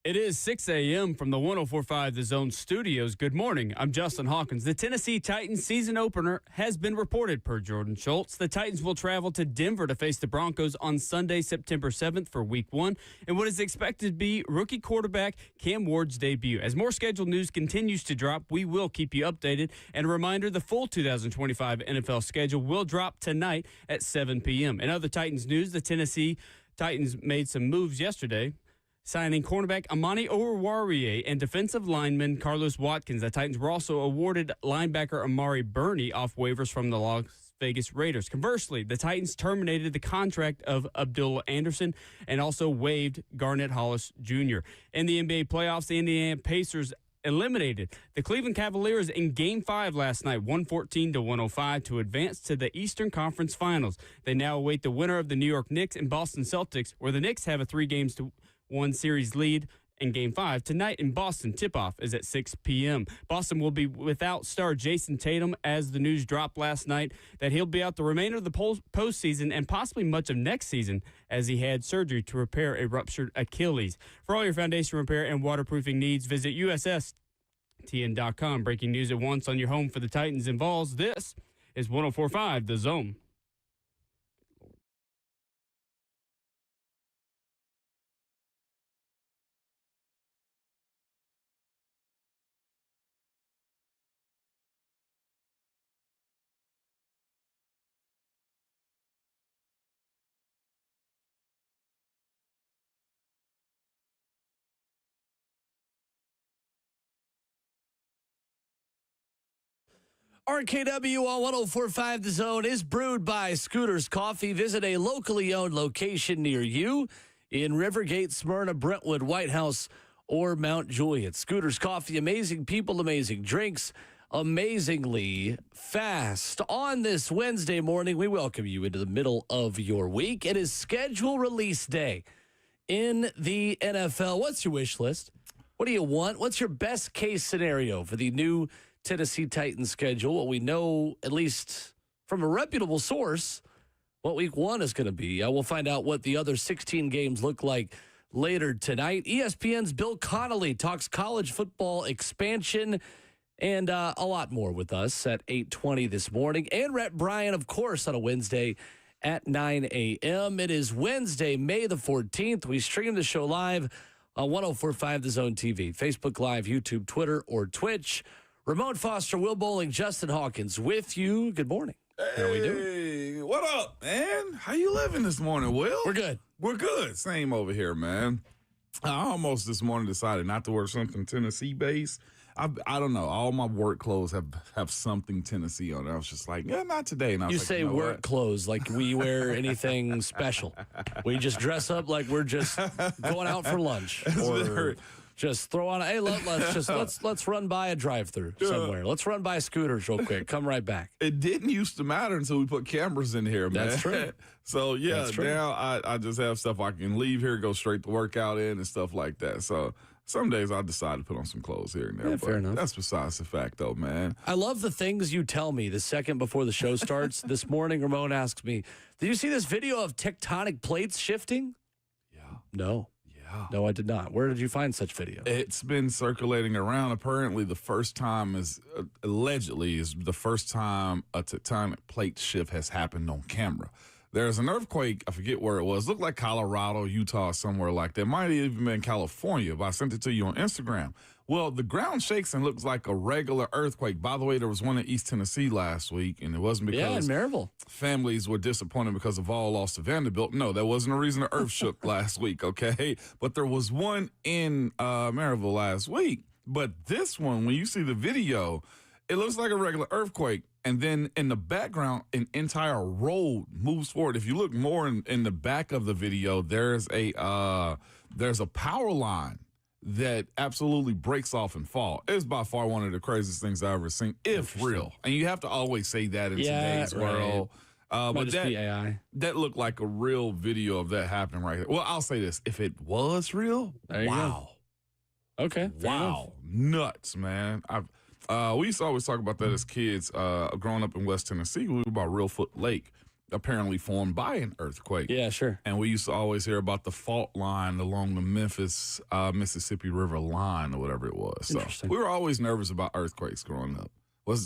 It is 6 a.m. from the 104.5 The Zone studios. Good morning. I'm Justin Hawkins. The Tennessee Titans season opener has been reported per Jordan Schultz. The Titans will travel to Denver to face the Broncos on Sunday, September 7th for Week 1 and what is expected to be rookie quarterback Cam Ward's debut. As more scheduled news continues to drop, we will keep you updated. And a reminder, the full 2025 NFL schedule will drop tonight at 7 p.m. In other Titans news, the Tennessee Titans made some moves yesterday, signing cornerback Amani Oruwariye and defensive lineman Carlos Watkins. The Titans were also awarded linebacker Amari Burney off waivers from the Las Vegas Raiders. Conversely, the Titans terminated the contract of Abdullah Anderson and also waived Garnett Hollis Jr. In the NBA playoffs, the Indiana Pacers eliminated the Cleveland Cavaliers in Game 5 last night, 114-105, to advance to the Eastern Conference Finals. They now await the winner of the New York Knicks and Boston Celtics, where the Knicks have a 3-1 series lead in Game 5. Tonight in Boston, tip-off is at 6 p.m. Boston will be without star Jason Tatum, as the news dropped last night that he'll be out the remainder of the postseason and possibly much of next season, as he had surgery to repair a ruptured Achilles. For all your foundation repair and waterproofing needs, visit USSTN.com. Breaking news at once on your home for the Titans and Vols. This is 104.5 The Zone. RKW on 104.5 The Zone is brewed by Scooters Coffee. Visit a locally owned location near you in Rivergate, Smyrna, Brentwood, White House, or Mount Juliet. Scooters Coffee, amazing people, amazing drinks, amazingly fast. On this Wednesday morning, we welcome you into the middle of your week. It is schedule release day in the NFL. What's your wish list? What do you want? What's your best case scenario for the new Tennessee Titans schedule? Well, we know, at least from a reputable source, what week 1 is going to be. We'll find out what the other 16 games look like later tonight. ESPN's Bill Connelly talks college football expansion and a lot more with us at 8:20 this morning. And Rhett, Bryan, of course, on a Wednesday at 9 a.m. It is Wednesday, May the 14th. We stream the show live on 104.5 The Zone TV, Facebook Live, YouTube, Twitter, or Twitch. Ramon Foster, Will Bowling, Justin Hawkins with you. Good morning. How we doing? What up, man? How you living this morning, Will? We're good. We're good. Same over here, man. I almost this morning decided not to wear something Tennessee-based. I don't know. All my work clothes have something Tennessee on it. I was just like, yeah, not today. And I was you like, say you know work what? clothes like we wear anything special. We just dress up like we're just going out for lunch. Or just throw on, hey, let's run by a drive-thru somewhere. Let's run by scooters real quick. Come right back. It didn't used to matter until we put cameras in here, man. That's true. So, yeah, now I just have stuff I can leave here, go straight to work out in and stuff like that. So some days I decide to put on some clothes here and there. Yeah, but fair enough. That's besides the fact, though, man. I love the things you tell me the second before the show starts. This morning, Ramon asks me, did you see this video of tectonic plates shifting? Yeah. No. No, I did not. Where did you find such video? It's been circulating around. Apparently, the first time allegedly is the first time a tectonic plate shift has happened on camera. There's an earthquake, I forget where it was. Looked like Colorado, Utah, somewhere like that. Might have even been California, but I sent it to you on Instagram. Well, the ground shakes and looks like a regular earthquake. By the way, there was one in East Tennessee last week, and it wasn't because in Maryville. Families were disappointed because of all lost to Vanderbilt. No, that wasn't the reason the earth shook last week, okay? But there was one in Maryville last week. But this one, when you see the video, it looks like a regular earthquake. And then in the background, an entire road moves forward. If you look more in the back of the video, there's a power line that absolutely breaks off and fall. It's by far one of the craziest things I've ever seen, if real. And you have to always say that in today's world. But that looked like a real video of that happening right there. Well, I'll say this. If it was real, wow. Okay. Wow. Nuts, man. We used to always talk about that as kids growing up in West Tennessee. We were by Real Foot Lake. apparently formed by an earthquake. Yeah, sure. And we used to always hear about the fault line along the Memphis, Mississippi River line or whatever it was. So Interesting. we were always nervous about earthquakes growing up.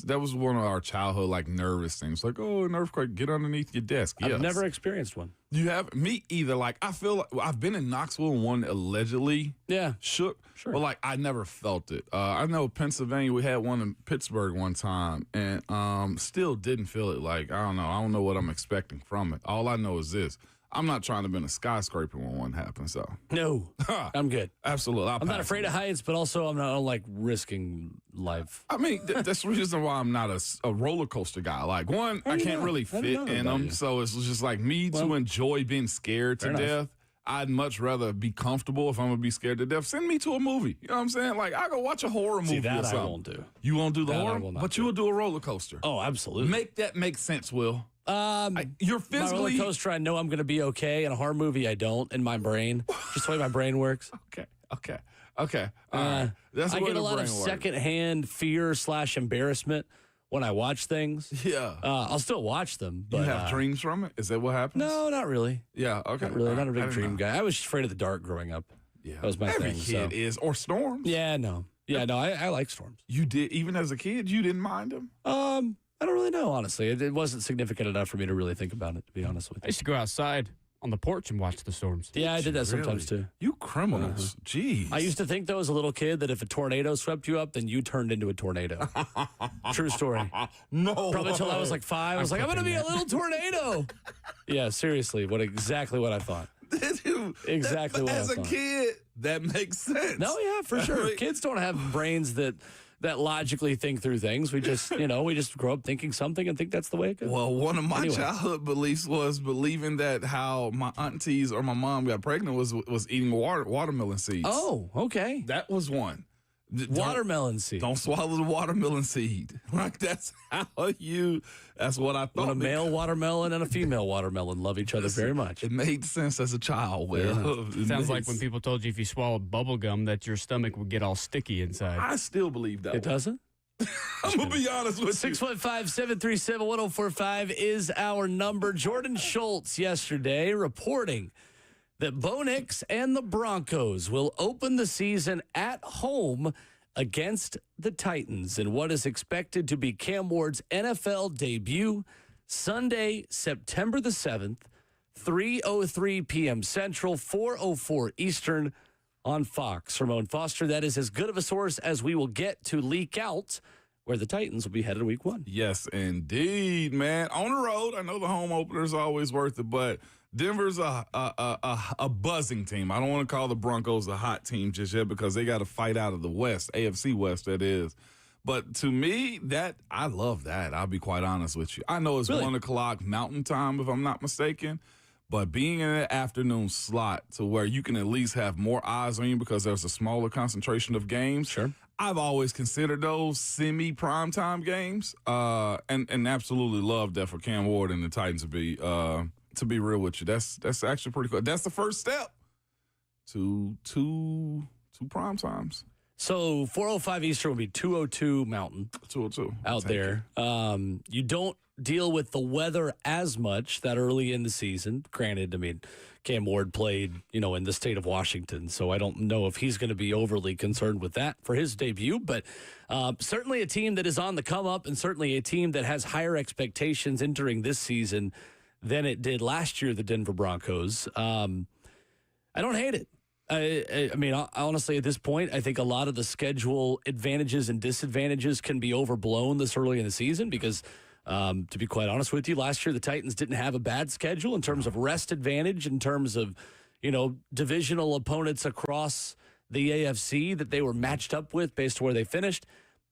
That was one of our childhood like nervous things. Like, oh, an earthquake, get underneath your desk. Yes. I've never experienced one. You have me either. Like I feel like I've been in Knoxville and one allegedly shook. Sure. But like I never felt it. I know Pennsylvania, we had one in Pittsburgh one time and still didn't feel it. Like I don't know what I'm expecting from it. All I know is this. I'm not trying to be in a skyscraper when one happens, so. No, I'm good. Absolutely. I'm not afraid of heights, but also I don't like risking life. I mean, that's the reason why I'm not a roller coaster guy. Like, one, I can't really fit in them, so it's just like me to enjoy being scared to death. I'd much rather be comfortable if I'm going to be scared to death. Send me to a movie. You know what I'm saying? Like, I go watch a horror movie or something. I won't do. You won't do the That I horror? will not But do. you will do a roller coaster. Oh, absolutely. Make that make sense, Will. You're My physically... roller coaster, I know I'm going to be okay. In a horror movie, I don't. In my brain, just the way my brain works. Okay. All right. That's I the way get a the lot of brain works. secondhand fear / embarrassment when I watch things. Yeah. I'll still watch them. But, You have dreams from it? Is that what happens? No, not really. Yeah, okay. Not really. Not a big I didn't dream know. guy. I was afraid of the dark growing up. Yeah. That was my Every thing. kid is. Or storms. Yeah, no. Yeah, no, I like storms. You did, even as a kid, you didn't mind them? I don't really know, honestly. It wasn't significant enough for me to really think about it, to be honest with I you. used to go outside on the porch and watch the storms. Yeah, I did that sometimes, too. You criminals. Jeez. I used to think, though, as a little kid, that if a tornado swept you up, then you turned into a tornado. True story. No. Probably until I was like 5. I was like, I'm going to be a little tornado. Yeah, seriously. Exactly what I thought. Exactly what I As a thought. kid, that makes sense. No, yeah, for sure. Kids don't have brains that logically think through things. We just, we just grow up thinking something and think that's the way it goes. Well, one of my childhood beliefs was believing that how my aunties or my mom got pregnant was eating watermelon seeds. Oh, okay. That was one. Watermelon seed. Don't swallow the watermelon seed. Like that's what I thought. When a male watermelon and a female watermelon love each other very much. It made sense as a child. Will. It sounds like when people told you if you swallowed bubble gum that your stomach would get all sticky inside. I still believe that. It doesn't? I'm going to be honest with you. 615-737-1045 is our number. Jordan Schultz yesterday reporting that Bo Nix and the Broncos will open the season at home against the Titans in what is expected to be Cam Ward's NFL debut Sunday, September the 7th, 3:03 p.m. Central, 4:04 Eastern on Fox. Ramon Foster, that is as good of a source as we will get to leak out where the Titans will be headed week 1. Yes, indeed, man. On the road, I know the home opener is always worth it, but Denver's a buzzing team. I don't want to call the Broncos a hot team just yet because they got to fight out of the West, AFC West, that is. But to me, I love that. I'll be quite honest with you. I know it's 1 o'clock Mountain Time, if I'm not mistaken, but being in an afternoon slot to where you can at least have more eyes on you because there's a smaller concentration of games. Sure. I've always considered those semi-primetime games and absolutely love that for Cam Ward and the Titans to be real with you. That's actually pretty cool. That's the first step to prime times. So 4:05 Eastern will be 2:02 Mountain 2:02 out there. You don't deal with the weather as much that early in the season. Granted, I mean, Cam Ward played, in the state of Washington, so I don't know if he's going to be overly concerned with that for his debut, but certainly a team that is on the come up and certainly a team that has higher expectations entering this season than it did last year, the Denver Broncos. I don't hate it. I mean, honestly, at this point, I think a lot of the schedule advantages and disadvantages can be overblown this early in the season because, to be quite honest with you, last year the Titans didn't have a bad schedule in terms of rest advantage, in terms of, divisional opponents across the AFC that they were matched up with based on where they finished,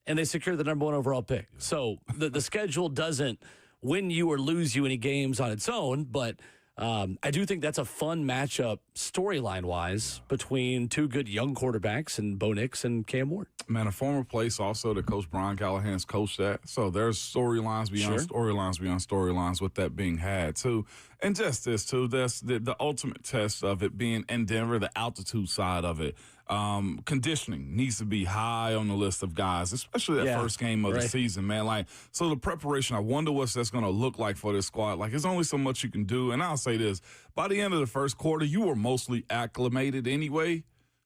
and they secured the number 1 overall pick. So the schedule doesn't win you or lose you any games on its own, but I do think that's a fun matchup storyline-wise between two good young quarterbacks and Bo Nix and Cam Ward. Man, a former place also that Coach Bryan Callahan's coached at. So there's storylines beyond storylines beyond storylines with that being had, too. And just this, too, that's the ultimate test of it being in Denver, the altitude side of it. Conditioning needs to be high on the list of guys, especially that first game of the season, man. Like, so the preparation, I wonder what that's going to look like for this squad. Like, there's only so much you can do. And I'll say this, by the end of the first quarter, you were mostly acclimated anyway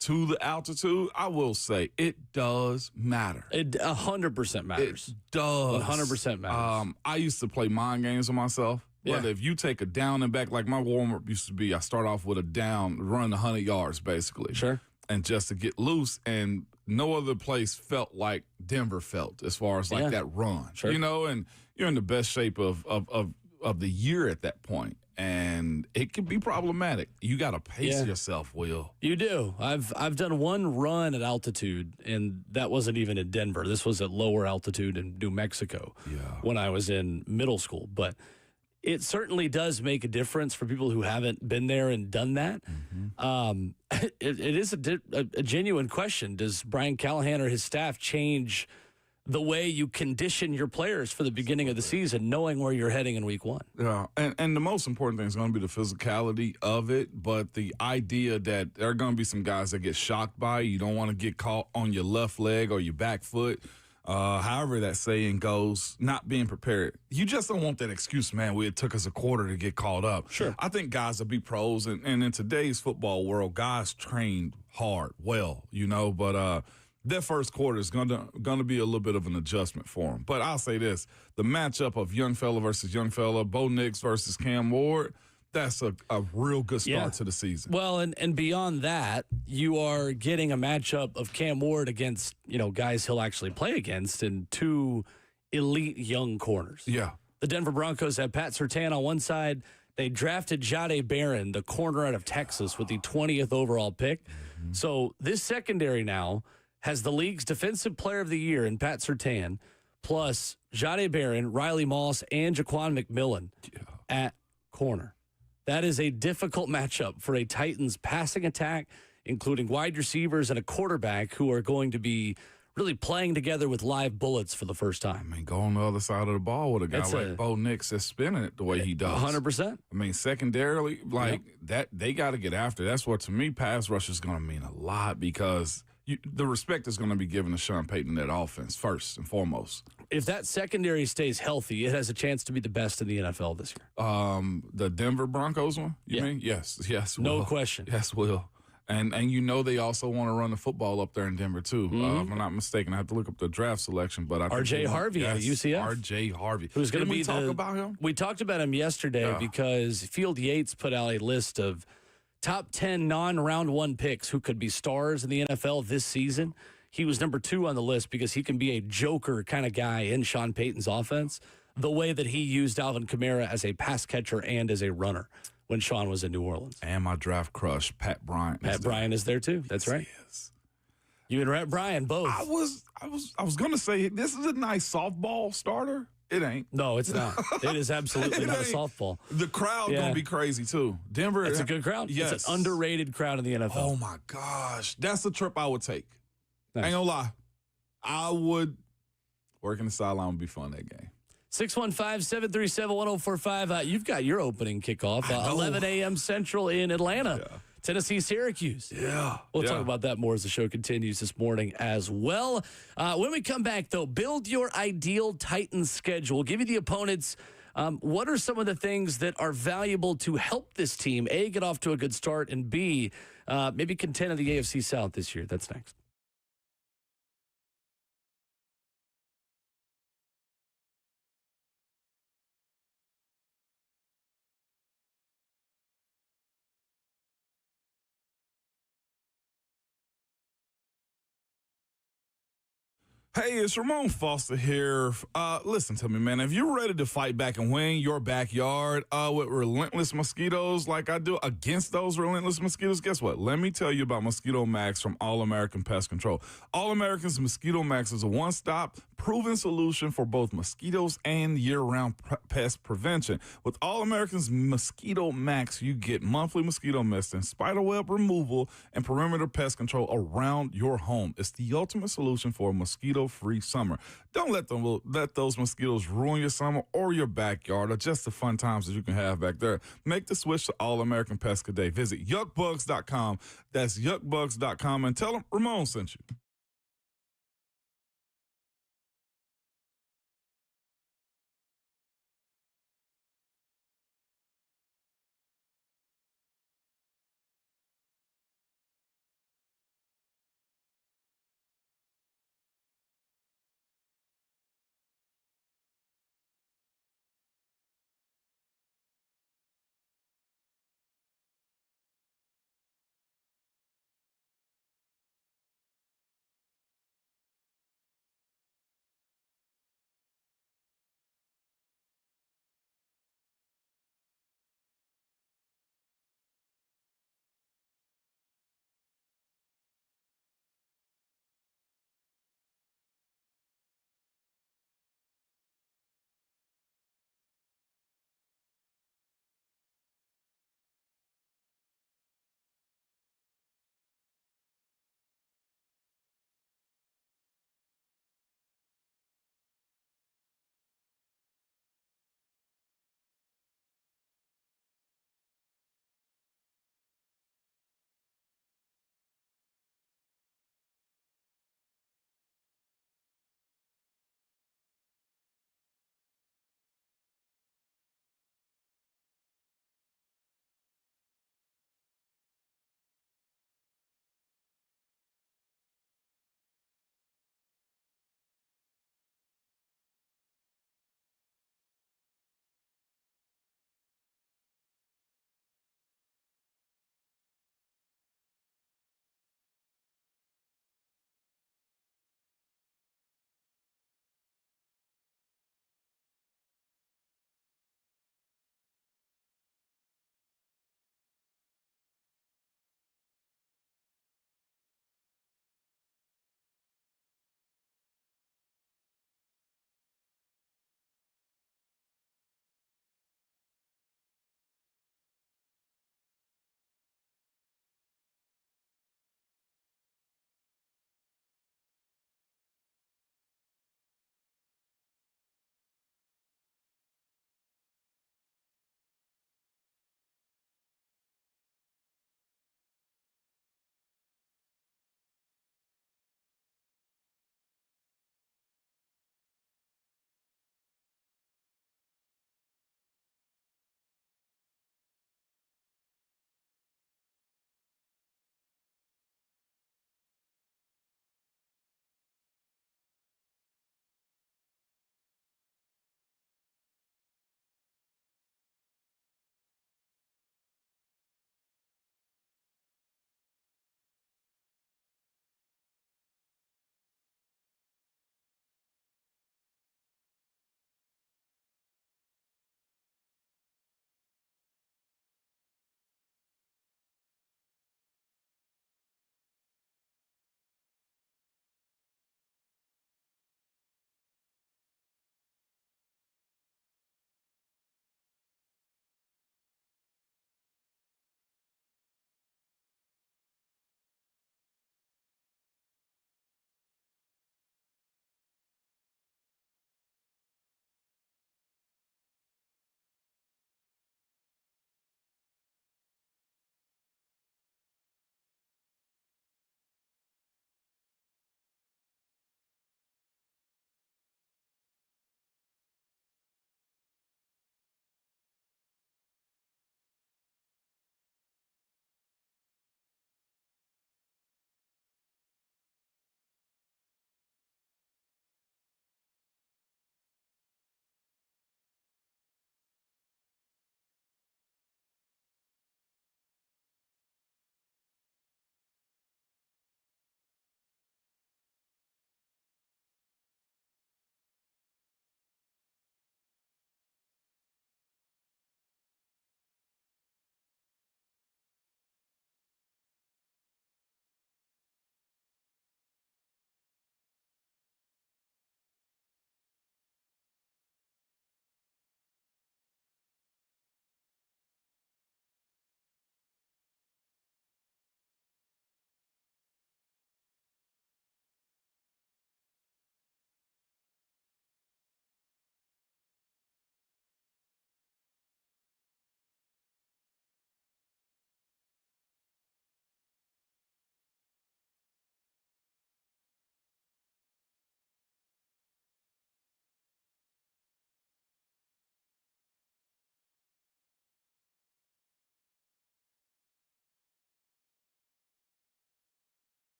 to the altitude. I will say it does matter. It 100% matters. It does. 100% matters. I used to play mind games with myself. But if you take a down and back, like my warm-up used to be, I start off with a down, run 100 yards basically. Sure. And just to get loose, and no other place felt like Denver felt as far as like that run. Sure. You know, and you're in the best shape of the year at that point. And it can be problematic. You got to pace yourself, Will. You do. I've done one run at altitude, and that wasn't even in Denver. This was at lower altitude in New Mexico when I was in middle school. But it certainly does make a difference for people who haven't been there and done that. It is a genuine question. Does Brian Callahan or his staff change the way you condition your players for the beginning of the season, knowing where you're heading in week 1? Yeah, and the most important thing is going to be the physicality of it, but the idea that there are going to be some guys that get shocked by it. You don't want to get caught on your left leg or your back foot. However that saying goes, not being prepared. You just don't want that excuse, man, it took us a quarter to get caught up. Sure. I think guys will be pros, and in today's football world, guys trained hard, well, you know, but their first quarter is gonna be a little bit of an adjustment for them. But I'll say this, the matchup of young fella versus young fella, Bo Nix versus Cam Ward, that's a real good start to the season. Well, and beyond that, you are getting a matchup of Cam Ward against, guys he'll actually play against, and two elite young corners. Yeah. The Denver Broncos have Pat Surtain on one side. They drafted Jahdae Barron, the corner out of Texas, with the 20th overall pick. Mm-hmm. So this secondary now has the league's defensive player of the year in Pat Surtain, plus Jahdae Barron, Riley Moss, and Jaquan McMillan at corner. That is a difficult matchup for a Titans passing attack, including wide receivers and a quarterback who are going to be really playing together with live bullets for the first time. I mean, go on the other side of the ball with a guy like Bo Nix that's spinning it the way he does. 100%. I mean, secondarily, that they got to get after. That's what, to me, pass rush is going to mean a lot, because the respect is going to be given to Sean Payton, that offense, first and foremost. If that secondary stays healthy, it has a chance to be the best in the NFL this year. The Denver Broncos one, you mean? Yes, no Will. question. Yes, Will. And they also want to run the football up there in Denver, too. If I'm not mistaken, I have to look up the draft selection. But I think R.J. Harvey at UCF. R.J. Harvey. Who's going to be talk about him? We talked about him yesterday because Field Yates put out a list of top 10 non-round one picks who could be stars in the NFL this season. He was number 2 on the list because he can be a joker kind of guy in Sean Payton's offense, the way that he used Alvin Kamara as a pass catcher and as a runner when Sean was in New Orleans. And my draft crush, Pat Bryan. Bryan is there too. That's right. Yes. You and Rhett Bryan both. I was gonna say this is a nice softball starter. It ain't. No, it's not. It is absolutely not a softball. The crowd gonna be crazy too. Denver. It's a good crowd. Yes. It's an underrated crowd in the NFL. Oh my gosh, that's the trip I would take. Nice. Ain't gonna lie, I would. Working the sideline would be fun that game. 615-737-1045. You've got your opening kickoff, 11 a.m. Central in Atlanta. Yeah. Tennessee, Syracuse. Yeah. We'll talk about that more as the show continues this morning as well. When we come back, though, build your ideal Titans schedule. We'll give you the opponents. What are some of the things that are valuable to help this team, A, get off to a good start, and B, maybe contend in the AFC South this year? That's next. Hey, it's Ramon Foster here. Listen to me, man. If you're ready to fight back and win your backyard with relentless mosquitoes like I do against those relentless mosquitoes, guess what? Let me tell you about Mosquito Max from All American Pest Control. All American's Mosquito Max is a one-stop, proven solution for both mosquitoes and year-round pest prevention. With All American's Mosquito Max, you get monthly mosquito misting, spiderweb removal, and perimeter pest control around your home. It's the ultimate solution for mosquito mosquito-free summer. Don't let those mosquitoes ruin your summer or your backyard or just the fun times that you can have back there. Make the switch to All American Pest today. Visit yuckbugs.com. That's yuckbugs.com, and tell them Ramon sent you.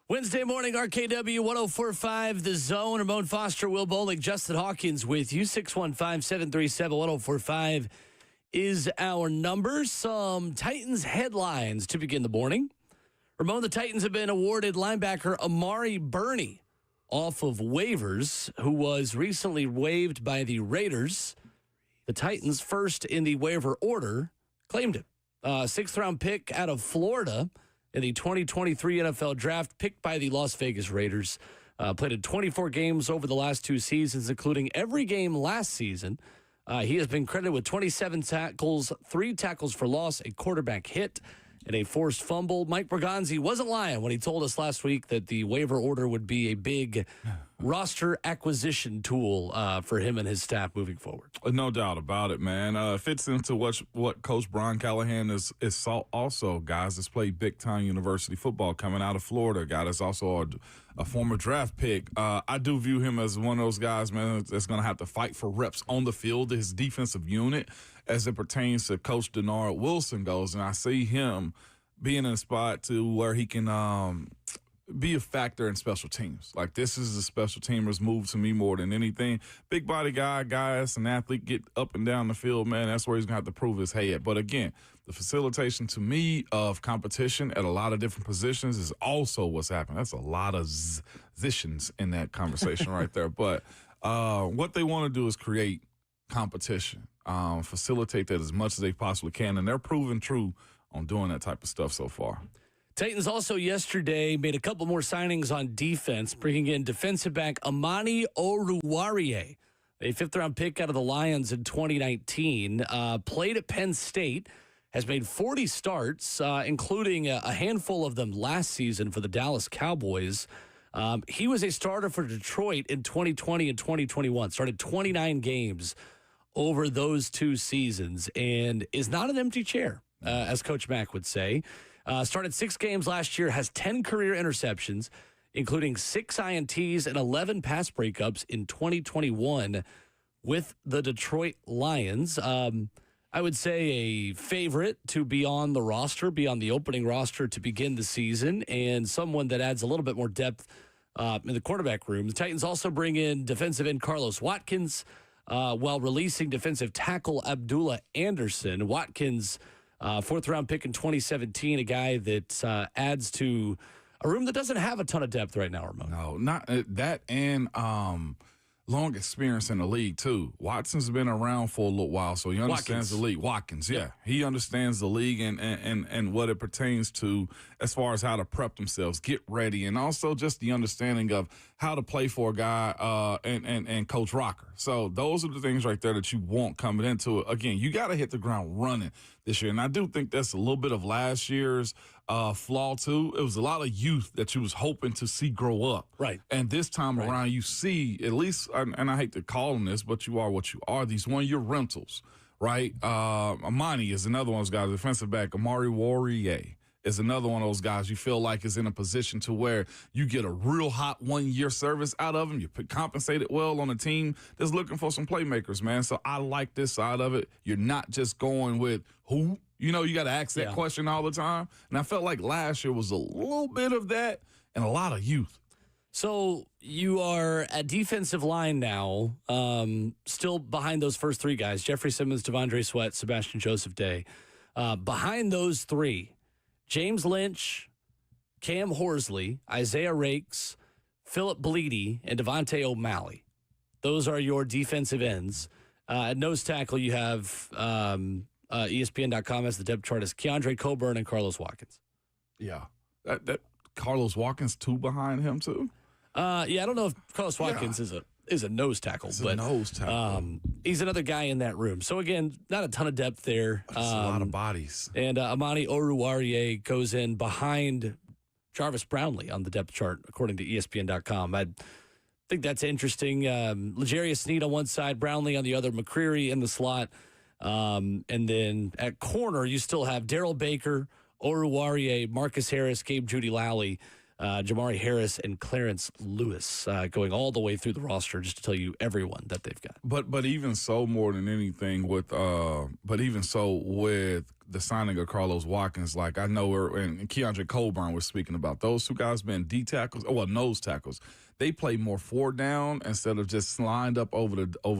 Wednesday morning, RKW 104.5, The Zone. Ramon Foster, Will Bowling, Justin Hawkins with you. 615-737-1045 is our number. Some Titans headlines to begin the morning. Ramon, the Titans have been awarded linebacker Amari Burney off of waivers, who was recently waived by the Raiders. The Titans, first in the waiver order, claimed him. Sixth-round pick out of Florida in the 2023 NFL Draft, picked by the Las Vegas Raiders. Played in 24 games over the last 2 seasons, including every game last season. He has been credited with 27 tackles, 3 tackles for loss, a quarterback hit, and a forced fumble. Mike Bergonzi wasn't lying when he told us last week that the waiver order would be a big roster acquisition tool for him and his staff moving forward. No doubt about it, man. Fits into what Coach Bryan Callahan is also, guys that's played big-time university football coming out of Florida, a guy that's also a former draft pick. I do view him as one of those guys, man, that's going to have to fight for reps on the field, his defensive unit, as it pertains to Coach Denard Wilson goes. And I see him being in a spot to where he can be a factor in special teams. Like, this is a special teamer's move to me more than anything. Big body guy that's an athlete, get up and down the field, man. That's where he's going to have to prove his head. But again, the facilitation to me of competition at a lot of different positions is also what's happening. That's a lot of positions in that conversation right there. But what they want to do is create competition, facilitate that as much as they possibly can. And they're proving true on doing that type of stuff so far. Titans also yesterday made a couple more signings on defense, bringing in defensive back Amani Oruwariye, a 5th-round pick out of the Lions in 2019. Played at Penn State, has made 40 starts, including a handful of them last season for the Dallas Cowboys. He was a starter for Detroit in 2020 and 2021, started 29 games over those 2 seasons, and is not an empty chair, as Coach Mack would say. Started 6 games last year, has 10 career interceptions, including 6 INTs and 11 pass breakups in 2021 with the Detroit Lions. I would say a favorite to be on the roster, be on the opening roster to begin the season, and someone that adds a little bit more depth in the quarterback room. The Titans also bring in defensive end Carlos Watkins while releasing defensive tackle Abdullah Anderson. Watkins, 4th-round pick in 2017, a guy that adds to a room that doesn't have a ton of depth right now, Ramon. No, not that, and long experience in the league, too. Watson's been around for a little while, so he understands the league. Watkins, yeah. He understands the league and what it pertains to as far as how to prep themselves, get ready, and also just the understanding of how to play for a guy and Coach Rocker. So those are the things right there that you want coming into it. Again, you got to hit the ground running this year, and I do think that's a little bit of last year's flaw, too. It was a lot of youth that you was hoping to see grow up. Right. And this time around, you see, at least, and I hate to call them this, but you are what you are, these one-year rentals, right? Amani is another one of those guys, defensive back. Amari Warrior is another one of those guys you feel like is in a position to where you get a real hot 1-year service out of him. You compensated well on a team that's looking for some playmakers, man. So I like this side of it. You're not just going with who. You know, you got to ask that question all the time. And I felt like last year was a little bit of that and a lot of youth. So you are at defensive line now, still behind those first 3 guys, Jeffrey Simmons, Devondre Sweat, Sebastian Joseph Day. Behind those 3, James Lynch, Cam Horsley, Isaiah Rakes, Philip Bleedy, and Devontae O'Malley. Those are your defensive ends. At nose tackle, you have ESPN.com as the depth chart is Keandre Coburn and Carlos Watkins. Yeah. That Carlos Watkins 2 behind him, too? I don't know if Carlos Watkins is a nose tackle, but nose tackle. He's another guy in that room. So again, not a ton of depth there. That's a lot of bodies. And Amani Oruwariye goes in behind Jarvis Brownlee on the depth chart, according to ESPN.com. I think that's interesting. L'Jarius Sneed on one side, Brownlee on the other, McCreary in the slot. And then at corner, you still have Daryl Baker, Oruwariye, Marcus Harris, Gabe Judy Lally, Jamari Harris, and Clarence Lewis going all the way through the roster, just to tell you everyone that they've got. But even so, more than anything, with the signing of Carlos Watkins, like I know and Keandre Colburn was speaking about, those two guys being D tackles, nose tackles. They play more forward down instead of just lined up over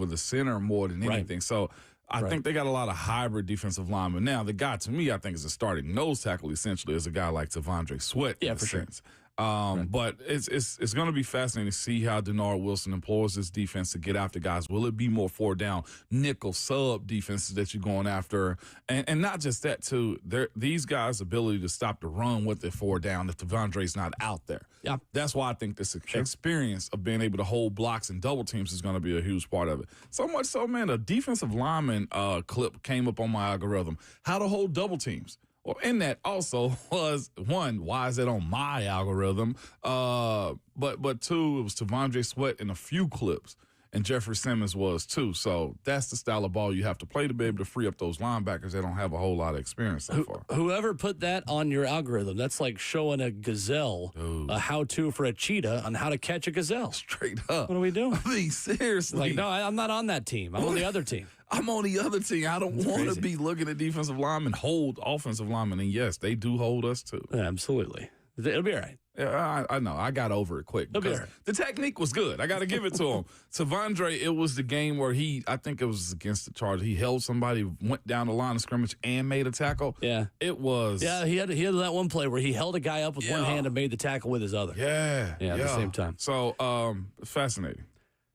the center more than anything. So I think they got a lot of hybrid defensive linemen. Now, the guy to me I think is a starting nose tackle essentially is a guy like T'Vondre Sweat in a sense. But it's going to be fascinating to see how Denard Wilson employs this defense to get after guys. Will it be more forward down, nickel sub defenses that you're going after? And not just that, too. These guys' ability to stop the run with their forward down if T'Vondre's not out there. Yeah. That's why I think this experience of being able to hold blocks and double teams is going to be a huge part of it. So much so, man, a defensive lineman clip came up on my algorithm. How to hold double teams. Well, in that also was, one, why is it on my algorithm? But two, it was T'Vondre Sweat in a few clips, and Jeffrey Simmons was too. So that's the style of ball you have to play to be able to free up those linebackers that don't have a whole lot of experience so far. Whoever put that on your algorithm, that's like showing a gazelle a how-to for a cheetah on how to catch a gazelle. Straight up. What are we doing? I mean, seriously. Like, no, I'm not on that team. I'm on the other team. I'm on the other team. I don't want to be looking at defensive linemen hold offensive linemen. And, yes, they do hold us, too. Yeah, absolutely. It'll be all right. Yeah, I know. I got over it quick. Because the technique was good. I got to give it to him. T'Vondre, it was the game where I think it was against the Chargers. He held somebody, went down the line of scrimmage, and made a tackle. Yeah. It was. Yeah, he had that one play where he held a guy up with one hand and made the tackle with his other. Yeah. At the same time. So, fascinating.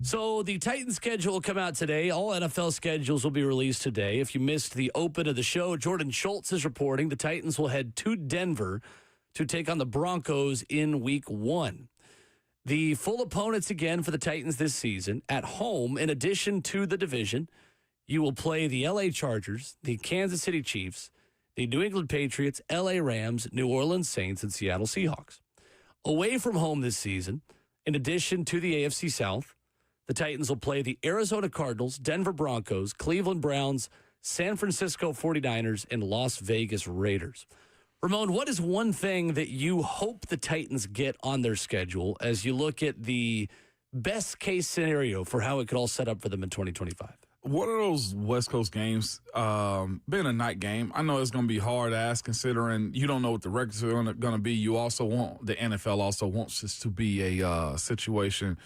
So the Titans schedule will come out today. All NFL schedules will be released today. If you missed the open of the show, Jordan Schultz is reporting the Titans will head to Denver to take on the Broncos in Week 1. The full opponents again for the Titans this season at home, in addition to the division, you will play the LA Chargers, the Kansas City Chiefs, the New England Patriots, LA Rams, New Orleans Saints, and Seattle Seahawks. Away from home this season, in addition to the AFC South, the Titans will play the Arizona Cardinals, Denver Broncos, Cleveland Browns, San Francisco 49ers, and Las Vegas Raiders. Ramon, what is one thing that you hope the Titans get on their schedule as you look at the best case scenario for how it could all set up for them in 2025? One of those West Coast games, being a night game, I know it's going to be hard ass considering you don't know what the records are going to be. You also want, the NFL also wants this to be a situation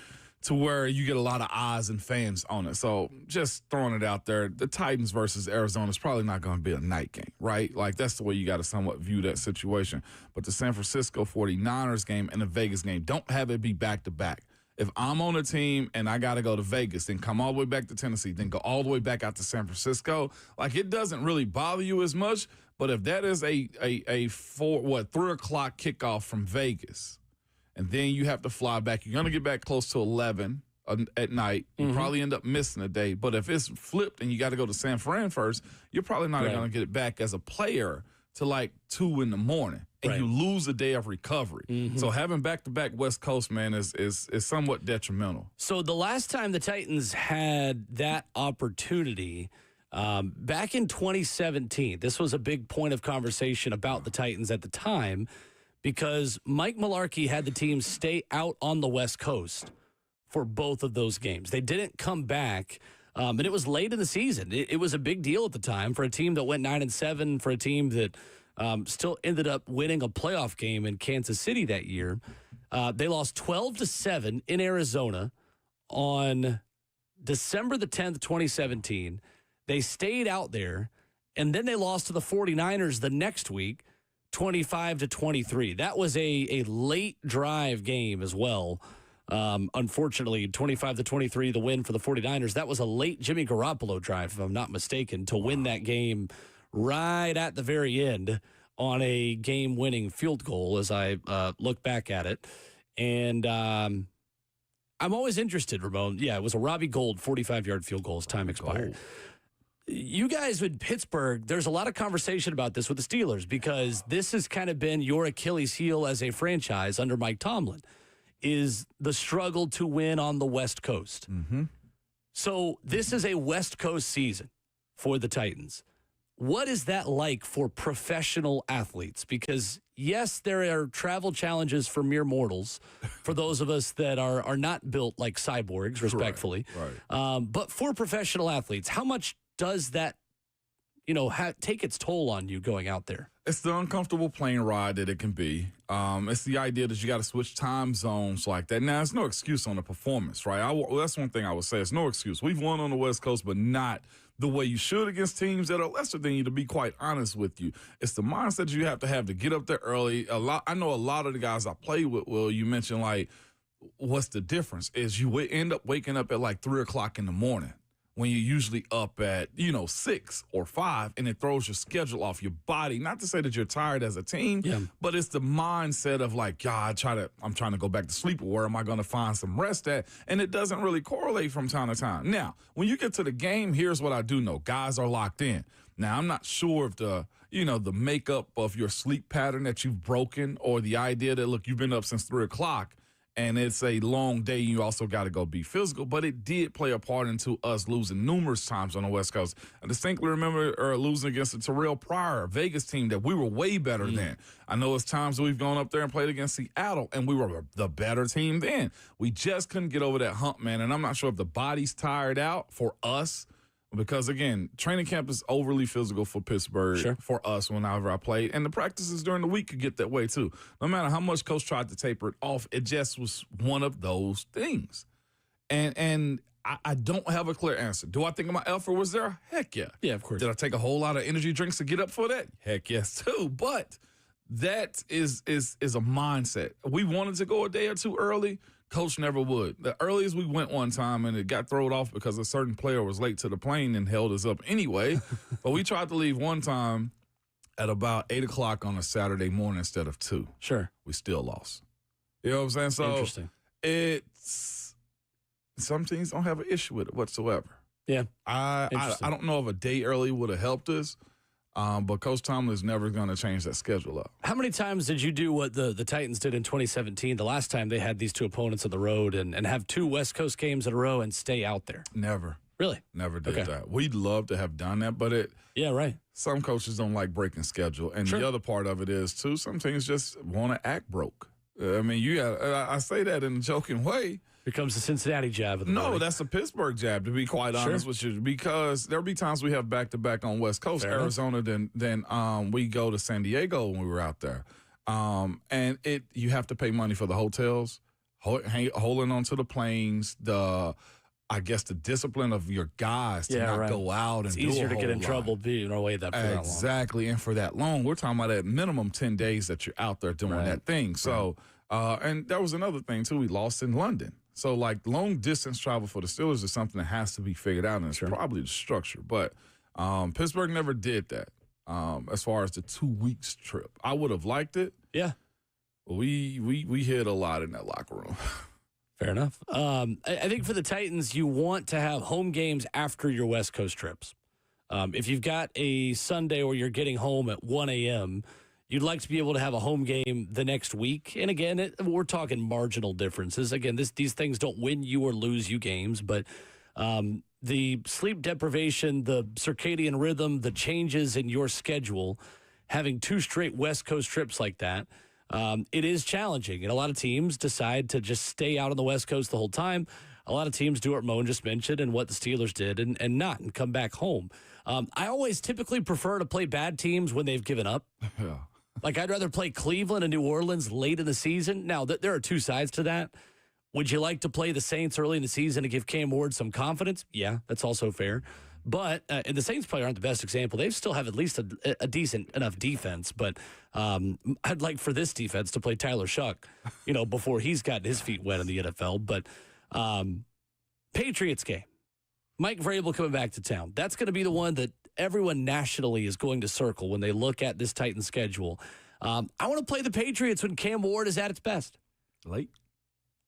to where you get a lot of eyes and fans on it. So just throwing it out there, the Titans versus Arizona is probably not going to be a night game, right? Like, that's the way you got to somewhat view that situation. But the San Francisco 49ers game and the Vegas game, don't have it be back-to-back. If I'm on a team and I got to go to Vegas, then come all the way back to Tennessee, then go all the way back out to San Francisco, like, it doesn't really bother you as much. But if that is a 3 o'clock kickoff from Vegas, and then you have to fly back, you're going to get back close to 11 at night. You probably end up missing a day. But if it's flipped and you got to go to San Fran first, you're probably not going to get it back as a player to like 2 in the morning. And you lose a day of recovery. So having back-to-back West Coast, man, is somewhat detrimental. So the last time the Titans had that opportunity, back in 2017, this was a big point of conversation about the Titans at the time, because Mike Mularkey had the team stay out on the West Coast for both of those games. They didn't come back, and it was late in the season. It was a big deal at the time for a team that went 9-7, for a team that still ended up winning a playoff game in Kansas City that year. They lost 12-7 in Arizona on December the 10th, 2017. They stayed out there, and then they lost to the 49ers the next week, 25-23. That was a late drive game as well. Unfortunately, 25-23, the win for the 49ers. That was a late Jimmy Garoppolo drive, if I'm not mistaken, to win that game right at the very end on a game-winning field goal as I look back at it. And I'm always interested, Ramon. Yeah, it was a Robbie Gould 45-yard field goal as time expired. You guys in Pittsburgh, there's a lot of conversation about this with the Steelers because this has kind of been your Achilles heel as a franchise under Mike Tomlin, is the struggle to win on the West Coast. So this is a West Coast season for the Titans. What is that like for professional athletes? Because, yes, there are travel challenges for mere mortals, for those of us that are not built like cyborgs, respectfully. Right. But for professional athletes, how much does that take its toll on you going out there? It's the uncomfortable plane ride that it can be. It's the idea that you got to switch time zones like that. Now, it's no excuse on the performance, right? That's one thing I would say. It's no excuse. We've won on the West Coast, but not the way you should against teams that are lesser than you, to be quite honest with you. It's the mindset you have to get up there early. I know a lot of the guys I play with, Will, you mentioned, like, what's the difference is you end up waking up at like 3 o'clock in the morning, when you're usually up at, 6 or 5, and it throws your schedule off your body. Not to say that you're tired as a team, but it's the mindset of like, God, I'm trying to go back to sleep. Where am I going to find some rest at? And it doesn't really correlate from time to time. Now, when you get to the game, here's what I do know. Guys are locked in. Now, I'm not sure if the makeup of your sleep pattern that you've broken, or the idea that, look, you've been up since 3 o'clock, and it's a long day. You also got to go be physical. But it did play a part into us losing numerous times on the West Coast. I distinctly remember losing against the Terrell Pryor Vegas team that we were way better than. I know it's times we've gone up there and played against Seattle, and we were the better team then. We just couldn't get over that hump, man. And I'm not sure if the body's tired out for us, because, again, training camp is overly physical for Pittsburgh, for us whenever I played. And the practices during the week could get that way, too. No matter how much Coach tried to taper it off, it just was one of those things. And I don't have a clear answer. Do I think my effort was there? Heck yeah. Yeah, of course. Did I take a whole lot of energy drinks to get up for that? Heck yes, too. But that is a mindset. We wanted to go a day or two early. Coach never would. The earliest we went one time, and it got thrown off because a certain player was late to the plane and held us up anyway. But we tried to leave one time at about 8 o'clock on a Saturday morning instead of 2. Sure. We still lost. You know what I'm saying? So interesting. Some teams don't have an issue with it whatsoever. Yeah. I don't know if a day early would have helped us. But Coach Tomlin's never going to change that schedule up. How many times did you do what the Titans did in 2017, the last time they had these two opponents on the road, and have 2 West Coast games in a row and stay out there? Never. Really? Never did that. We'd love to have done that, but some coaches don't like breaking schedule. And the other part of it is, too, some teams just want to act broke. I mean, I say that in a joking way. Becomes the Cincinnati jab of the morning. That's a Pittsburgh jab, to be quite honest with you, because there'll be times we have back-to-back on West Coast, Fair Arizona, then we go to San Diego when we were out there. And you have to pay money for the hotels, holding onto the planes, the discipline of your guys to not go out and do a whole lot. It's easier to get in trouble being away that for that long. Exactly, and for that long. We're talking about at minimum 10 days that you're out there doing that thing. So, and there was another thing, too. We lost in London. So, like, long-distance travel for the Steelers is something that has to be figured out, and it's probably the structure. But Pittsburgh never did that as far as the 2 weeks trip. I would have liked it. Yeah. We hid a lot in that locker room. Fair enough. I think for the Titans, you want to have home games after your West Coast trips. If you've got a Sunday where you're getting home at 1 a.m., you'd like to be able to have a home game the next week. And again, we're talking marginal differences. Again, these things don't win you or lose you games, but the sleep deprivation, the circadian rhythm, the changes in your schedule, having 2 straight West Coast trips like that, it is challenging. And a lot of teams decide to just stay out on the West Coast the whole time. A lot of teams do what Moan just mentioned and what the Steelers did and come back home. I always typically prefer to play bad teams when they've given up. Yeah. Like, I'd rather play Cleveland and New Orleans late in the season. Now, there are 2 sides to that. Would you like to play the Saints early in the season to give Cam Ward some confidence? Yeah, that's also fair. But and the Saints probably aren't the best example. They still have at least a decent enough defense. But I'd like for this defense to play Tyler Shuck, before he's gotten his feet wet in the NFL. But Patriots game, Mike Vrabel coming back to town. That's going to be the one that everyone nationally is going to circle when they look at this Titans schedule. I want to play the Patriots when Cam Ward is at its best. Late?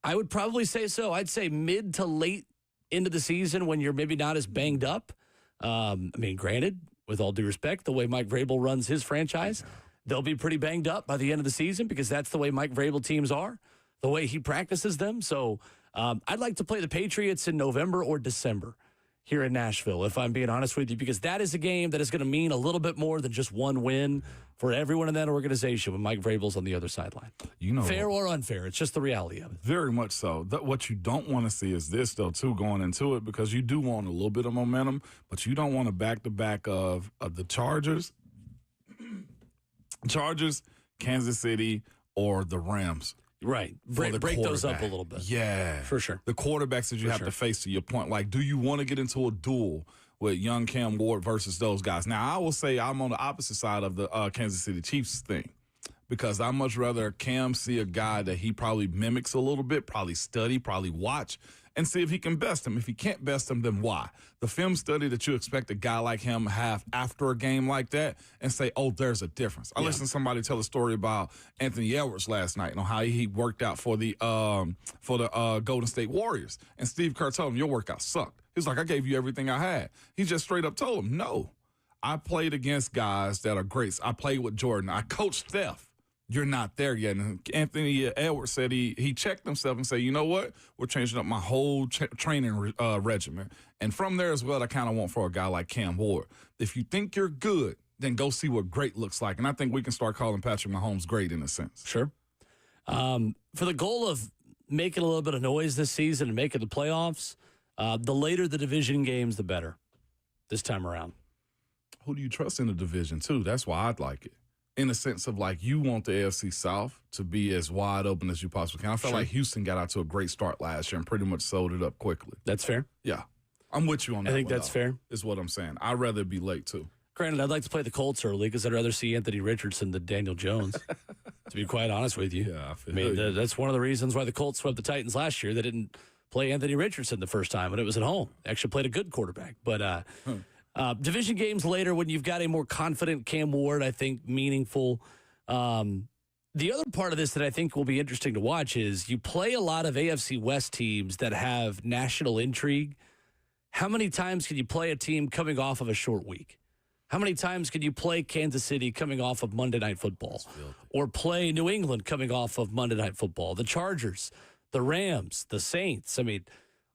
I would probably say so. I'd say mid to late into the season when you're maybe not as banged up. Granted, with all due respect, the way Mike Vrabel runs his franchise, they'll be pretty banged up by the end of the season because that's the way Mike Vrabel teams are, the way he practices them. So I'd like to play the Patriots in November or December. here in Nashville, if I'm being honest with you, because that is a game that is going to mean a little bit more than just one win for everyone in that organization when Mike Vrabel's on the other sideline. Fair or unfair, it's just the reality of it. Very much so. What you don't want to see is this, though, too, going into it, because you do want a little bit of momentum, but you don't want a back-to-back of the Chargers, Kansas City, or the Rams. Right. Break those up a little bit. Yeah. For sure. The quarterbacks that you have to face, to your point. Like, do you want to get into a duel with young Cam Ward versus those guys? Now, I will say I'm on the opposite side of the Kansas City Chiefs thing, because I'd much rather Cam see a guy that he probably mimics a little bit, probably study, probably watch, and see if he can best him. If he can't best him, then why? The film study that you expect a guy like him to have after a game like that and say, oh, there's a difference. I listened to somebody tell a story about Anthony Edwards last night and how he worked out for the Golden State Warriors. And Steve Kerr told him, your workout sucked. He's like, I gave you everything I had. He just straight up told him, no. I played against guys that are greats. I played with Jordan. I coached Steph. You're not there yet. And Anthony Edwards said he checked himself and said, you know what? We're changing up my whole training regimen. And from there as well, I kind of want for a guy like Cam Ward. If you think you're good, then go see what great looks like. And I think we can start calling Patrick Mahomes great in a sense. Sure. For the goal of making a little bit of noise this season and making the playoffs, the later the division games, the better this time around. Who do you trust in the division, too? That's why I'd like it. In the sense of, like, you want the AFC South to be as wide open as you possibly can. I felt like Houston got out to a great start last year and pretty much sold it up quickly. That's fair. Yeah. I'm with you on that. I think that's fair. Is what I'm saying. I'd rather it be late, too. Granted, I'd like to play the Colts early because I'd rather see Anthony Richardson than Daniel Jones, to be quite honest with you. Yeah, I mean, that's one of the reasons why the Colts swept the Titans last year. They didn't play Anthony Richardson the first time when it was at home. They actually played a good quarterback. But division games later, when you've got a more confident Cam Ward, I think meaningful. The other part of this that I think will be interesting to watch is you play a lot of AFC West teams that have national intrigue. How many times can you play a team coming off of a short week? How many times can you play Kansas City coming off of Monday Night Football? Or play New England coming off of Monday Night Football? The Chargers, the Rams, the Saints. I mean,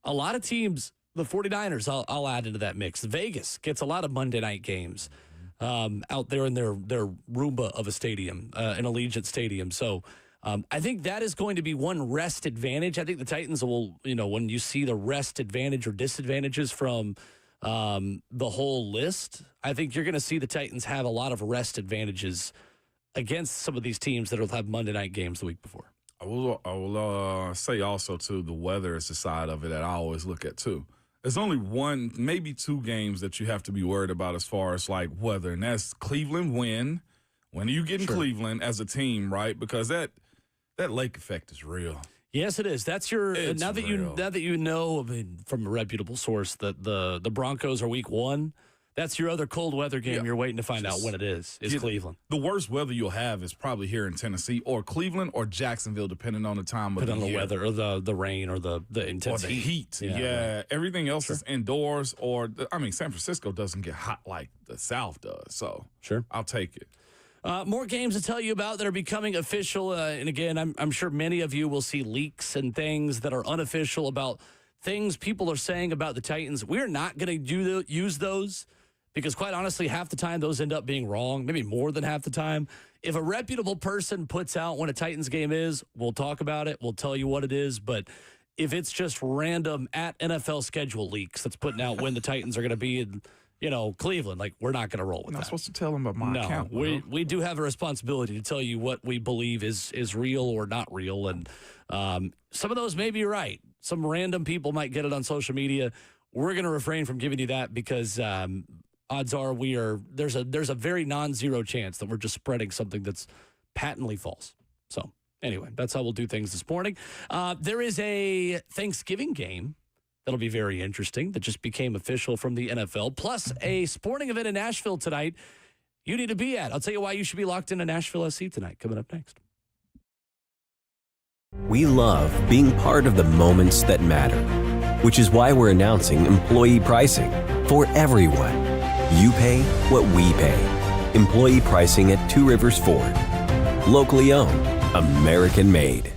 a lot of teams, the 49ers, I'll add into that mix. Vegas gets a lot of Monday night games. Out there in their Roomba of a stadium, an Allegiant Stadium. So I think that is going to be one rest advantage. I think the Titans will, when you see the rest advantage or disadvantages from the whole list, I think you're going to see the Titans have a lot of rest advantages against some of these teams that will have Monday night games the week before. I will say also, too, the weather is the side of it that I always look at, too. There's only one, maybe two games that you have to be worried about as far as, like, weather, and that's Cleveland win. When you get in Cleveland as a team, right? Because that lake effect is real. Yes, it is. That's your now that you know, I mean, from a reputable source that the Broncos are week 1. That's your other cold weather game. You're waiting to find out when it is Cleveland. The worst weather you'll have is probably here in Tennessee or Cleveland or Jacksonville, depending on the time of the year. Depending on the weather or the rain or the intense heat. Yeah. Right. Everything else is indoors San Francisco doesn't get hot like the South does. So I'll take it. More games to tell you about that are becoming official. And again, I'm sure many of you will see leaks and things that are unofficial about things people are saying about the Titans. We're not going to use those. Because quite honestly, half the time those end up being wrong, maybe more than half the time. If a reputable person puts out when a Titans game is, we'll talk about it. We'll tell you what it is. But if it's just random at NFL schedule leaks that's putting out when the Titans are going to be in, Cleveland, like, we're not going to roll with that. I'm not supposed to tell them about my account. We do have a responsibility to tell you what we believe is real or not real. And some of those may be right. Some random people might get it on social media. We're going to refrain from giving you that because odds are there's a very non-zero chance that we're just spreading something that's patently false. So anyway, that's how we'll do things this morning. There is a Thanksgiving game that'll be very interesting that just became official from the NFL, plus a sporting event in Nashville tonight you need to be at. I'll tell you why you should be locked into Nashville SC tonight, coming up next. We love being part of the moments that matter, which is why we're announcing employee pricing for everyone. You pay what we pay. Employee pricing at Two Rivers Ford. Locally owned, American made.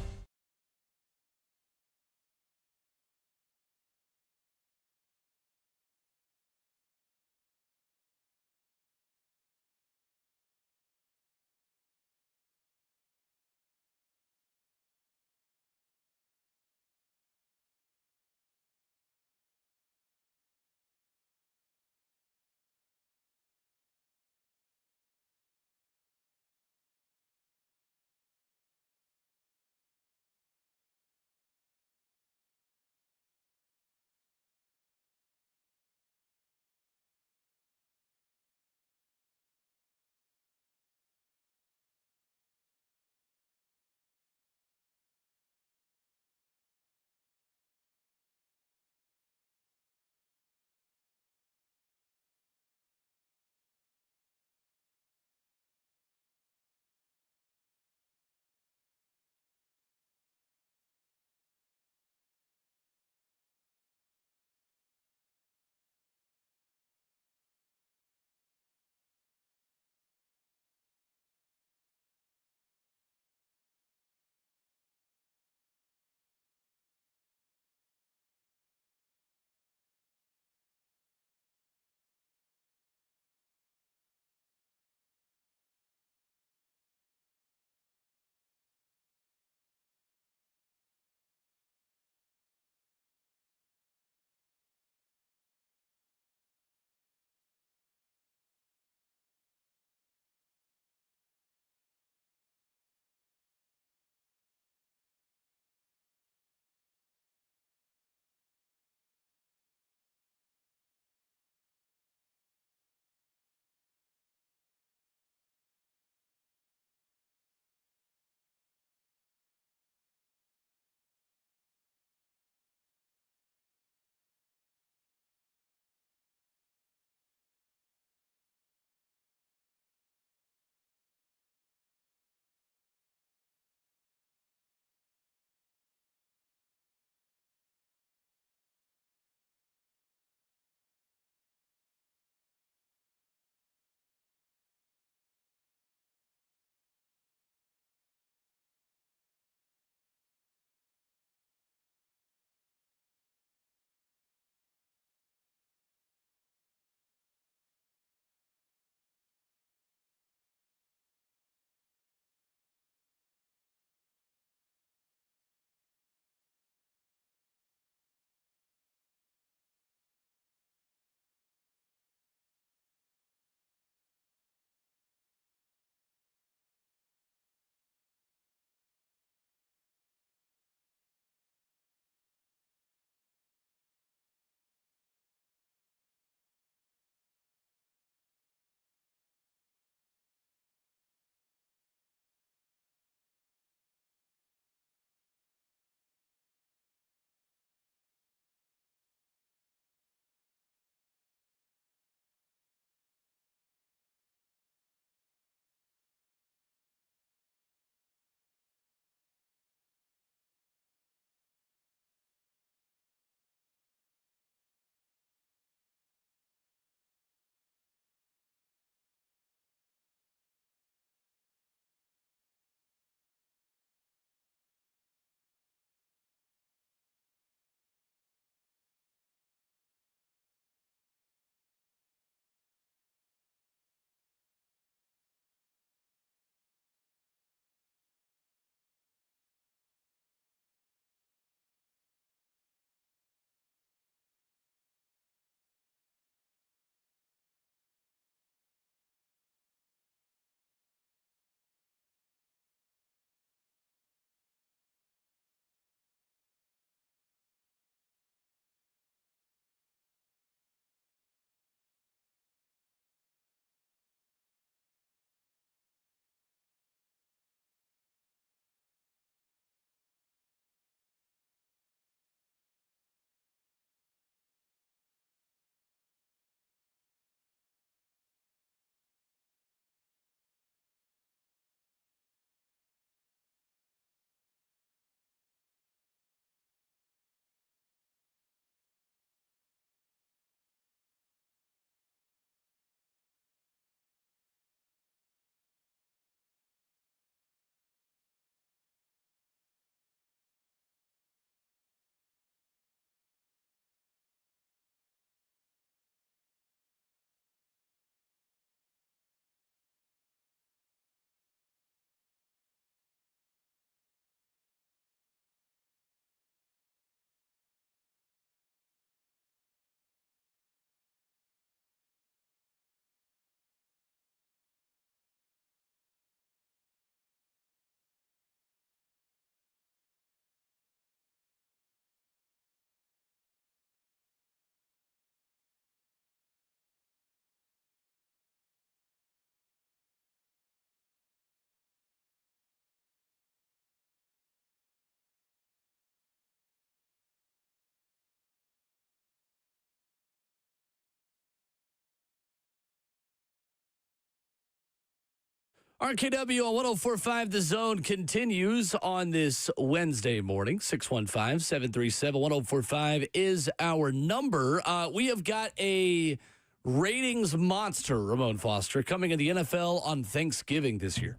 RKW on 104.5 The Zone continues on this Wednesday morning. 615-737-1045 is our number. We have got a ratings monster, Ramon Foster, coming in the NFL on Thanksgiving this year.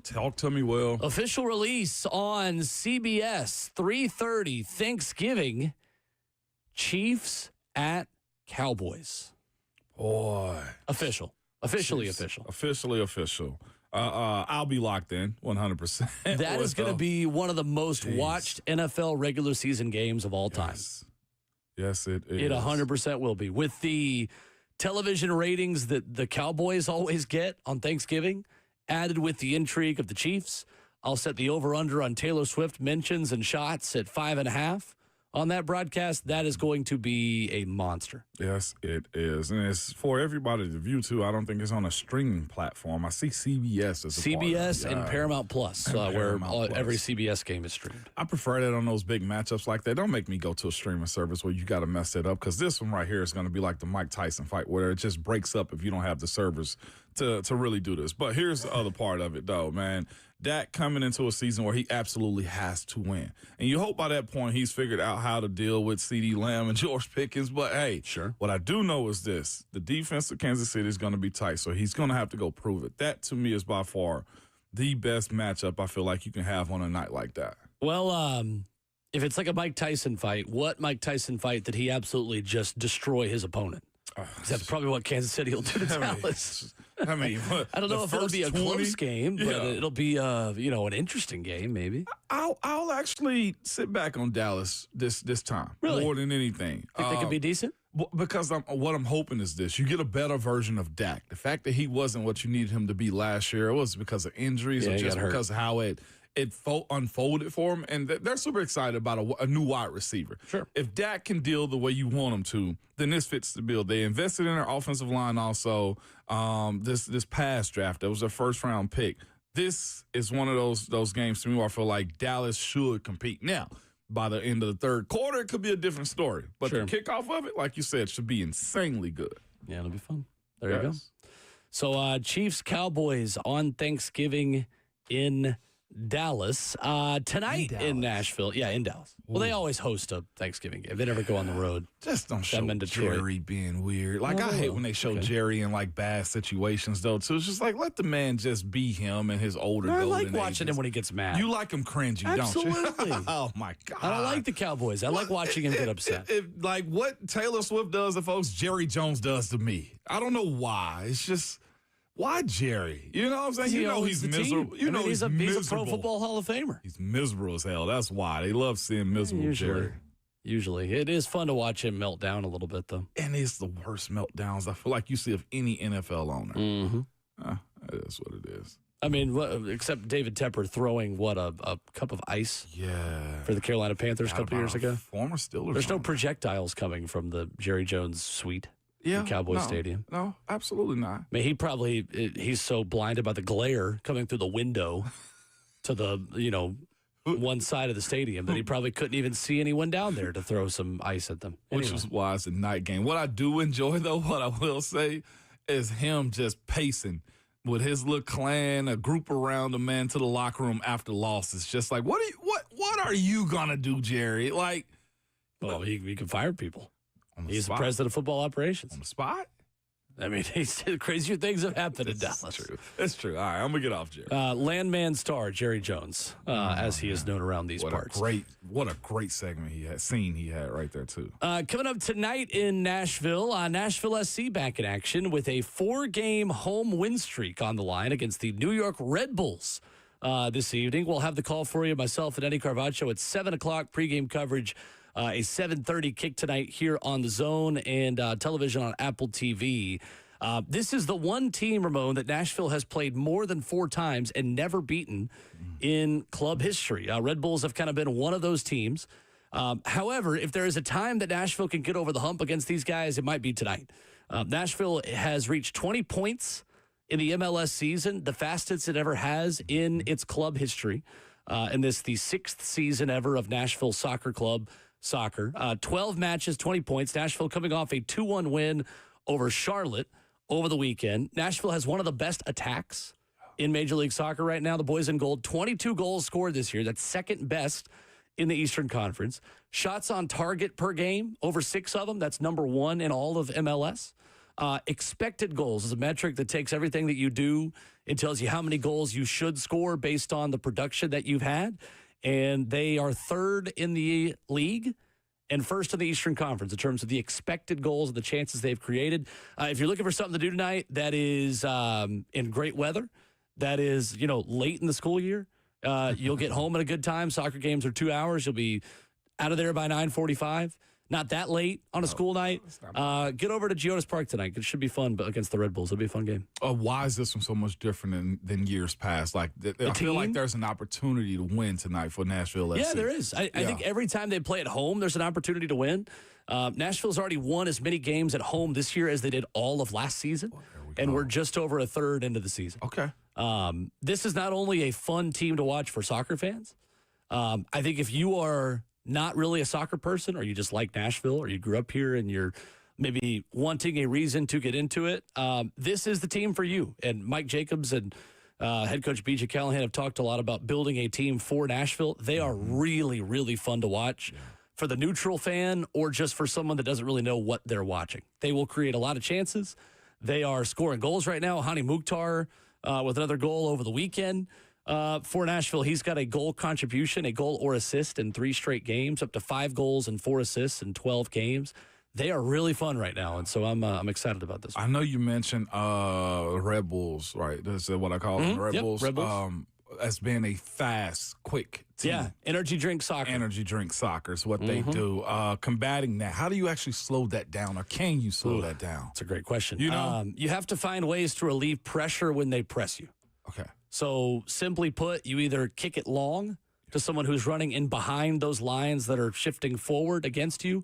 Talk to me, Will. Official release on CBS, 3:30 Thanksgiving, Chiefs at Cowboys. Boy. Officially official. Officially official. I'll be locked in 100%. That is going to be one of the most watched NFL regular season games of all time. Yes, it is. It 100% will be. With the television ratings that the Cowboys always get on Thanksgiving, added with the intrigue of the Chiefs, I'll set the over-under on Taylor Swift mentions and shots at 5.5. On that broadcast, that is going to be a monster. Yes, it is. And it's for everybody to view, too. I don't think it's on a streaming platform. I see CBS as a CBS and Paramount Plus, where every CBS game is streamed. I prefer that on those big matchups like that. Don't make me go to a streaming service where you got to mess it up, because this one right here is going to be like the Mike Tyson fight, where it just breaks up if you don't have the servers to really do this. But here's the other part of it, though, man. Dak coming into a season where he absolutely has to win. And you hope by that point he's figured out how to deal with CeeDee Lamb and George Pickens. But, hey, sure. What I do know is this. The defense of Kansas City is going to be tight, so he's going to have to go prove it. That, to me, is by far the best matchup I feel like you can have on a night like that. Well, if it's like a Mike Tyson fight, what Mike Tyson fight did he absolutely just destroy his opponent? That's probably what Kansas City will do to Dallas. I mean, I don't know if it'll be a close game, but it'll be an interesting game maybe. I'll actually sit back on Dallas this time more than anything. Think they could be decent? Because what I'm hoping is this: you get a better version of Dak. The fact that he wasn't what you needed him to be last year, it was because of injuries or just because of how it unfolded for him, and they're super excited about a new wide receiver. Sure. If Dak can deal the way you want him to, then this fits the bill. They invested in their offensive line also. This past draft, that was their first-round pick. This is one of those games to me where I feel like Dallas should compete. Now, by the end of the third quarter, it could be a different story. But the kickoff of it, like you said, should be insanely good. Yeah, it'll be fun. There you go. So Chiefs-Cowboys on Thanksgiving in Dallas. Tonight in Nashville. Yeah, in Dallas. Well, they always host a Thanksgiving game. They never go on the road. Just don't show Jerry being weird. Like, I hate when they show Jerry in, like, bad situations, though, too. It's just like, let the man just be him and his older golden I like watching him when he gets mad. You like him cringy, Absolutely. don't you? Oh, my God. I don't like the Cowboys. I like watching him get upset. Like, what Taylor Swift does to folks, Jerry Jones does to me. I don't know why. It's just... Why Jerry? You know what I'm saying? You know he's miserable. You know he's a Pro Football Hall of Famer. He's miserable as hell. That's why. They love seeing miserable Jerry. Usually. It is fun to watch him melt down a little bit, though. And it's the worst meltdowns I feel like you see of any NFL owner. Mm-hmm. That's what it is. I mean, except David Tepper throwing, a cup of ice? Yeah. For the Carolina Panthers a couple years ago? Former Steelers. There's no projectiles coming from the Jerry Jones suite. Cowboy Stadium. No, absolutely not. I mean, he's so blinded by the glare coming through the window to the, one side of the stadium that he probably couldn't even see anyone down there to throw some ice at them. Which is why it's a night game. What I do enjoy, though, what I will say, is him just pacing with his little clan, a group around him, man, to the locker room after losses. Just like, what are you going to do, Jerry? Like, well, he can fire people. He's spot. the president of football operations. On the spot? I mean, crazier things have happened in Dallas. That's true. All right, I'm going to get off, Jerry. Landman star, Jerry Jones, as he is known around these parts. What a great segment he had right there, too. Coming up tonight in Nashville, Nashville SC back in action with a 4-game home win streak on the line against the New York Red Bulls this evening. We'll have the call for you, myself and Eddie Carvaccio at 7 o'clock, pregame coverage. A 7:30 kick tonight here on The Zone and television on Apple TV. This is the one team, Ramon, that Nashville has played more than 4 times and never beaten in club history. Red Bulls have kind of been one of those teams. However, if there is a time that Nashville can get over the hump against these guys, it might be tonight. Nashville has reached 20 points in the MLS season, the fastest it ever has in its club history. And this the 6th season ever of Nashville Soccer Club soccer. 12 matches, 20 points. Nashville coming off a 2-1 win over Charlotte over the weekend. Nashville has one of the best attacks in Major League Soccer right now. The boys in gold, 22 goals scored this year. That's second best in the Eastern Conference. Shots on target per game, over 6 of them. That's number 1 in all of MLS. Expected goals is a metric that takes everything that you do. It tells you how many goals you should score based on the production that you've had. And they are 3rd in the league and 1st in the Eastern Conference in terms of the expected goals and the chances they've created. If you're looking for something to do tonight that is in great weather, that is, late in the school year, you'll get home at a good time. Soccer games are 2 hours. You'll be out of there by 9:45. Not that late on a school night. Get over to Geodis Park tonight. It should be fun against the Red Bulls. It'll be a fun game. Why is this one so much different than years past? Like, I feel like there's an opportunity to win tonight for Nashville FC. Yeah, there is. I think every time they play at home, there's an opportunity to win. Nashville's already won as many games at home this year as they did all of last season. And we're just over a third into the season. Okay. This is not only a fun team to watch for soccer fans. I think if you are not really a soccer person, or you just like Nashville, or you grew up here and you're maybe wanting a reason to get into it, this is the team for you. And Mike Jacobs and head coach BJ Callahan have talked a lot about building a team for Nashville. They are really, really fun to watch for the neutral fan or just for someone that doesn't really know what they're watching. They will create a lot of chances. They are scoring goals right now. Hani Mukhtar with another goal over the weekend. For Nashville, he's got a goal contribution, a goal or assist in 3 straight games, up to 5 goals and 4 assists in 12 games. They are really fun right now, and so I'm excited about this one. I know you mentioned Red Bulls, right? That's what I call them, Red Bulls. Red Bulls. As being a fast, quick team. Yeah, energy drink soccer. Energy drink soccer is what they do. Combating that, how do you actually slow that down, or can you slow that down? That's a great question. You know? You have to find ways to relieve pressure when they press you. Okay. So simply put, you either kick it long to someone who's running in behind those lines that are shifting forward against you,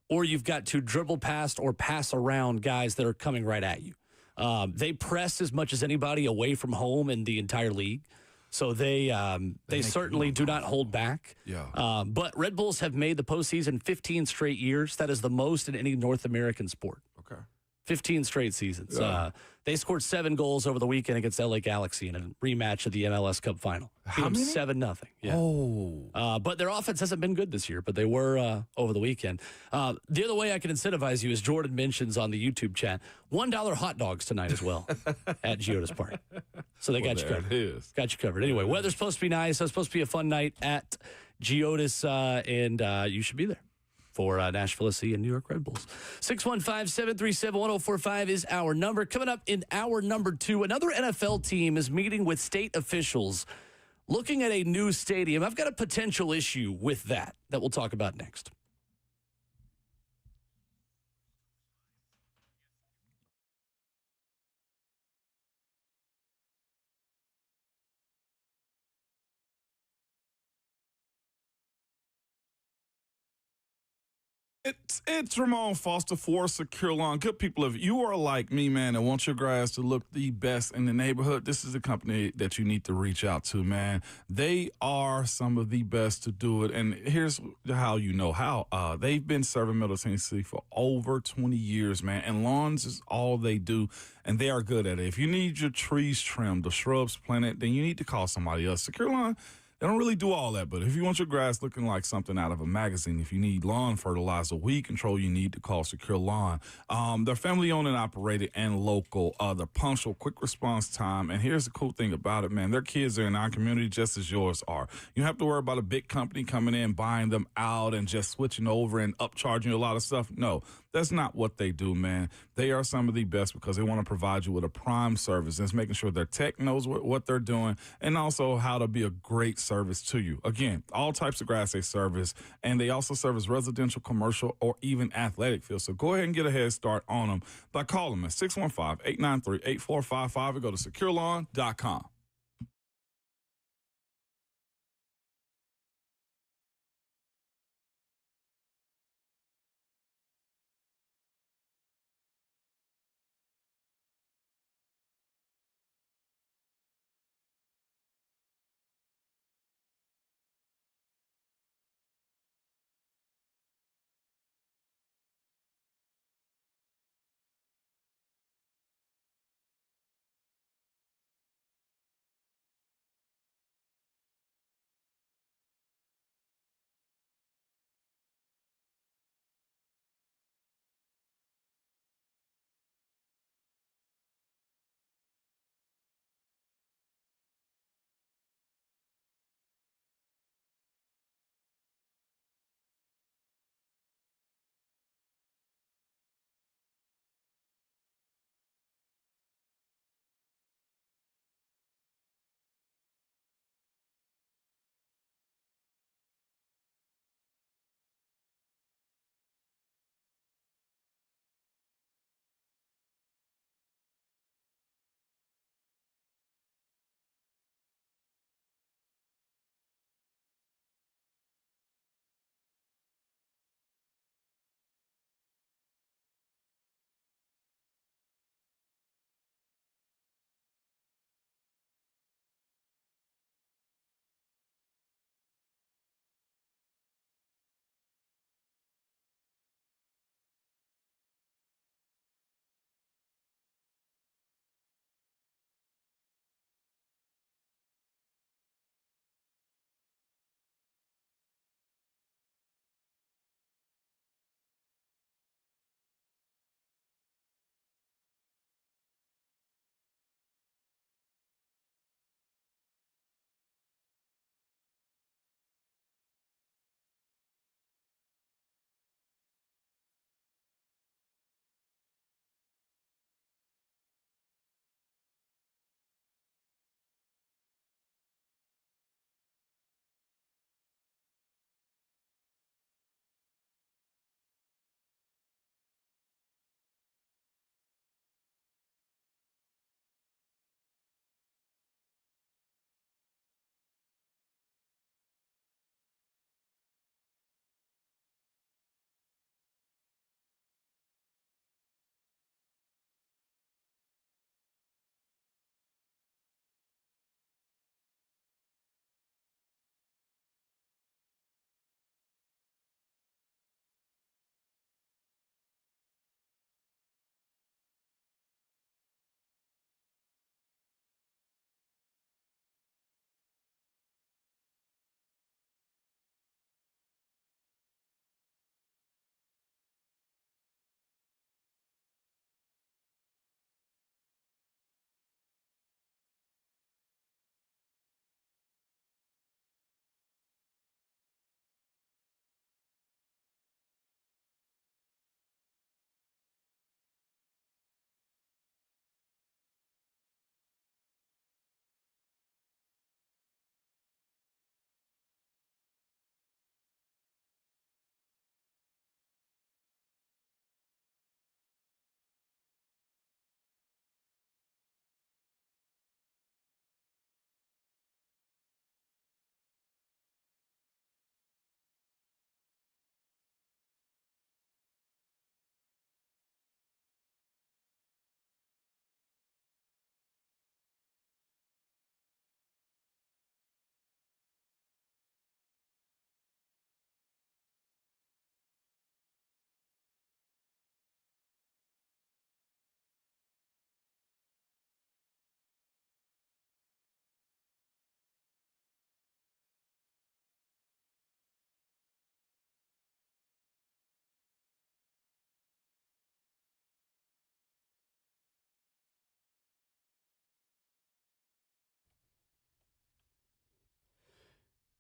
or you've got to dribble past or pass around guys that are coming right at you. They press as much as anybody away from home in the entire league. So they certainly do not hold back. Yeah. But Red Bulls have made the postseason 15 straight years. That is the most in any North American sport. Okay. 15 straight seasons. Yeah. They scored 7 goals over the weekend against LA Galaxy in a rematch of the MLS Cup final. How many? 7-0. Yeah. Oh. But their offense hasn't been good this year, but they were over the weekend. The other way I can incentivize you, as Jordan mentions on the YouTube chat, $1 hot dogs tonight as well at Geodis Park. So they got you covered. It is. Got you covered. Anyway, weather's supposed to be nice. It's supposed to be a fun night at Geodis, and you should be there for Nashville SC and New York Red Bulls. 615-737-1045 is our number. Coming up in hour number 2, another NFL team is meeting with state officials looking at a new stadium. I've got a potential issue with that we'll talk about next. It's Ramon Foster for Secure Lawn. Good people, if you are like me, man, and want your grass to look the best in the neighborhood, this is the company that you need to reach out to, man. They are some of the best to do it. And here's how you know how. They've been serving Middle Tennessee for over 20 years, man. And lawns is all they do, and they are good at it. If you need your trees trimmed, the shrubs planted, then you need to call somebody else. Secure Lawn, they don't really do all that, but if you want your grass looking like something out of a magazine, if you need lawn fertilizer, weed control, you need to call Secure Lawn. They're family-owned and operated and local. They're punctual, quick response time, and here's the cool thing about it, man. Their kids are in our community just as yours are. You don't have to worry about a big company coming in, buying them out, and just switching over and upcharging you a lot of stuff. No, that's not what they do, man. They are some of the best because they want to provide you with a prime service. It's making sure their tech knows what they're doing and also how to be a great service to you. Again, all types of grass they service, and they also service residential, commercial, or even athletic fields. So go ahead and get a head start on them by calling them at 615-893-8455 or go to securelawn.com.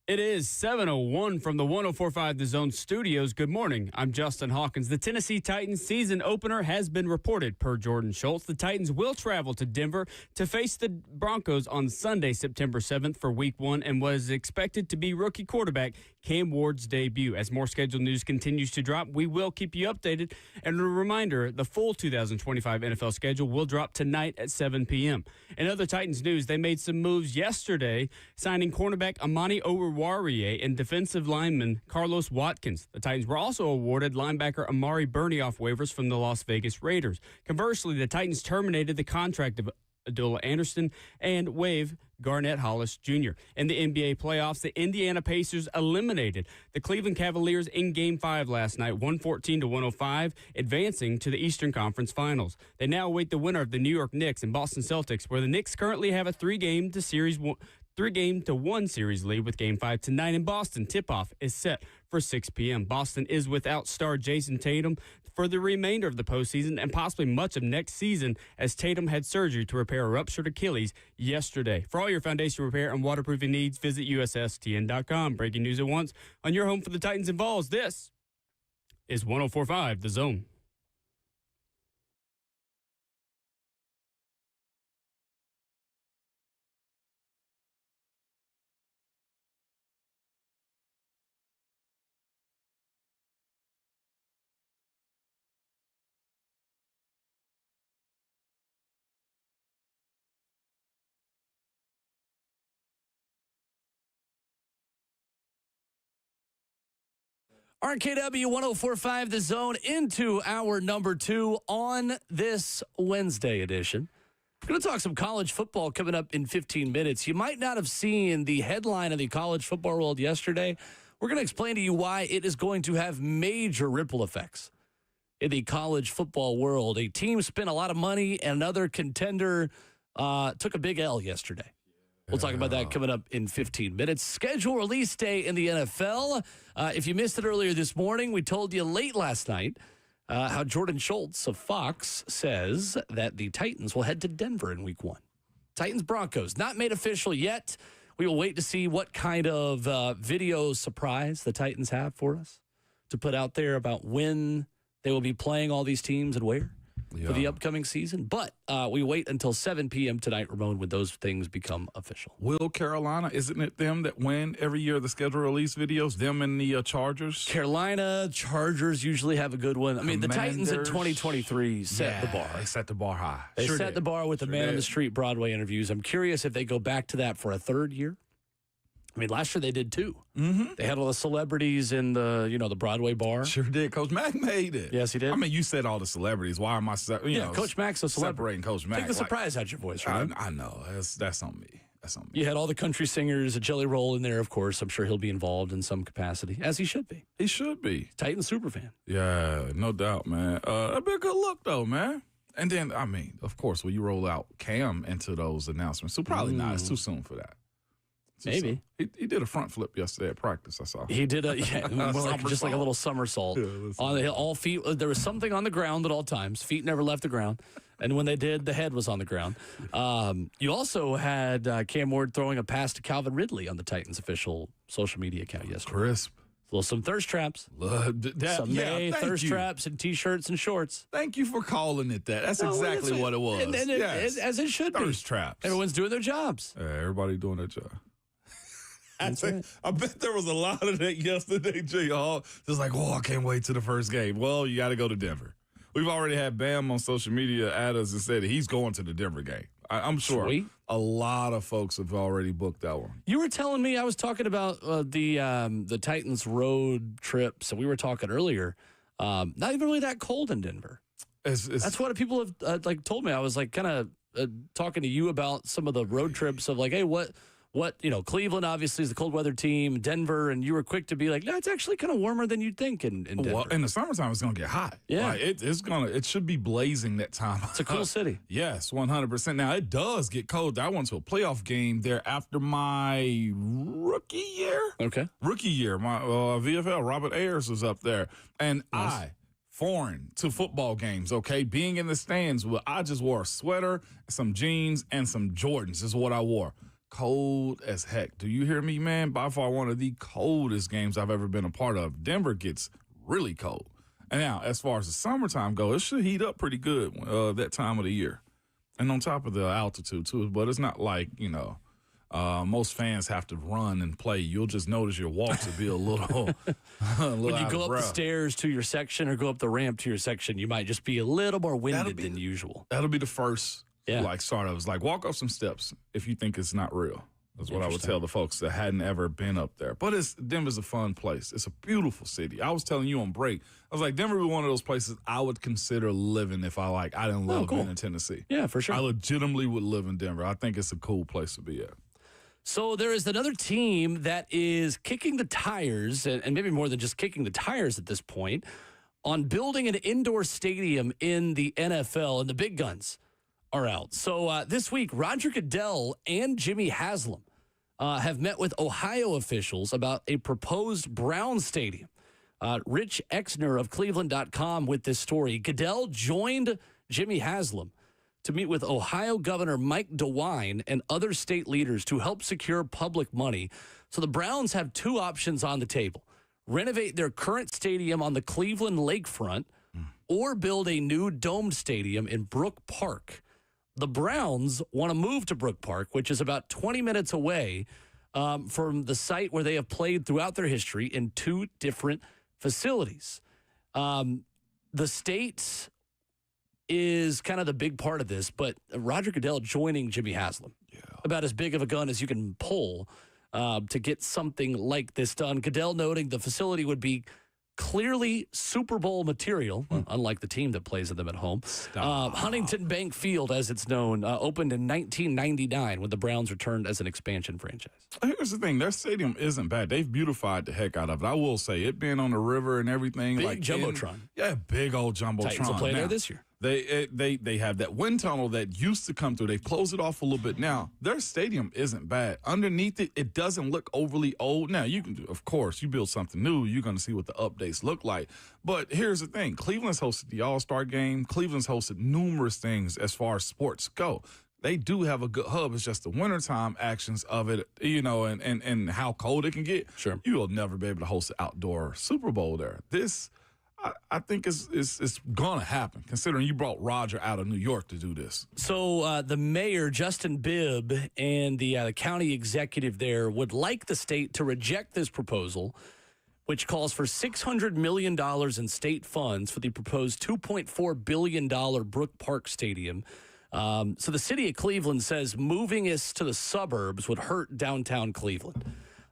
It is 7:01 from the 104.5 The Zone studios. Good morning. I'm Justin Hawkins. The Tennessee Titans season opener has been reported per Jordan Schultz. The Titans will travel to Denver to face the Broncos on Sunday, September 7th for Week 1 and was expected to be rookie quarterback Cam Ward's debut. As more scheduled news continues to drop, we will keep you updated. And a reminder, the full 2025 NFL schedule will drop tonight at 7 p.m. In other Titans news, they made some moves yesterday, signing cornerback Amani Oruwariye and defensive lineman Carlos Watkins. The Titans were also awarded linebacker Amari Burney off waivers from the Las Vegas Raiders. Conversely, the Titans terminated the contract of Adula Anderson and waived Garnett Hollis Jr. In the NBA playoffs, the Indiana Pacers eliminated the Cleveland Cavaliers in Game 5 last night, 114-105, advancing to the Eastern Conference Finals. They now await the winner of the New York Knicks and Boston Celtics, where the Knicks currently have a three-game to one series lead with Game 5 tonight in Boston. Tip-off is set for 6 p.m. Boston is without star Jason Tatum for the remainder of the postseason and possibly much of next season, as Tatum had surgery to repair a ruptured Achilles yesterday. For all your foundation repair and waterproofing needs, visit USSTN.com. Breaking news at once on your home for the Titans and Vols. This is 104.5 The Zone. RKW 104.5 The Zone into our number 2 on this Wednesday edition. We're going to talk some college football coming up in 15 minutes. You might not have seen the headline of the college football world yesterday. We're going to explain to you why it is going to have major ripple effects in the college football world. A team spent a lot of money and another contender took a big L yesterday. We'll talk about that coming up in 15 minutes. Schedule release day in the NFL. If you missed it earlier this morning, we told you late last night how Jordan Schultz of Fox says that the Titans will head to Denver in Week 1. Titans-Broncos, not made official yet. We will wait to see what kind of video surprise the Titans have for us to put out there about when they will be playing all these teams and where. For the upcoming season. But we wait until 7 p.m. tonight, Ramon, when those things become official. Will Carolina, isn't it them that win every year the schedule release videos? Them and the Chargers? Carolina, Chargers usually have a good one. I mean, the Titans in 2023 set the bar. They set the bar high. They set the bar with the Man on the Street Broadway interviews. I'm curious if they go back to that for a third year. I mean, last year they did too. Mm-hmm. They had all the celebrities in the Broadway bar. Sure did. Coach Mack made it. Yes, he did. I mean, you said all the celebrities. Why am I, Coach Mack's a celebrity. Separating Coach Mack? Take the surprise out your voice, right? I know. That's on me. That's on me. You had all the country singers, a Jelly Roll in there, of course. I'm sure he'll be involved in some capacity, as he should be. He should be. Titans superfan. Yeah, no doubt, man. That'd be a good look, though, man. And then, I mean, of course, when you roll out Cam into those announcements, so probably not. It's too soon for that. Maybe. He did a front flip yesterday at practice, I saw. He did just like a little somersault. On the all feet. There was something on the ground at all times. Feet never left the ground. And when they did, the head was on the ground. You also had Cam Ward throwing a pass to Calvin Ridley on the Titans' official social media account yesterday. Crisp. Some thirst traps. Thirst traps and T-shirts and shorts. Thank you for calling it that. That's exactly what it was. As it should be. Thirst traps. Everyone's doing their jobs. Everybody doing their job. Right. I bet there was a lot of that yesterday, J. Hall. Just like, I can't wait to the first game. Well, you got to go to Denver. We've already had Bam on social media at us and said he's going to the Denver game. I'm sure a lot of folks have already booked that one. You were telling me, I was talking about the Titans road trip. So we were talking earlier. Not even really that cold in Denver. That's what people have told me. I was kind of talking to you about some of the road trips of hey, what Cleveland obviously is the cold weather team, Denver, and you were quick to be like, no, it's actually kind of warmer than you'd think in Denver. Well, in the summertime, it's going to get hot. Yeah. It should be blazing that time. It's a cool city. Yes, 100%. Now, it does get cold. I went to a playoff game there after my rookie year. Okay. Rookie year. My VFL, Robert Ayers was up there. And nice. Foreign to football games, okay? Being in the stands, I just wore a sweater, some jeans, and some Jordans is what I wore. cold as heck. Do you hear me, man? By far one of the coldest games I've ever been a part of. Denver gets really cold. And now, as far as the summertime goes, it should heat up pretty good that time of the year. And on top of the altitude, too. But it's not like, most fans have to run and play. You'll just notice your walks will be a little, when you go up the breath. stairs to your section or go up the ramp to your section, you might just be a little more winded than usual. That'll be the first, start of. It's like, walk up some steps if you think it's not real. That's what I would tell the folks that hadn't ever been up there. But Denver's a fun place. It's a beautiful city. I was telling you on break, I was like, Denver would be one of those places I would consider living if I didn't love being in Tennessee. Yeah, for sure. I legitimately would live in Denver. I think it's a cool place to be at. So there is another team that is kicking the tires, and maybe more than just kicking the tires at this point, on building an indoor stadium in the NFL, and the big guns are out. So this week, Roger Goodell and Jimmy Haslam have met with Ohio officials about a proposed Brown stadium. Rich Exner of Cleveland.com with this story. Goodell joined Jimmy Haslam to meet with Ohio Governor Mike DeWine and other state leaders to help secure public money. So the Browns have two options on the table: renovate their current stadium on the Cleveland lakefront or build a new domed stadium in Brook Park. The Browns want to move to Brook Park, which is about 20 minutes away from the site where they have played throughout their history in two different facilities. The state is kind of the big part of this, but Roger Goodell joining Jimmy Haslam, about as big of a gun as you can pull to get something like this done. Goodell noting the facility would be clearly Super Bowl material, unlike the team that plays at them at home. Huntington Bank Field, as it's known, opened in 1999 when the Browns returned as an expansion franchise. Here's the thing. Their stadium isn't bad. They've beautified the heck out of it. I will say, it being on the river and everything. Big Jumbotron. Big old Jumbotron. Titans will play there this year. They have that wind tunnel that used to come through. They've closed it off a little bit now. Their stadium isn't bad. Underneath it, it doesn't look overly old. Now, you can, of course, you build something new, you're going to see what the updates look like. But here's the thing. Cleveland's hosted the All-Star Game. Cleveland's hosted numerous things as far as sports go. They do have a good hub. It's just the wintertime actions of it, and how cold it can get. Sure. You will never be able to host an outdoor Super Bowl there. This, I think it's going to happen, considering you brought Roger out of New York to do this. So the mayor, Justin Bibb, and the county executive there would like the state to reject this proposal, which calls for $600 million in state funds for the proposed $2.4 billion Brook Park Stadium. So the city of Cleveland says moving us to the suburbs would hurt downtown Cleveland.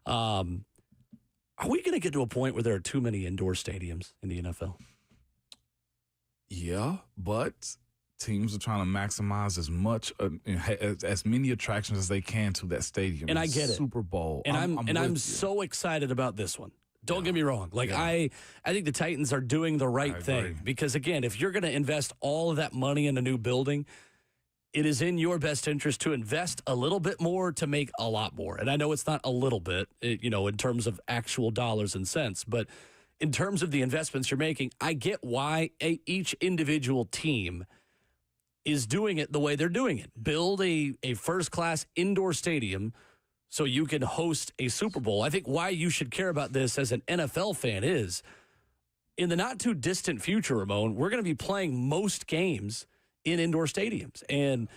Are we going to get to a point where there are too many indoor stadiums in the NFL? Yeah, but teams are trying to maximize as many attractions as they can to that stadium. And I get it. Super Bowl. And I'm so excited about this one. Don't get me wrong. I think the Titans are doing the right thing because, again, if you're going to invest all of that money in a new building, it is in your best interest to invest a little bit more to make a lot more. And I know it's not a little bit, in terms of actual dollars and cents, but in terms of the investments you're making, I get why each individual team is doing it the way they're doing it. Build a first-class indoor stadium so you can host a Super Bowl. I think why you should care about this as an NFL fan is, in the not-too-distant future, Ramon, we're going to be playing most games in indoor stadiums. And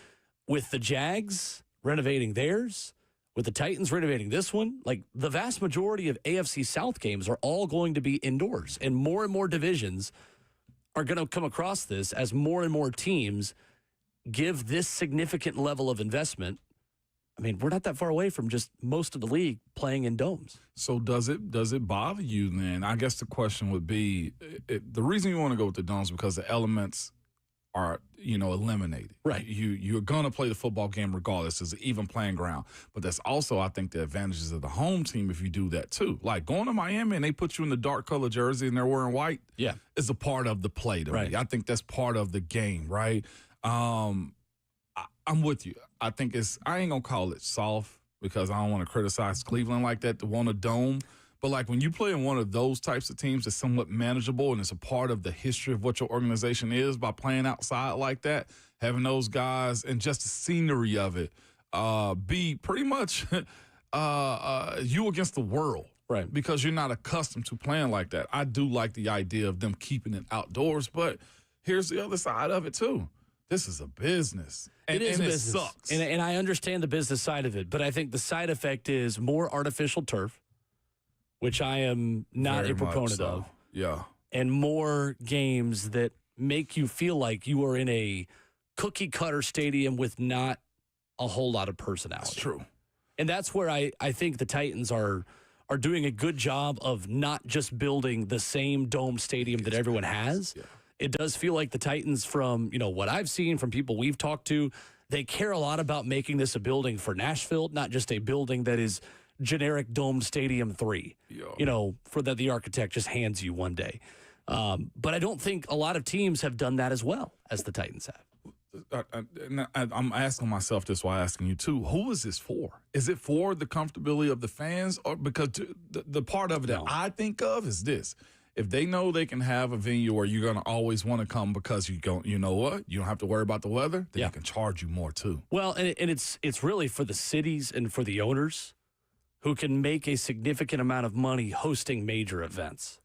with the Jags renovating theirs, with the Titans renovating this one, the vast majority of AFC South games are all going to be indoors. And more divisions are going to come across this as more and more teams give this significant level of investment. I mean, we're not that far away from just most of the league playing in domes. So does it bother you then? I guess the question would be, the reason you want to go with the domes because the elements are, eliminated. Right. You're going to play the football game regardless. It's an even playing ground. But that's also, I think, the advantages of the home team if you do that, too. Like going to Miami and they put you in the dark color jersey and they're wearing white is a part of the play to me. I think that's part of the game, right? I'm with you. I think I ain't going to call it soft because I don't want to criticize Cleveland like that to want a dome. But when you play in one of those types of teams that's somewhat manageable and it's a part of the history of what your organization is by playing outside like that, having those guys and just the scenery of it, be pretty much you against the world. Right. Because you're not accustomed to playing like that. I do like the idea of them keeping it outdoors, but here's the other side of it, too. This is a business. It is a business. It sucks. And I understand the business side of it, but I think the side effect is more artificial turf, which I am not Very a proponent much so. of, Yeah. and more games that make you feel like you are in a cookie-cutter stadium with not a whole lot of personality. That's true. And that's where I think the Titans are doing a good job of not just building the same dome stadium that everyone has. Yeah. It does feel like the Titans, from what I've seen from people we've talked to, they care a lot about making this a building for Nashville, not just a building that is generic domed stadium 3. Yeah. For that the architect just hands you one day. But I don't think a lot of teams have done that as well as the Titans have. I'm asking myself this while asking you too. Who is this for? Is it for the comfortability of the fans, or because the part of it that I think of is this: if they know they can have a venue where you're going to always want to come because you know what, you don't have to worry about the weather, then they can charge you more too. Well, and it's really for the cities and for the owners who can make a significant amount of money hosting major events.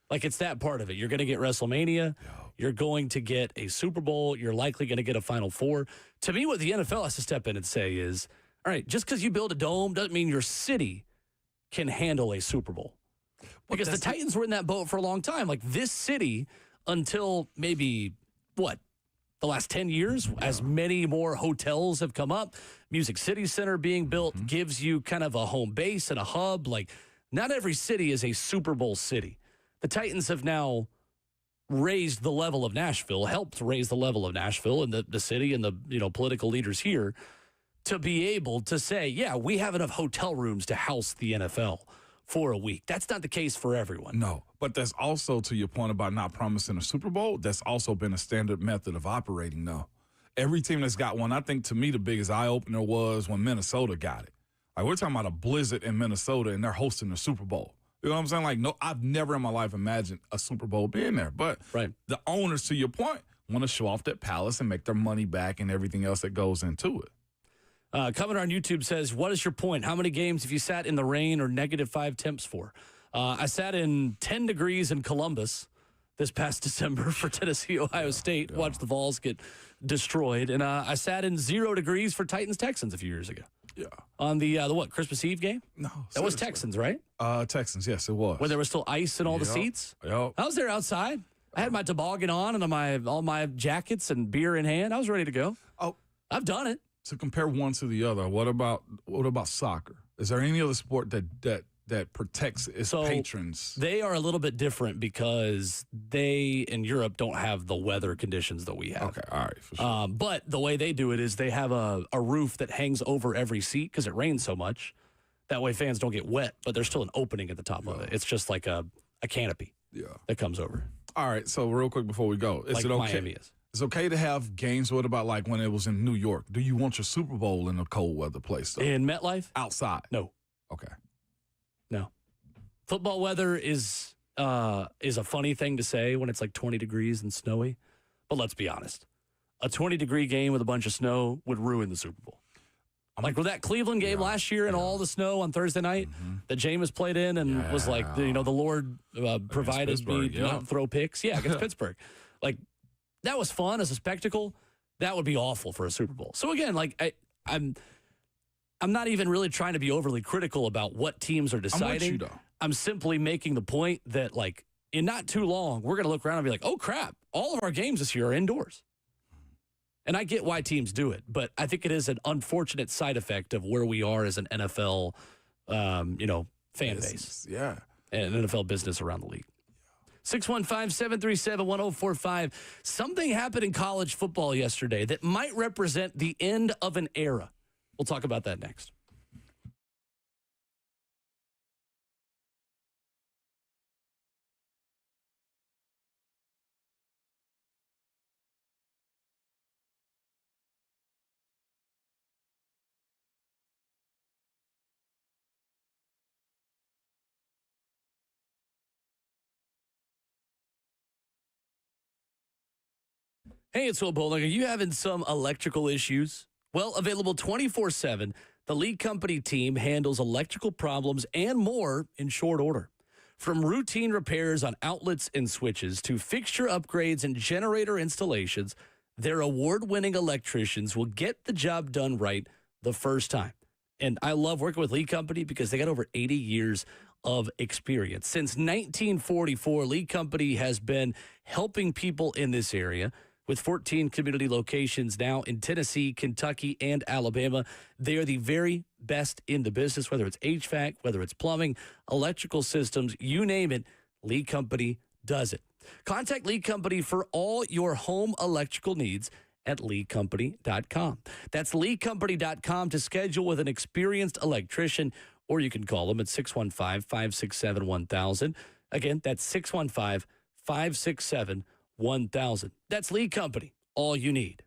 Like, it's that part of it. You're going to get WrestleMania. Yeah. You're going to get a Super Bowl. You're likely going to get a Final Four. To me, what the NFL has to step in and say is, all right, just because you build a dome doesn't mean your city can handle a Super Bowl. Because the Titans were in that boat for a long time. Like, this city, until maybe, the last 10 years, as many more hotels have come up, Music City Center being built gives you kind of a home base and a hub. Like, not every city is a Super Bowl city. The Titans have now raised the level of Nashville, helped raise the level of Nashville and the city and the political leaders here to be able to say, yeah, we have enough hotel rooms to house the NFL for a week. That's not the case for everyone. No, but that's also, to your point about not promising a Super Bowl, that's also been a standard method of operating, though. Every team that's got one, I think, to me, the biggest eye-opener was when Minnesota got it. Like, we're talking about a blizzard in Minnesota, and they're hosting the Super Bowl. You know what I'm saying? Like, no, I've never in my life imagined a Super Bowl being there. But the owners, to your point, want to show off that palace and make their money back and everything else that goes into it. Comment on YouTube says, what is your point? How many games have you sat in the rain or -5 temps for? I sat in 10 degrees in Columbus this past December for Tennessee, Ohio State, watched the Vols get destroyed. And I sat in 0 degrees for Titans-Texans a few years ago. Yeah. On the Christmas Eve game? No. That was Texans, right? Texans, yes, it was. When there was still ice in all the seats? Yep. I was there outside. I had my toboggan on and all my jackets and beer in hand. I was ready to go. Oh, I've done it. To compare one to the other, what about soccer? Is there any other sport that protects its patrons? They are a little bit different because they in Europe don't have the weather conditions that we have. Okay, all right, for sure. But the way they do it is they have a roof that hangs over every seat because it rains so much. That way fans don't get wet, but there's still an opening at the top of it. It's just like a canopy that comes over. All right, so real quick before we go, is like it okay? Miami is. It's okay to have games. What about like when it was in New York? Do you want your Super Bowl in a cold weather place, though? In MetLife? Outside? No. Okay. No. Football weather is a funny thing to say when it's like 20 degrees and snowy. But let's be honest. A 20-degree game with a bunch of snow would ruin the Super Bowl. Like with that Cleveland game last year and all the snow on Thursday night that Jameis played in and was like, the Lord provided me to not throw picks. Yeah, against Pittsburgh. Like, that was fun as a spectacle. That would be awful for a Super Bowl. So again, like I'm not even really trying to be overly critical about what teams are deciding. I'm with you, though. I'm simply making the point that, like, in not too long, we're going to look around and be like, oh, crap, all of our games this year are indoors. And I get why teams do it, but I think it is an unfortunate side effect of where we are as an NFL, fan base. Yeah. And an NFL business around the league. 615-737-1045. Something happened in college football yesterday that might represent the end of an era. We'll talk about that next. Hey, it's Will Bowling. Are you having some electrical issues Well, available 24/7, the Lee Company team handles electrical problems and more in short order. From routine repairs on outlets and switches to fixture upgrades and generator installations, their award-winning electricians will get the job done right the first time. And I love working with Lee Company because they got over 80 years of experience. Since 1944, Lee Company has been helping people in this area. With 14 community locations now in Tennessee, Kentucky, and Alabama, they are the very best in the business, whether it's HVAC, whether it's plumbing, electrical systems, you name it, Lee Company does it. Contact Lee Company for all your home electrical needs at leecompany.com. That's leecompany.com to schedule with an experienced electrician, or you can call them at 615-567-1000. Again, that's 615-567-1000. 1000. That's Lee Company, all you need.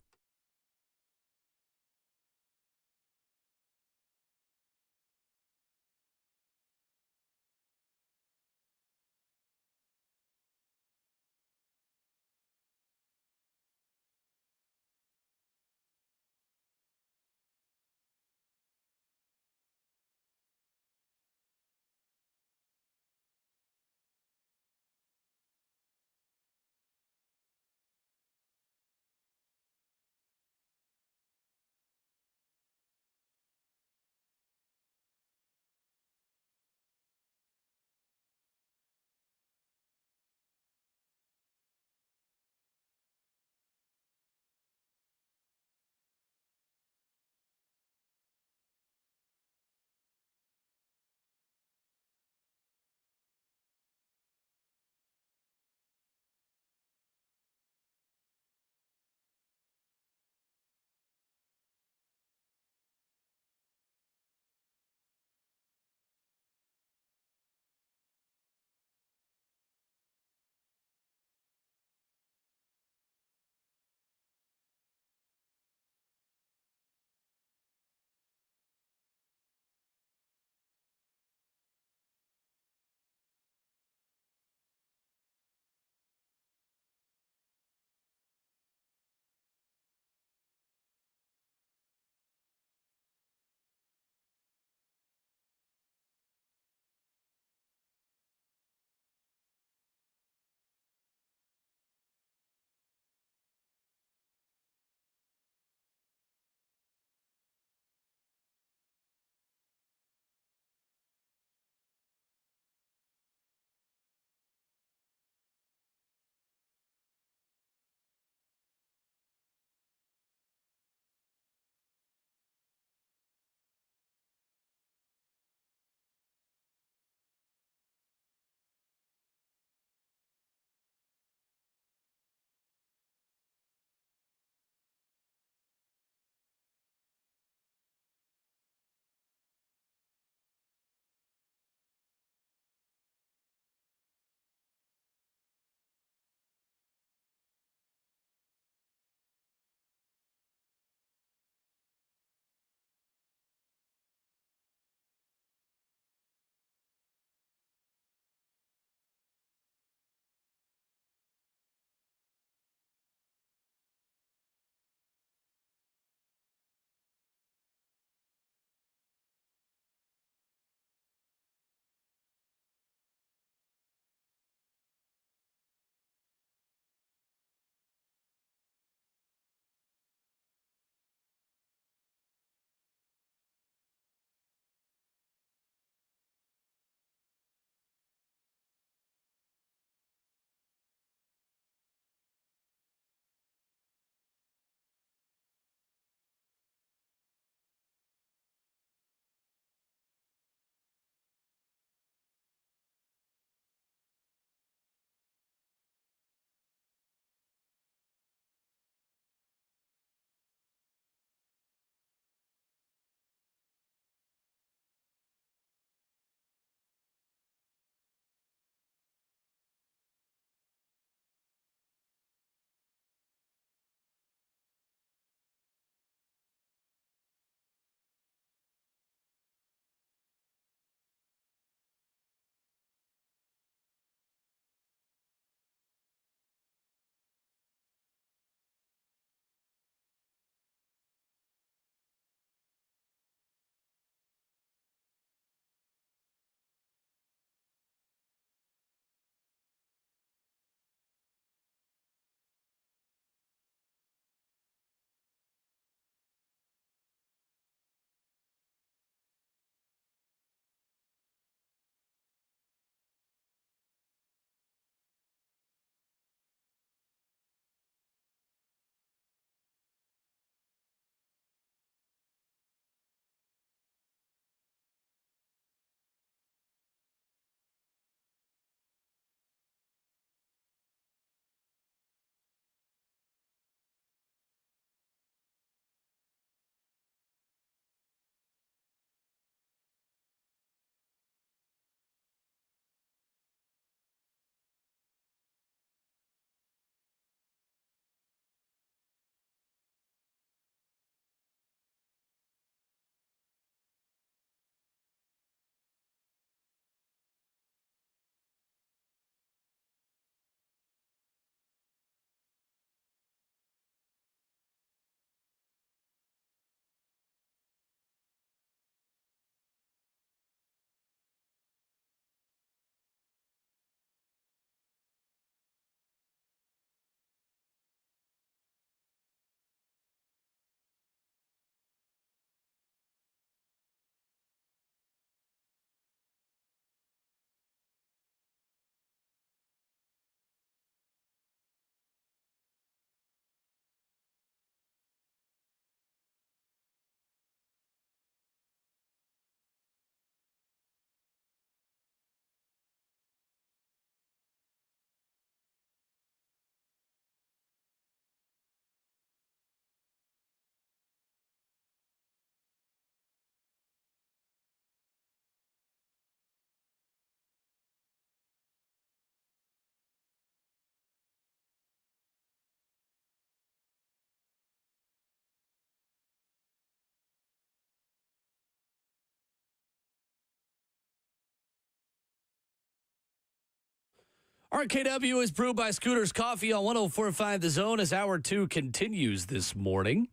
RKW is brewed by Scooters Coffee on 104.5 The Zone as Hour 2 continues this morning.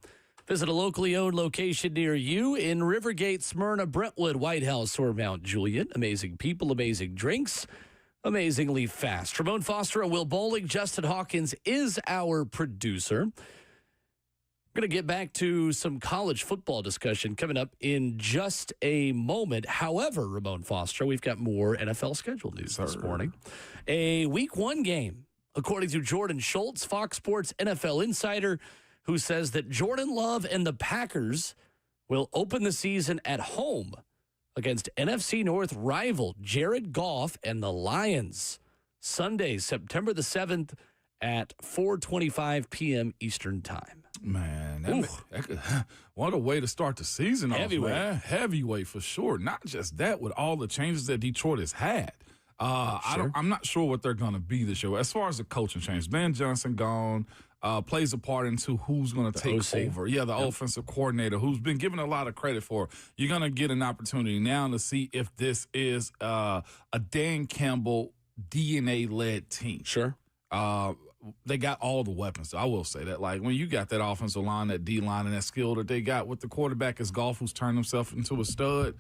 Visit a locally owned location near you in Rivergate, Smyrna, Brentwood, White House, or Mount Juliet. Amazing people, amazing drinks, amazingly fast. Ramon Foster and Will Bowling. Justin Hawkins is our producer. We're going to get back to some college football discussion coming up in just a moment. However, Ramon Foster, we've got more NFL schedule news this morning. A Week 1 game, according to Jordan Schultz, Fox Sports NFL insider, who says that Jordan Love and the Packers will open the season at home against NFC North rival Jared Goff and the Lions. Sunday, September the 7th at 4:25 p.m. Eastern Time. Man, what a way to start the season off, man. Heavyweight for sure. Not just that, with all the changes that Detroit has had. I'm not sure what they're going to be this year. As far as the coaching change, Ben Johnson gone, plays a part into who's going to take over. Yeah, the offensive coordinator, who's been given a lot of credit for. You're going to get an opportunity now to see if this is a Dan Campbell DNA-led team. Sure. They got all the weapons. I will say that. Like, when you got that offensive line, that D-line, and that skill that they got with the quarterback is Goff, who's turned himself into a stud.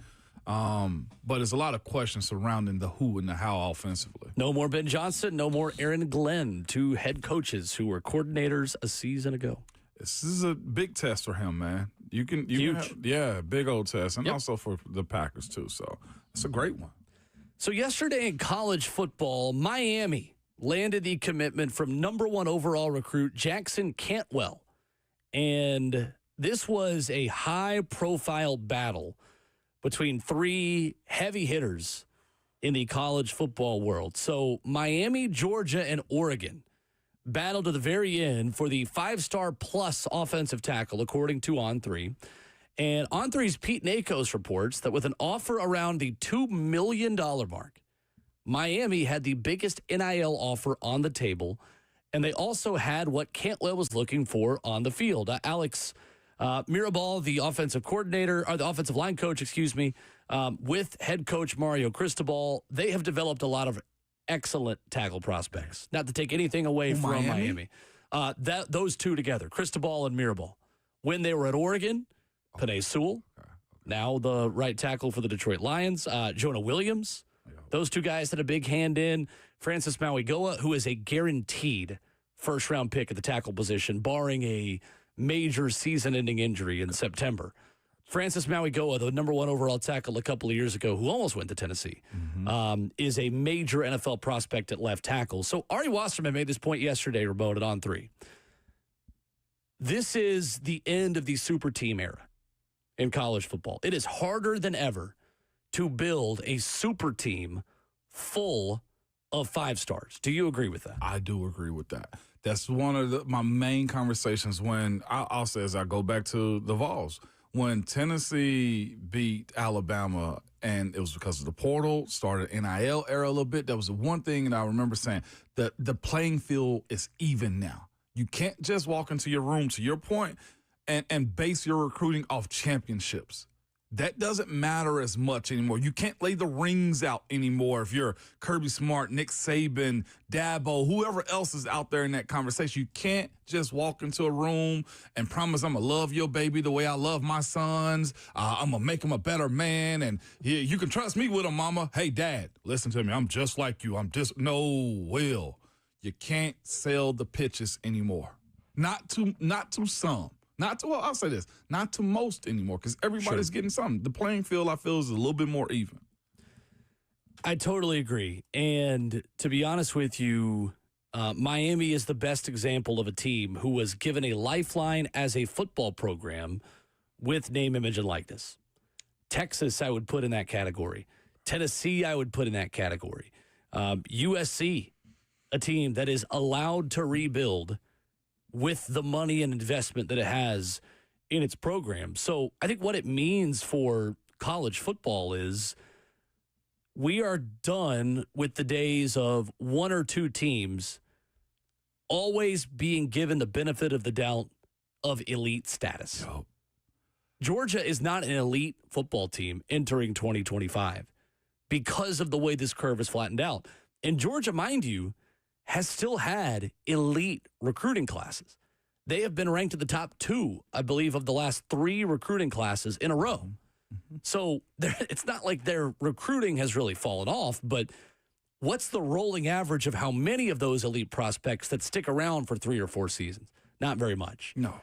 But there's a lot of questions surrounding the who and the how offensively. No more Ben Johnson, no more Aaron Glenn, two head coaches who were coordinators a season ago. This is a big test for him, man. You can big old test, and also for the Packers too. So it's a great one. So yesterday in college football, Miami landed the commitment from number 1 overall recruit Jackson Cantwell. And this was a high-profile battle between 3 heavy hitters in the college football world. So Miami, Georgia, and Oregon battled to the very end for the 5-star plus offensive tackle, according to On3. And On3's Pete Nakos reports that with an offer around the $2 million mark, Miami had the biggest NIL offer on the table, and they also had what Cantwell was looking for on the field. Alex Mirabal, the offensive coordinator, or the offensive line coach, with head coach Mario Cristobal, they have developed a lot of excellent tackle prospects. Not to take anything away from Miami. Those two together, Cristobal and Mirabal. When they were at Oregon, Penei Sewell, now the right tackle for the Detroit Lions, Jonah Williams. Those two guys had a big hand in. Francis Mauigoa, who is a guaranteed first-round pick at the tackle position, barring a major season-ending injury in September. Francis Mauigoa, the number 1 overall tackle a couple of years ago, who almost went to Tennessee, is a major NFL prospect at left tackle. So Ari Wasserman made this point yesterday, Ramon, at On3. This is the end of the super team era in college football. It is harder than ever to build a super team full of 5 stars. Do you agree with that? I do agree with that. That's one of my main conversations when I'll say, as I go back to the Vols, when Tennessee beat Alabama, and it was because of the portal, started NIL era a little bit. That was the one thing that I remember saying, the playing field is even now. You can't just walk into your room, to your point, and base your recruiting off championships. That doesn't matter as much anymore. You can't lay the rings out anymore if you're Kirby Smart, Nick Saban, Dabo, whoever else is out there in that conversation. You can't just walk into a room and promise I'm going to love your baby the way I love my sons. I'm going to make him a better man, and you can trust me with him, mama. Hey, Dad, listen to me. I'm just like you. No, Will. You can't sell the pitches anymore. Not to some. I'll say this, not to most anymore, because everybody's getting something. The playing field, I feel, is a little bit more even. I totally agree. And to be honest with you, Miami is the best example of a team who was given a lifeline as a football program with name, image, and likeness. Texas, I would put in that category. Tennessee, I would put in that category. USC, a team that is allowed to rebuild with the money and investment that it has in its program. So I think what it means for college football is we are done with the days of 1 or 2 teams always being given the benefit of the doubt of elite status. Yep. Georgia is not an elite football team entering 2025 because of the way this curve is flattened out. And Georgia, mind you, has still had elite recruiting classes. They have been ranked in the top 2, I believe, of the last 3 recruiting classes in a row. Mm-hmm. So it's not like their recruiting has really fallen off, but what's the rolling average of how many of those elite prospects that stick around for 3 or 4 seasons? Not very much. No.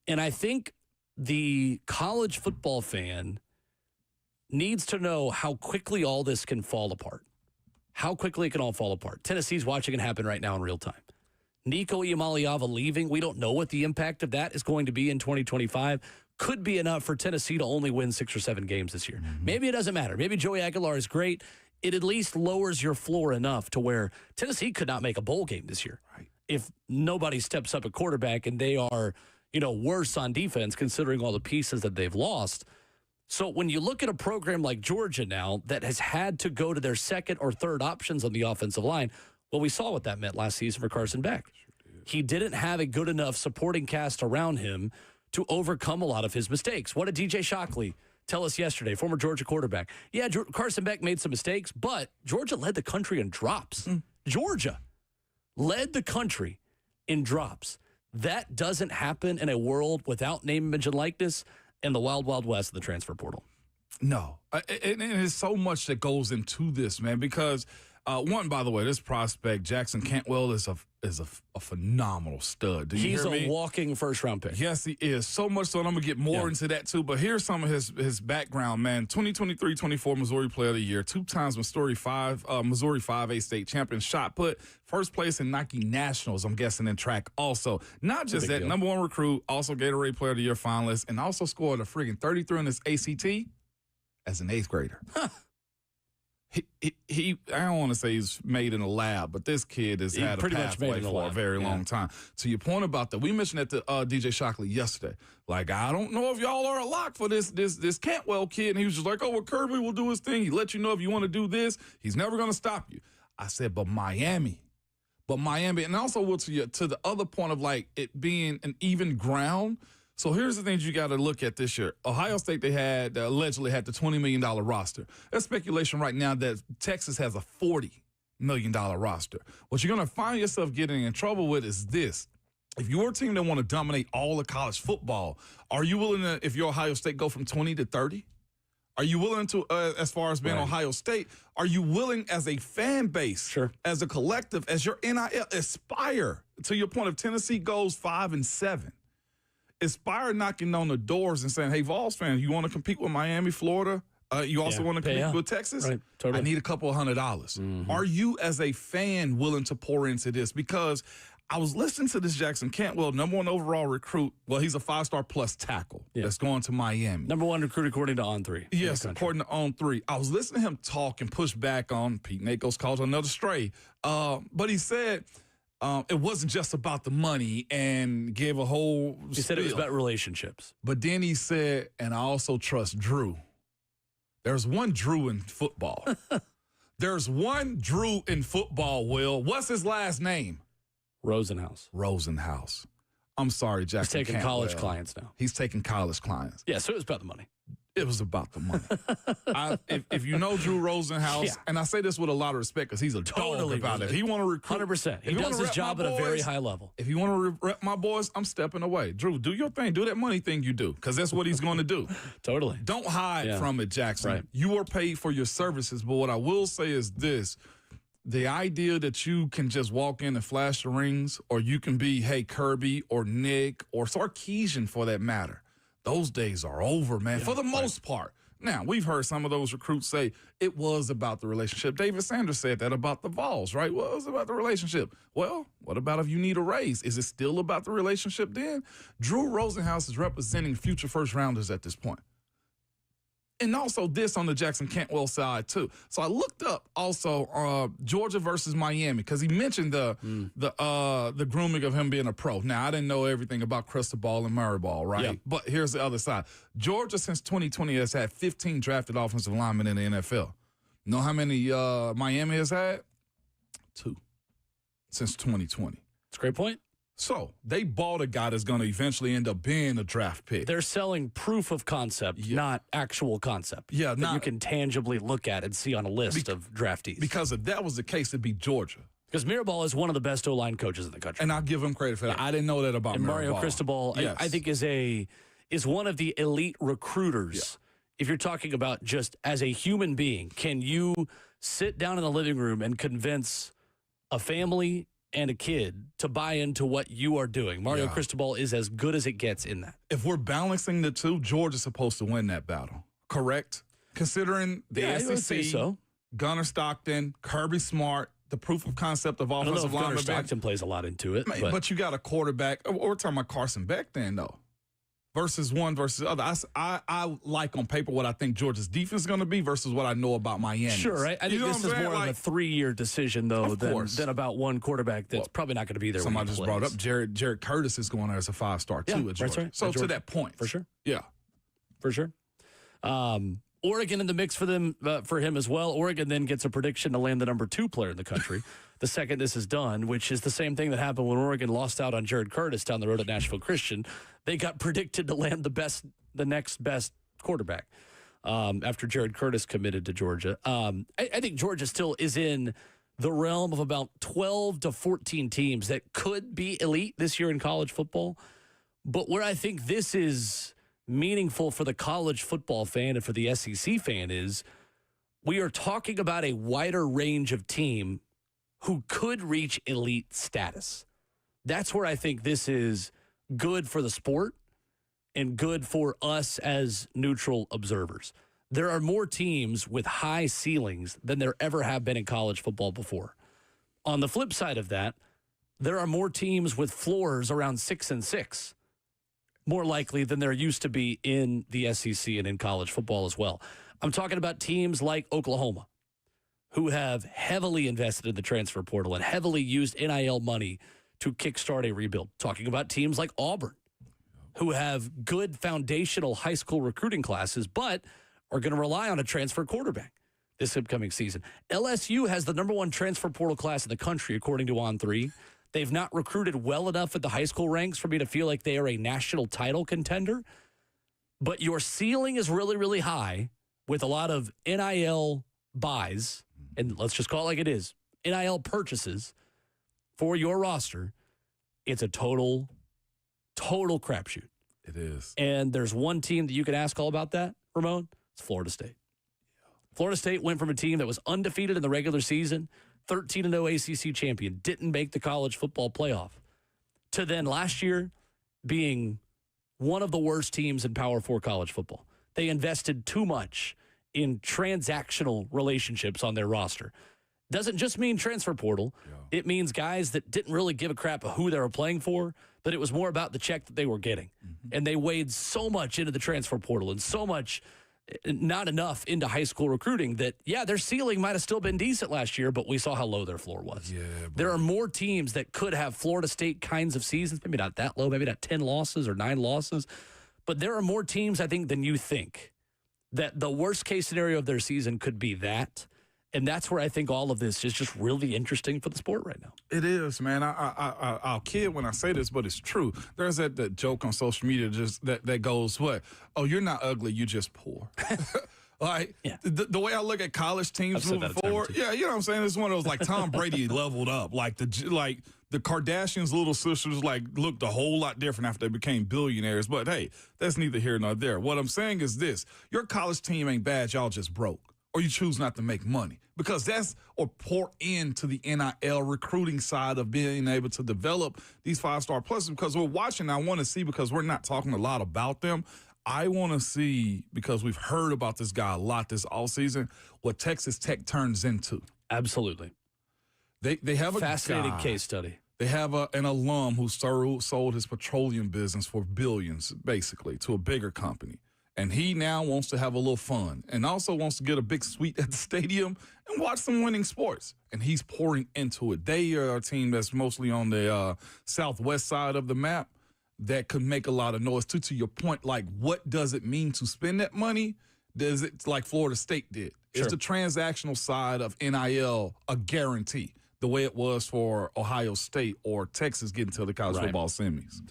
And I think the college football fan needs to know how quickly all this can fall apart. How quickly it can all fall apart. Tennessee's watching it happen right now in real time. Nico Iamaleava leaving, we don't know what the impact of that is going to be in 2025. Could be enough for Tennessee to only win 6 or 7 games this year. Mm-hmm. Maybe it doesn't matter. Maybe Joey Aguilar is great. It at least lowers your floor enough to where Tennessee could not make a bowl game this year. Right. If nobody steps up at quarterback and they are, worse on defense considering all the pieces that they've lost. So when you look at a program like Georgia now that has had to go to their second or third options on the offensive line, well, we saw what that meant last season for Carson Beck. He didn't have a good enough supporting cast around him to overcome a lot of his mistakes. What did DJ Shockley tell us yesterday, former Georgia quarterback? Yeah, Carson Beck made some mistakes, but Georgia led the country in drops. Georgia led the country in drops. That doesn't happen in a world without name, image, and likeness and the wild, wild west of the transfer portal. No. And there's so much that goes into this, man, because one, by the way, this prospect, Jackson Cantwell, is a phenomenal stud. Do you He's hear me? a walking first-round pick. Yes, he is. So much so, and I'm going to get more into that, too. But here's some of his background, man. 2023-24 Missouri Player of the Year, 2 times Missouri 5A state champion, shot put, first place in Nike Nationals, I'm guessing, in track also. Not just that, number 1 recruit, also Gatorade Player of the Year finalist, and also scored a friggin' 33 in his ACT as an 8th grader. Huh. He I don't want to say he's made in a lab, but this kid has had a pathway for a very long time. To your point about that, we mentioned that to DJ Shockley yesterday. Like, I don't know if y'all are a lock for this Cantwell kid. And he was just like, oh, well, Kirby will do his thing. He let you know if you want to do this. He's never going to stop you. I said, but Miami, and also to the other point of like it being an even ground. So here's the things you got to look at this year. Ohio State, they had allegedly had the $20 million roster. There's speculation right now that Texas has a $40 million roster. What you're going to find yourself getting in trouble with is this. If you're a team that want to dominate all of college football, are you willing to, if you're Ohio State, go from 20 to 30? Are you willing to, as far as being Ohio State, are you willing as a fan base, as a collective, as your NIL, aspire to your point of Tennessee goes 5-7? Aspire knocking on the doors and saying, hey, Vols fans, you want to compete with Miami, Florida? You also want to compete with Texas? Right, totally. I need a couple of $100. Mm-hmm. Are you, as a fan, willing to pour into this? Because I was listening to this Jackson Cantwell, number 1 overall recruit. Well, he's a 5-star plus tackle that's going to Miami. Number 1 recruit according to On3. Yes, according to On3. I was listening to him talk and push back on Pete Nako's called another stray. But he said it wasn't just about the money and gave a whole He said it was about relationships. But then he said, and I also trust Drew. There's one Drew in football. There's one Drew in football, Will. What's his last name? Rosenhaus. I'm sorry, Jackson. He's taking college clients now. He's taking college clients. Yeah, so it was about the money. It was about the money. If you know Drew Rosenhaus, and I say this with a lot of respect because he's a dog about it. If he want to recruit, 100%. He does his job at a very high level. If you want to rep my boys, I'm stepping away. Drew, do your thing. Do that money thing you do because that's what he's going to do. Totally. Don't hide from it, Jackson. Right. You are paid for your services, but what I will say is this. The idea that you can just walk in and flash the rings, or you can be, hey, Kirby or Nick or Sarkisian for that matter. Those days are over, man, for the most part. Now, we've heard some of those recruits say it was about the relationship. David Sanders said that about the Vols, right? Well, it was about the relationship. Well, what about if you need a raise? Is it still about the relationship then? Drew Rosenhaus is representing future first-rounders at this point. And also this on the Jackson Cantwell side, too. So I looked up also Georgia versus Miami because he mentioned the grooming of him being a pro. Now, I didn't know everything about Cristobal and Murray-Ball, right? Yeah. But here's the other side. Georgia, since 2020, has had 15 drafted offensive linemen in the NFL. Know how many Miami has had? 2 since 2020. That's a great point. So they bought a guy that's going to eventually end up being a draft pick. They're selling proof of concept, not actual concept. Yeah, that you can tangibly look at and see on a list of draftees. Because if that was the case, it'd be Georgia. Because Mirabal is one of the best O-line coaches in the country. And I'll give him credit for that. I didn't know that about and Mirabal. Mario Cristobal, yes. I think, is one of the elite recruiters. Yeah. If you're talking about just as a human being, can you sit down in the living room and convince a family and a kid to buy into what you are doing? Mario Cristobal is as good as it gets in that. If we're balancing the two, Georgia's supposed to win that battle, correct? Considering the I would say SEC, so. Gunnar Stockton, Kirby Smart, the proof of concept of offensive I don't know if Gunnar lineman. Stockton plays a lot into it. But you got a quarterback. We're talking about Carson Beck then, though. Versus one versus the other. I like on paper what I think Georgia's defense is going to be versus what I know about Miami. Sure, right? I think this is more of a 3-year decision, though, than about one quarterback that's probably not going to be there. Somebody just brought up Jared Curtis is going there as a 5-star, too, at Georgia. That's right. So to that point. For sure. Yeah. For sure. Oregon in the mix for them, for him as well. Oregon then gets a prediction to land the number 2 player in the country the second this is done, which is the same thing that happened when Oregon lost out on Jared Curtis down the road at Nashville Christian. They got predicted to land the next best quarterback after Jared Curtis committed to Georgia. I think Georgia still is in the realm of about 12 to 14 teams that could be elite this year in college football. But where I think this is meaningful for the college football fan and for the SEC fan is we are talking about a wider range of team who could reach elite status. That's where I think this is good for the sport and good for us as neutral observers. There are more teams with high ceilings than there ever have been in college football before. On the flip side of that, there are more teams with floors around 6-6. More likely than there used to be in the SEC and in college football as well. I'm talking about teams like Oklahoma, who have heavily invested in the transfer portal and heavily used NIL money to kickstart a rebuild. Talking about teams like Auburn, who have good foundational high school recruiting classes, but are going to rely on a transfer quarterback this upcoming season. LSU has the number 1 transfer portal class in the country, according to On3. They've not recruited well enough at the high school ranks for me to feel like they are a national title contender. But your ceiling is really, really high with a lot of NIL buys, and let's just call it like it is, NIL purchases for your roster. It's a total crapshoot. It is. And there's one team that you can ask all about that, Ramon. It's Florida State. Florida State went from a team that was undefeated in the regular season, 13-0 ACC champion, didn't make the college football playoff, to then last year being one of the worst teams in Power 4 college football. They invested too much in transactional relationships on their roster. Doesn't just mean transfer portal. Yeah. It means guys that didn't really give a crap of who they were playing for, but it was more about the check that they were getting. Mm-hmm. And they weighed so much into the transfer portal and so much not enough into high school recruiting that, their ceiling might have still been decent last year, but we saw how low their floor was. Yeah, there are more teams that could have Florida State kinds of seasons, maybe not that low, maybe not 10 losses or 9 losses, but there are more teams, I think, than you think that the worst case scenario of their season could be that. And that's where I think all of this is just really interesting for the sport right now. It is, man. I'll kid when I say this, but it's true. There's that joke on social media just that goes, what? Oh, you're not ugly, you just poor. Like, the way I look at college teams moving forward, you know what I'm saying? It's one of those, like, Tom Brady leveled up. Like, the Kardashians' little sisters, looked a whole lot different after they became billionaires. But, hey, that's neither here nor there. What I'm saying is this. Your college team ain't bad. Y'all just broke. Or you choose not to make money. Because or pour into the NIL recruiting side of being able to develop these 5-star pluses. Because we're watching, I want to see, because we're not talking a lot about them, I want to see, because we've heard about this guy a lot this offseason, what Texas Tech turns into. Absolutely. They have a fascinating case study. They have an alum who sold his petroleum business for billions, basically, to a bigger company. And he now wants to have a little fun and also wants to get a big suite at the stadium and watch some winning sports. And he's pouring into it. They are a team that's mostly on the southwest side of the map that could make a lot of noise. To your point, like, what does it mean to spend that money? Does it, like Florida State did? Sure. Is the transactional side of NIL a guarantee, the way it was for Ohio State or Texas getting to the college football semis?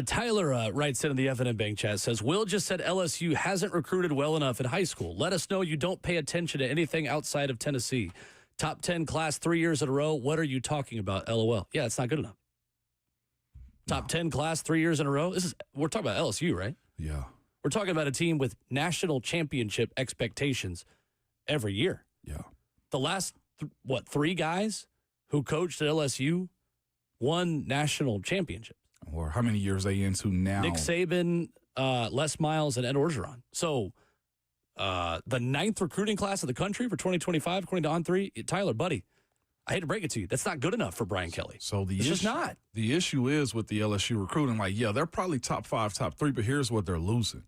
Tyler writes in the F&M Bank chat, says, Will just said LSU hasn't recruited well enough in high school. Let us know you don't pay attention to anything outside of Tennessee. Top 10 class 3 years in a row. What are you talking about? LOL. Yeah, it's not good enough. Top 10 class 3 years in a row. We're talking about LSU, right? Yeah. We're talking about a team with national championship expectations every year. Yeah. The last, 3 guys who coached at LSU won national championships. Or how many years are they into now? Nick Saban, Les Miles, and Ed Orgeron. So the 9th recruiting class of the country for 2025, according to On3, Tyler, buddy, I hate to break it to you, that's not good enough for Bryan Kelly. So it's just not. The issue is with the LSU recruiting, they're probably top 5, top 3, but here's what they're losing.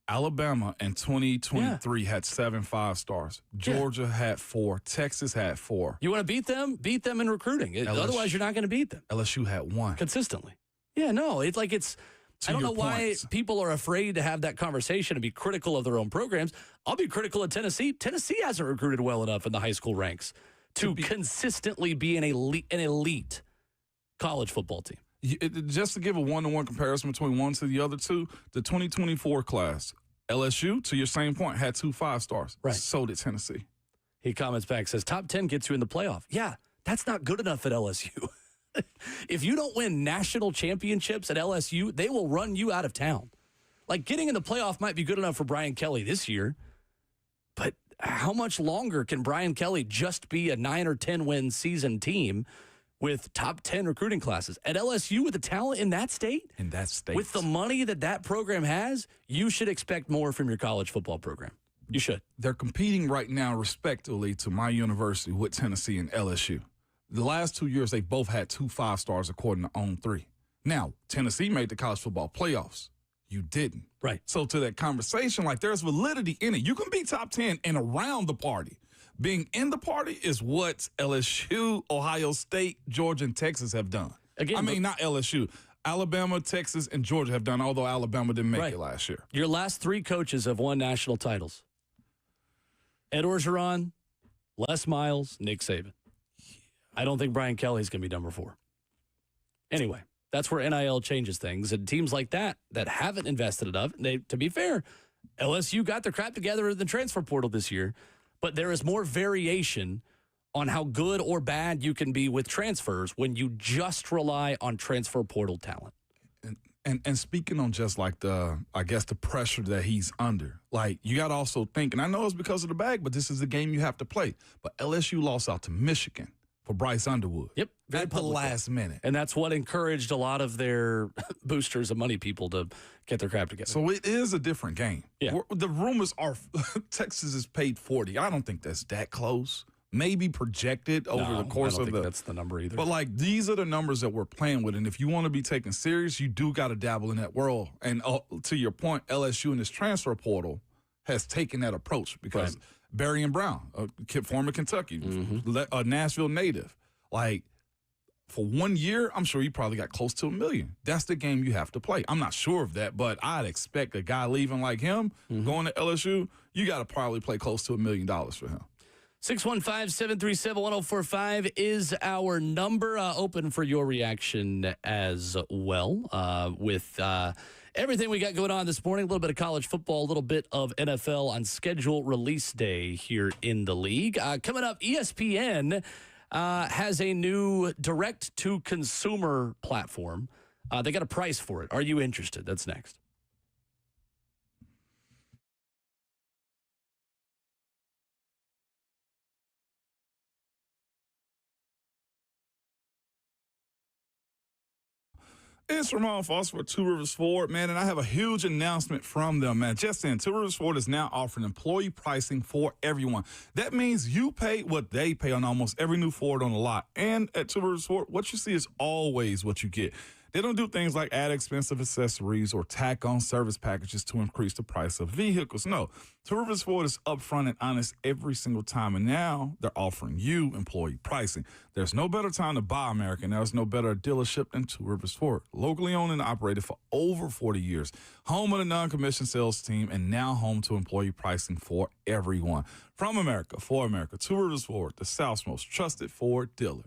Alabama in 2023 had 7 5-stars. Georgia had 4. Texas had 4. You want to beat them? Beat them in recruiting. Otherwise, you're not going to beat them. LSU had 1. Consistently. Yeah, no, I don't know why people are afraid to have that conversation and be critical of their own programs. I'll be critical of Tennessee. Tennessee hasn't recruited well enough in the high school ranks to consistently be an elite college football team. Just to give a one-to-one comparison between one to the other two, the 2024 class, LSU, to your same point, had 2 5-stars. Right. So did Tennessee. He comments back, says, top 10 gets you in the playoff. Yeah, that's not good enough at LSU. If you don't win national championships at LSU, they will run you out of town. Like, getting in the playoff might be good enough for Bryan Kelly this year, but how much longer can Bryan Kelly just be a 9 or 10 win season team with top 10 recruiting classes? At LSU, with the talent in that state, with the money that program has, you should expect more from your college football program. You should. They're competing right now, respectively, to my university with Tennessee and LSU. The last 2 years, they both had 2 5-stars, according to On3. Now, Tennessee made the college football playoffs. You didn't. Right. So to that conversation, there's validity in it. You can be top 10 and around the party. Being in the party is what LSU, Ohio State, Georgia, and Texas have done. Again, not LSU. Alabama, Texas, and Georgia have done, although Alabama didn't make it last year. Your last 3 coaches have won national titles. Ed Orgeron, Les Miles, Nick Saban. I don't think Bryan Kelly's going to be number 4. Anyway, that's where NIL changes things. And teams like that haven't invested enough, to be fair, LSU got their crap together in the transfer portal this year, but there is more variation on how good or bad you can be with transfers when you just rely on transfer portal talent. And speaking on just the pressure that he's under, you got to also think, and I know it's because of the bag, but this is the game you have to play. But LSU lost out to Michigan for Bryce Underwood. Yep. At the last minute. And that's what encouraged a lot of their boosters and money people to get their crap together. So it is a different game. Yeah. The rumors are Texas is paid 40. I don't think that's that close. Maybe projected over the course of that's the number either. But these are the numbers that we're playing with. And if you want to be taken serious, you do got to dabble in that world. And to your point, LSU in this transfer portal has taken that approach because Barry and Brown, a kid, former Kentucky, a Nashville native, for 1 year, I'm sure he probably got close to $1 million. That's the game you have to play. I'm not sure of that, but I'd expect a guy leaving like him, going to LSU, you got to probably play close to $1 million for him. 615-737-1045 is our number. Open for your reaction as well with everything we got going on this morning. A little bit of college football, a little bit of NFL on schedule release day here in the league. Coming up, ESPN has a new direct-to-consumer platform. They got a price for it. Are you interested? That's next. It's Ramon Foss for Two Rivers Ford, man, and I have a huge announcement from them, man. Just in, Two Rivers Ford is now offering employee pricing for everyone. That means you pay what they pay on almost every new Ford on the lot. And at Two Rivers Ford, what you see is always what you get. They don't do things like add expensive accessories or tack on service packages to increase the price of vehicles. No, Two Rivers Ford is upfront and honest every single time, and now they're offering you employee pricing. There's no better time to buy American. There's no better dealership than Two Rivers Ford. Locally owned and operated for over 40 years. Home of the non-commissioned sales team, and now home to employee pricing for everyone. From America, for America, Two Rivers Ford, the South's most trusted Ford dealer.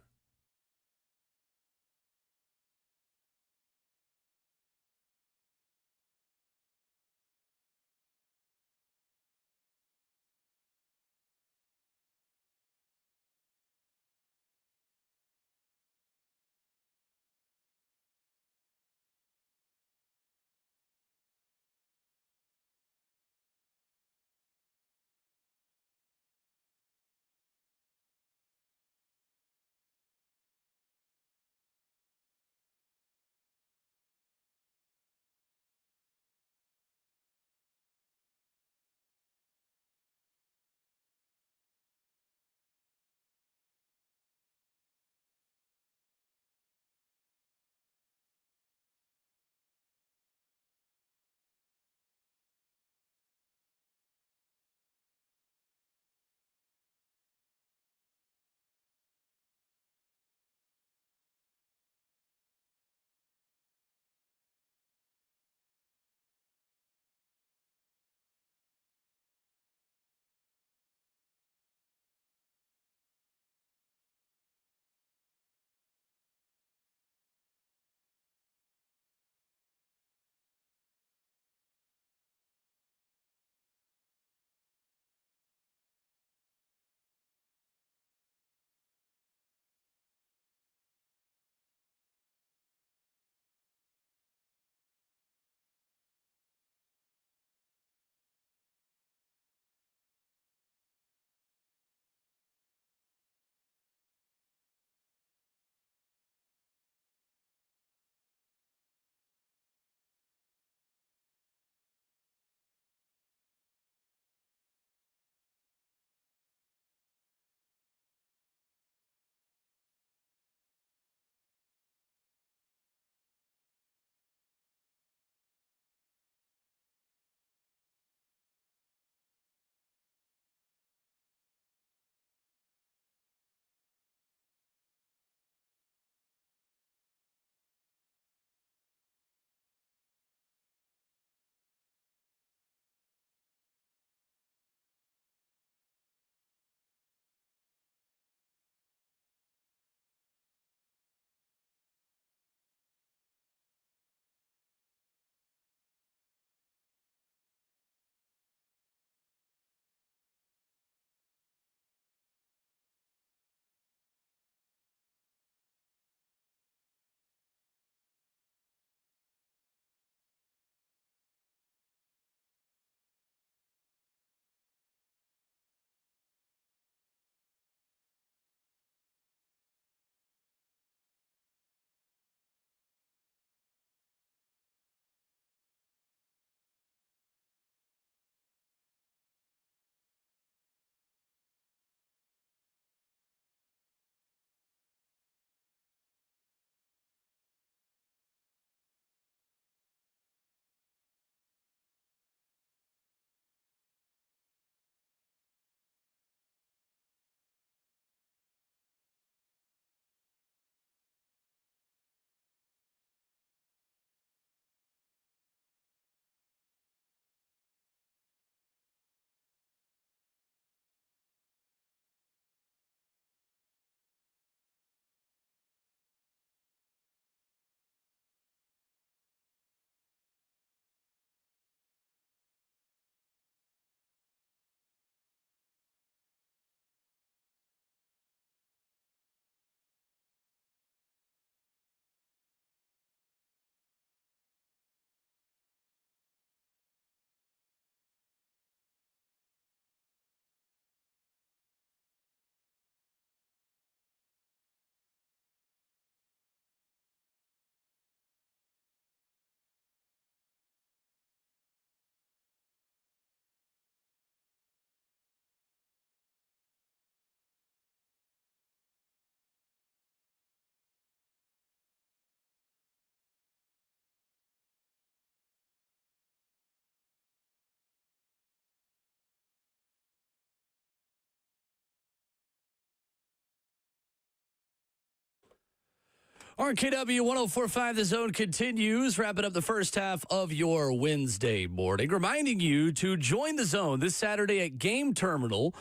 RKW 104.5 The Zone continues, wrapping up the first half of your Wednesday morning, reminding you to join the Zone this Saturday at Game Terminal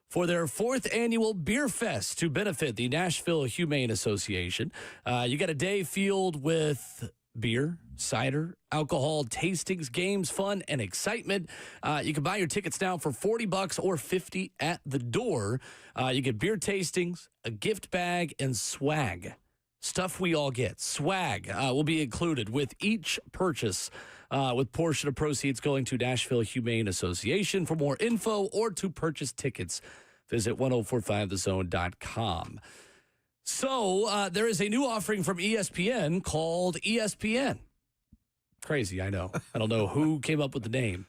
for their 4th annual Beer Fest to benefit the Nashville Humane Association. You got a day filled with beer, cider, alcohol, tastings, games, fun, and excitement. You can buy your tickets now for $40 or $50 at the door. You get beer tastings, a gift bag, and swag. Stuff we all get. Swag will be included with each purchase, with portion of proceeds going to Nashville Humane Association. For more info or to purchase tickets, visit 1045thezone.com. So there is a new offering from ESPN called ESPN. Crazy, I know. I don't know who came up with the name.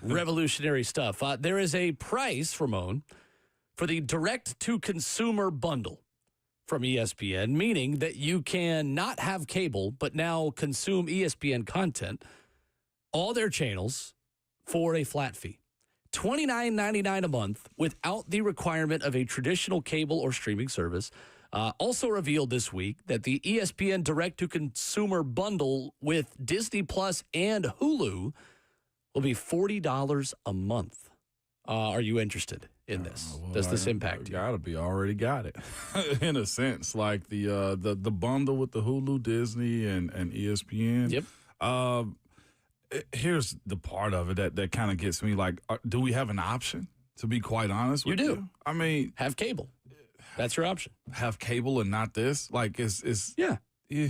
Revolutionary stuff. There is a price, Ramon, for the direct-to-consumer bundle from ESPN, meaning that you can not have cable, but now consume ESPN content, all their channels, for a flat fee. $29.99 a month without the requirement of a traditional cable or streaming service. Also revealed this week that the ESPN direct-to-consumer bundle with Disney Plus and Hulu will be $40 a month. Are you interested in this? Well, Does this impact you? Gotta be. Already got it. In a sense, like the bundle with the Hulu, Disney, and ESPN. Yep. Here's the part of it that kind of gets me. Like, do we have an option? To be quite honest with you, You do. I mean, Have cable. That's your option. have cable and not this. Like, it's Yeah. yeah.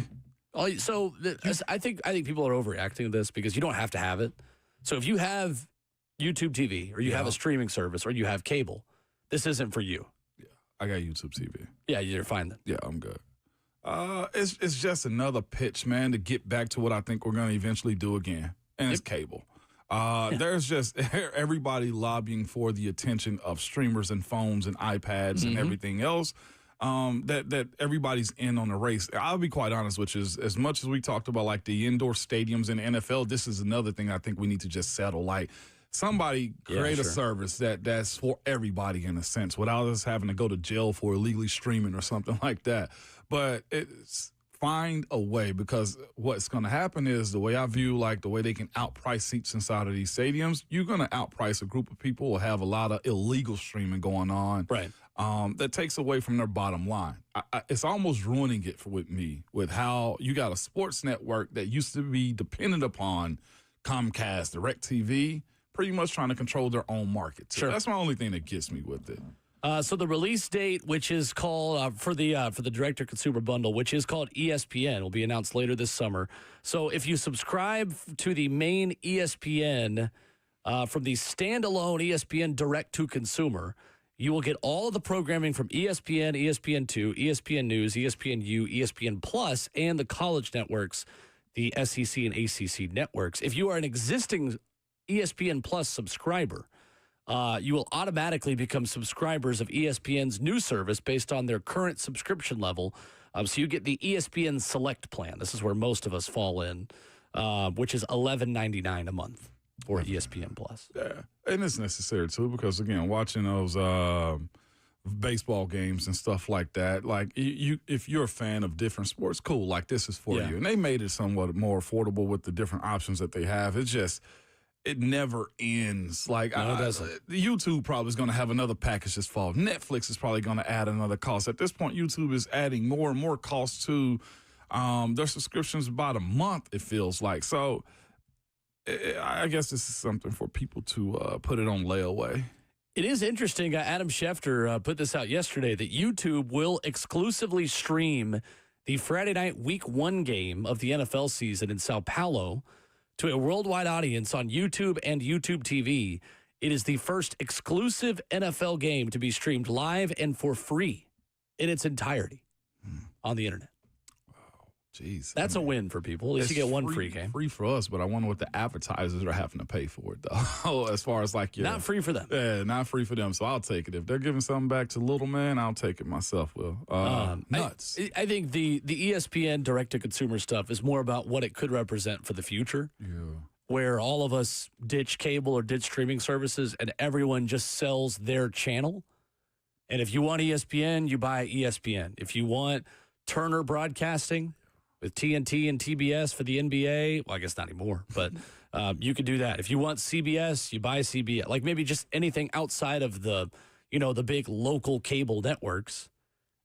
So I think people are overreacting to this because you don't have to have it. So if you have YouTube TV or you have a streaming service or you have cable, this isn't for you. I got YouTube TV. Yeah, you're fine then. Yeah, I'm good. It's just another pitch, man, to get back to what I think we're going to eventually do again, and it's cable. There's just everybody lobbying for the attention of streamers and phones and iPads and everything else. That everybody's in on the race. I'll be quite honest, which is as much as we talked about like the indoor stadiums in the NFL, this is another thing I think we need to just settle. Like, somebody create a service that's for everybody in a sense, without us having to go to jail for illegally streaming or something like that. But it's find a way, because what's going to happen is, the way I view, like, the way they can outprice seats inside of these stadiums, you're going to outprice a group of people who have a lot of illegal streaming going on. Right. That takes away from their bottom line. It's almost ruining it with me, with how you got a sports network that used to be dependent upon Comcast, DirecTV, pretty much trying to control their own market. So that's my only thing that gets me with it. So the release date, which is called for the direct-to-consumer bundle, which is called ESPN, will be announced later this summer. So if you subscribe to the main ESPN from the standalone ESPN direct-to-consumer, you will get all of the programming from ESPN, ESPN2, ESPN News, ESPNU, ESPN Plus, and the college networks, the SEC and ACC networks. If you are an existing ESPN Plus subscriber, you will automatically become subscribers of ESPN's new service based on their current subscription level. So you get the ESPN Select plan. This is where most of us fall in, which is $11.99 a month for ESPN Plus. Yeah, and it's necessary too, because again, watching those baseball games and stuff like that, like you if you're a fan of different sports, cool, like this is for you. And they made it somewhat more affordable with the different options that they have. It's just, it never ends. Like, no, it doesn't. YouTube probably is going to have another package this fall. Netflix is probably going to add another cost. At this point, YouTube is adding more and more costs to their subscriptions about a month, it feels like. So I guess this is something for people to put it on layaway. It is interesting. Adam Schefter put this out yesterday that YouTube will exclusively stream the Friday night Week 1 game of the NFL season in Sao Paulo to a worldwide audience on YouTube and YouTube TV. It is the first exclusive NFL game to be streamed live and for free in its entirety on the internet. Jeez. That's a win for people. At least you get one free game. Free for us, but I wonder what the advertisers are having to pay for it, though. As far as like, not free for them. Yeah, not free for them. So I'll take it. If they're giving something back to little man, I'll take it myself, Will. Nuts. I think the ESPN direct-to-consumer stuff is more about what it could represent for the future. Yeah. Where all of us ditch cable or ditch streaming services and everyone just sells their channel. And if you want ESPN, you buy ESPN. If you want Turner Broadcasting with TNT and TBS for the NBA. Well, I guess not anymore, but you could do that. If you want CBS, you buy CBS. Like maybe just anything outside of the big local cable networks.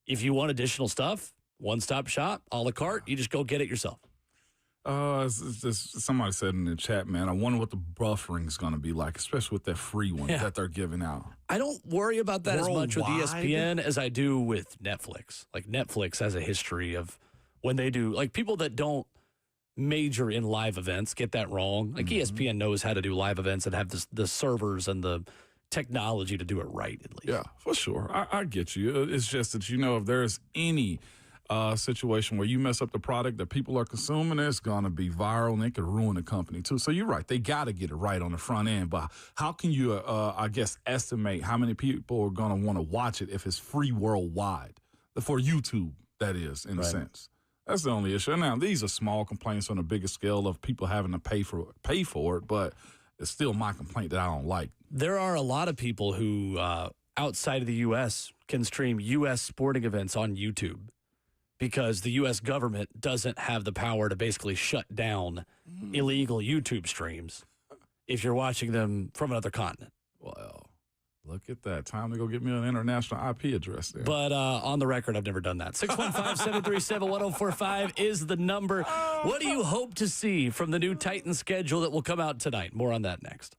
If you want additional stuff, one-stop shop, a la carte, you just go get it yourself. It's just, somebody said in the chat, man, I wonder what the buffering is going to be like, especially with that free one that they're giving out. I don't worry about that as much with Worldwide? ESPN as I do with Netflix. Like Netflix has a history of when they do, like people that don't major in live events get that wrong. Like ESPN knows how to do live events and have the servers and the technology to do it right, at least. Yeah, for sure. I get you. It's just that, if there's any situation where you mess up the product that people are consuming, it's going to be viral and it could ruin the company too. So you're right. They got to get it right on the front end. But how can you, estimate how many people are going to want to watch it if it's free worldwide? For YouTube, that is, in a sense. That's the only issue. Now, these are small complaints on a bigger scale of people having to pay for it, but it's still my complaint that I don't like. There are a lot of people who, outside of the U.S., can stream U.S. sporting events on YouTube because the U.S. government doesn't have the power to basically shut down illegal YouTube streams if you're watching them from another continent. Well, look at that. Time to go get me an international IP address there. But on the record, I've never done that. 615-737-1045 is the number. What do you hope to see from the new Titans schedule that will come out tonight? More on that next.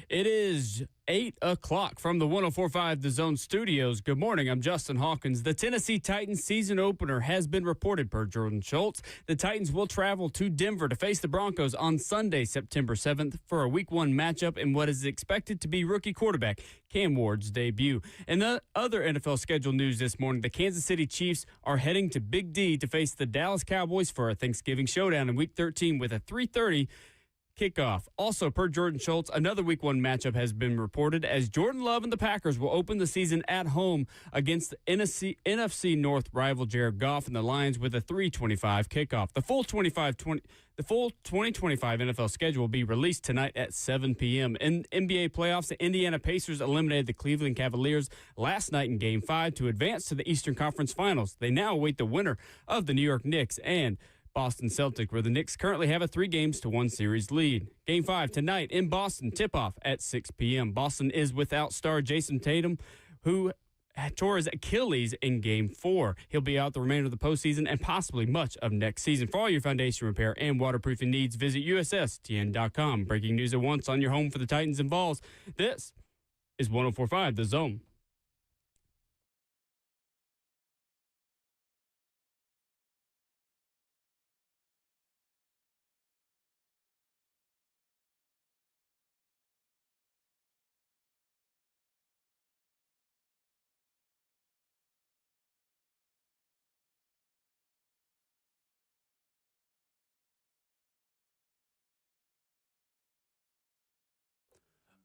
It is 8 o'clock from the 104.5 The Zone Studios. Good morning. I'm Justin Hawkins. The Tennessee Titans season opener has been reported per Jordan Schultz. The Titans will travel to Denver to face the Broncos on Sunday, September 7th for a Week 1 matchup in what is expected to be rookie quarterback Cam Ward's debut. In the other NFL schedule news this morning, the Kansas City Chiefs are heading to Big D to face the Dallas Cowboys for a Thanksgiving showdown in Week 13 with a 3:30 kickoff. Also, per Jordan Schultz, another Week 1 matchup has been reported as Jordan Love and the Packers will open the season at home against the NFC North rival Jared Goff and the Lions with a 3:25 kickoff. The full 2025 NFL schedule will be released tonight at 7 p.m. In NBA playoffs, the Indiana Pacers eliminated the Cleveland Cavaliers last night in Game 5 to advance to the Eastern Conference Finals. They now await the winner of the New York Knicks and Boston Celtics, where the Knicks currently have a 3-1 series lead. Game 5 tonight in Boston, tip-off at 6 p.m. Boston is without star Jason Tatum, who tore his Achilles in Game 4. He'll be out the remainder of the postseason and possibly much of next season. For all your foundation repair and waterproofing needs, visit USSTN.com. Breaking news at once on your home for the Titans and Vols. This is 104.5 The Zone.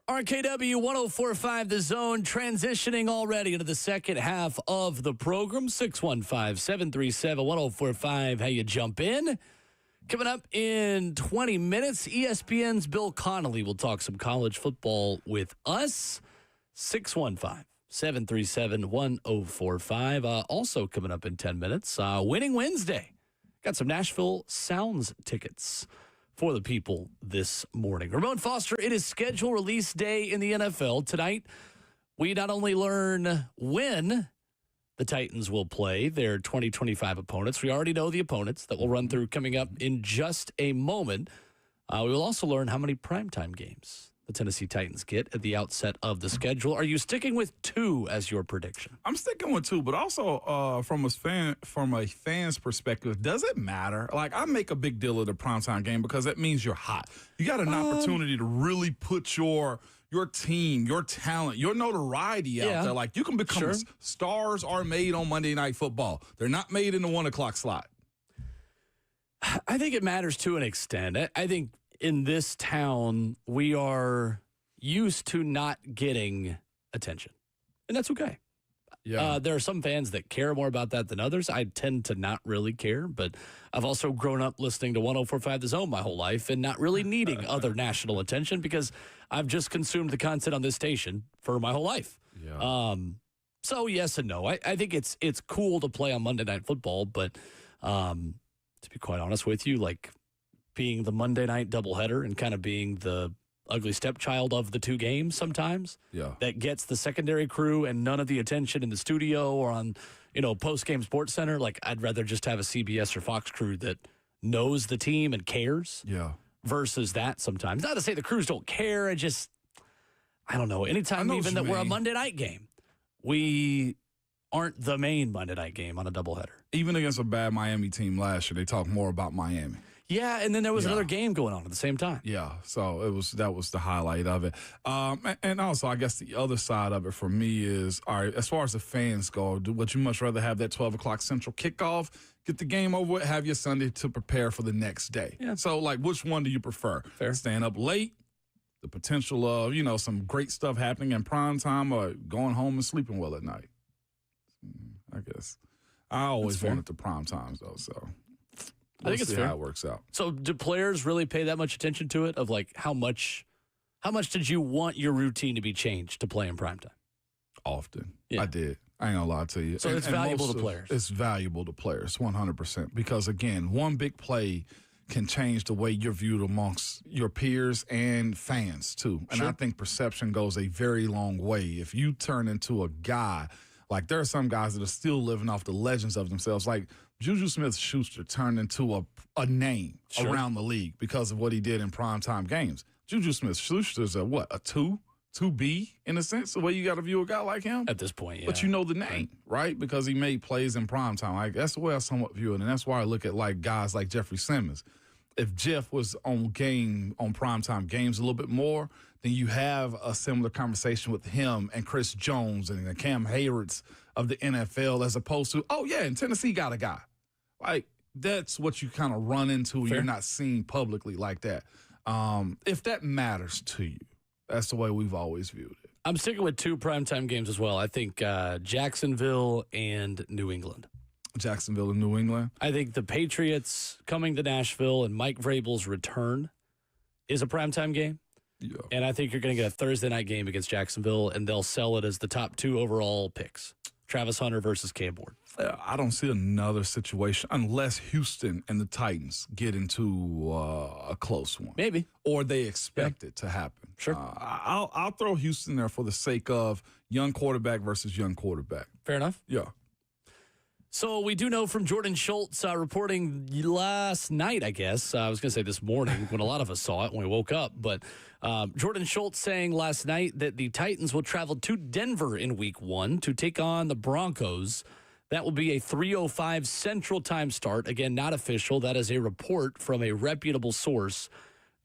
RKW 104.5 The Zone, transitioning already into the second half of the program. 615-737-1045, how you jump in. Coming up in 20 minutes, ESPN's Bill Connelly will talk some college football with us. 615-737-1045. Also coming up in 10 minutes, Winning Wednesday. Got some Nashville Sounds tickets for the people this morning. Ramon Foster, it is schedule release day in the NFL. Tonight, we not only learn when the Titans will play their 2025 opponents, we already know the opponents that we'll run through coming up in just a moment. We will also learn how many primetime games the Tennessee Titans get at the outset of the schedule. Are you sticking with 2 as your prediction? I'm sticking with 2, but also from a fan's perspective, does it matter? Like, I make a big deal of the primetime game because that means you're hot. You got an opportunity to really put your team, your talent, your notoriety out there. Like, you can become stars are made on Monday Night Football. They're not made in the 1 o'clock slot. I think it matters to an extent. I think in this town, we are used to not getting attention, and that's okay. Yeah. There are some fans that care more about that than others. I tend to not really care, but I've also grown up listening to 104.5 The Zone my whole life and not really needing other national attention because I've just consumed the content on this station for my whole life. Yeah. So yes and no. I think it's cool to play on Monday Night Football, but to be quite honest with you, like, being the Monday night doubleheader and kind of being the ugly stepchild of the 2 games sometimes. Yeah. That gets the secondary crew and none of the attention in the studio or on, post-game Sports Center. Like, I'd rather just have a CBS or Fox crew that knows the team and cares. Yeah. Versus that sometimes. Not to say the crews don't care. I don't know. Anytime even that we're a Monday night game, we aren't the main Monday night game on a doubleheader. Even against a bad Miami team last year, they talk more about Miami. Yeah, and then there was another game going on at the same time. Yeah, so that was the highlight of it. And also, I guess the other side of it for me is, all right, as far as the fans go, would you much rather have that 12 o'clock central kickoff, get the game over with, have your Sunday to prepare for the next day? Yeah. So, like, which one do you prefer? Fair. Staying up late, the potential of, some great stuff happening in prime time, or going home and sleeping well at night? I guess. I always wanted the prime times, though, so I think it's fair how it works out. So do players really pay that much attention to it, of like how much did you want your routine to be changed to play in primetime? Often. Yeah. I did. I ain't gonna lie to you. So it's valuable to players. It's valuable to players, 100%. Because, again, one big play can change the way you're viewed amongst your peers and fans, too. And I think perception goes a very long way. If you turn into a guy, like, there are some guys that are still living off the legends of themselves. Like, Juju Smith-Schuster turned into a name around the league because of what he did in primetime games. Juju Smith-Schuster's a 2B in a sense, the way you got to view a guy like him? At this point, yeah. But you know the name, right? Because he made plays in primetime. Like, that's the way I somewhat view it, and that's why I look at like guys like Jeffrey Simmons. If Jeff was on primetime games a little bit more, then you have a similar conversation with him and Chris Jones and the Cam Haywards of the NFL, as opposed to, oh, yeah, and Tennessee got a guy. Like, that's what you kind of run into when you're not seen publicly like that. If that matters to you, that's the way we've always viewed it. I'm sticking with 2 primetime games as well. I think Jacksonville and New England. Jacksonville and New England. I think the Patriots coming to Nashville and Mike Vrabel's return is a primetime game. Yeah. And I think you're going to get a Thursday night game against Jacksonville, and they'll sell it as the top 2 overall picks. Travis Hunter versus Cam Ward. I don't see another situation unless Houston and the Titans get into a close one. Maybe. Or they expect it to happen. Sure. I'll throw Houston there for the sake of young quarterback versus young quarterback. Fair enough. Yeah. So we do know from Jordan Schultz reporting last night, I guess. I was going to say this morning when a lot of us saw it when we woke up. But Jordan Schultz saying last night that the Titans will travel to Denver in week 1 to take on the Broncos. That will be a 3:05 Central Time start. Again, not official. That is a report from a reputable source,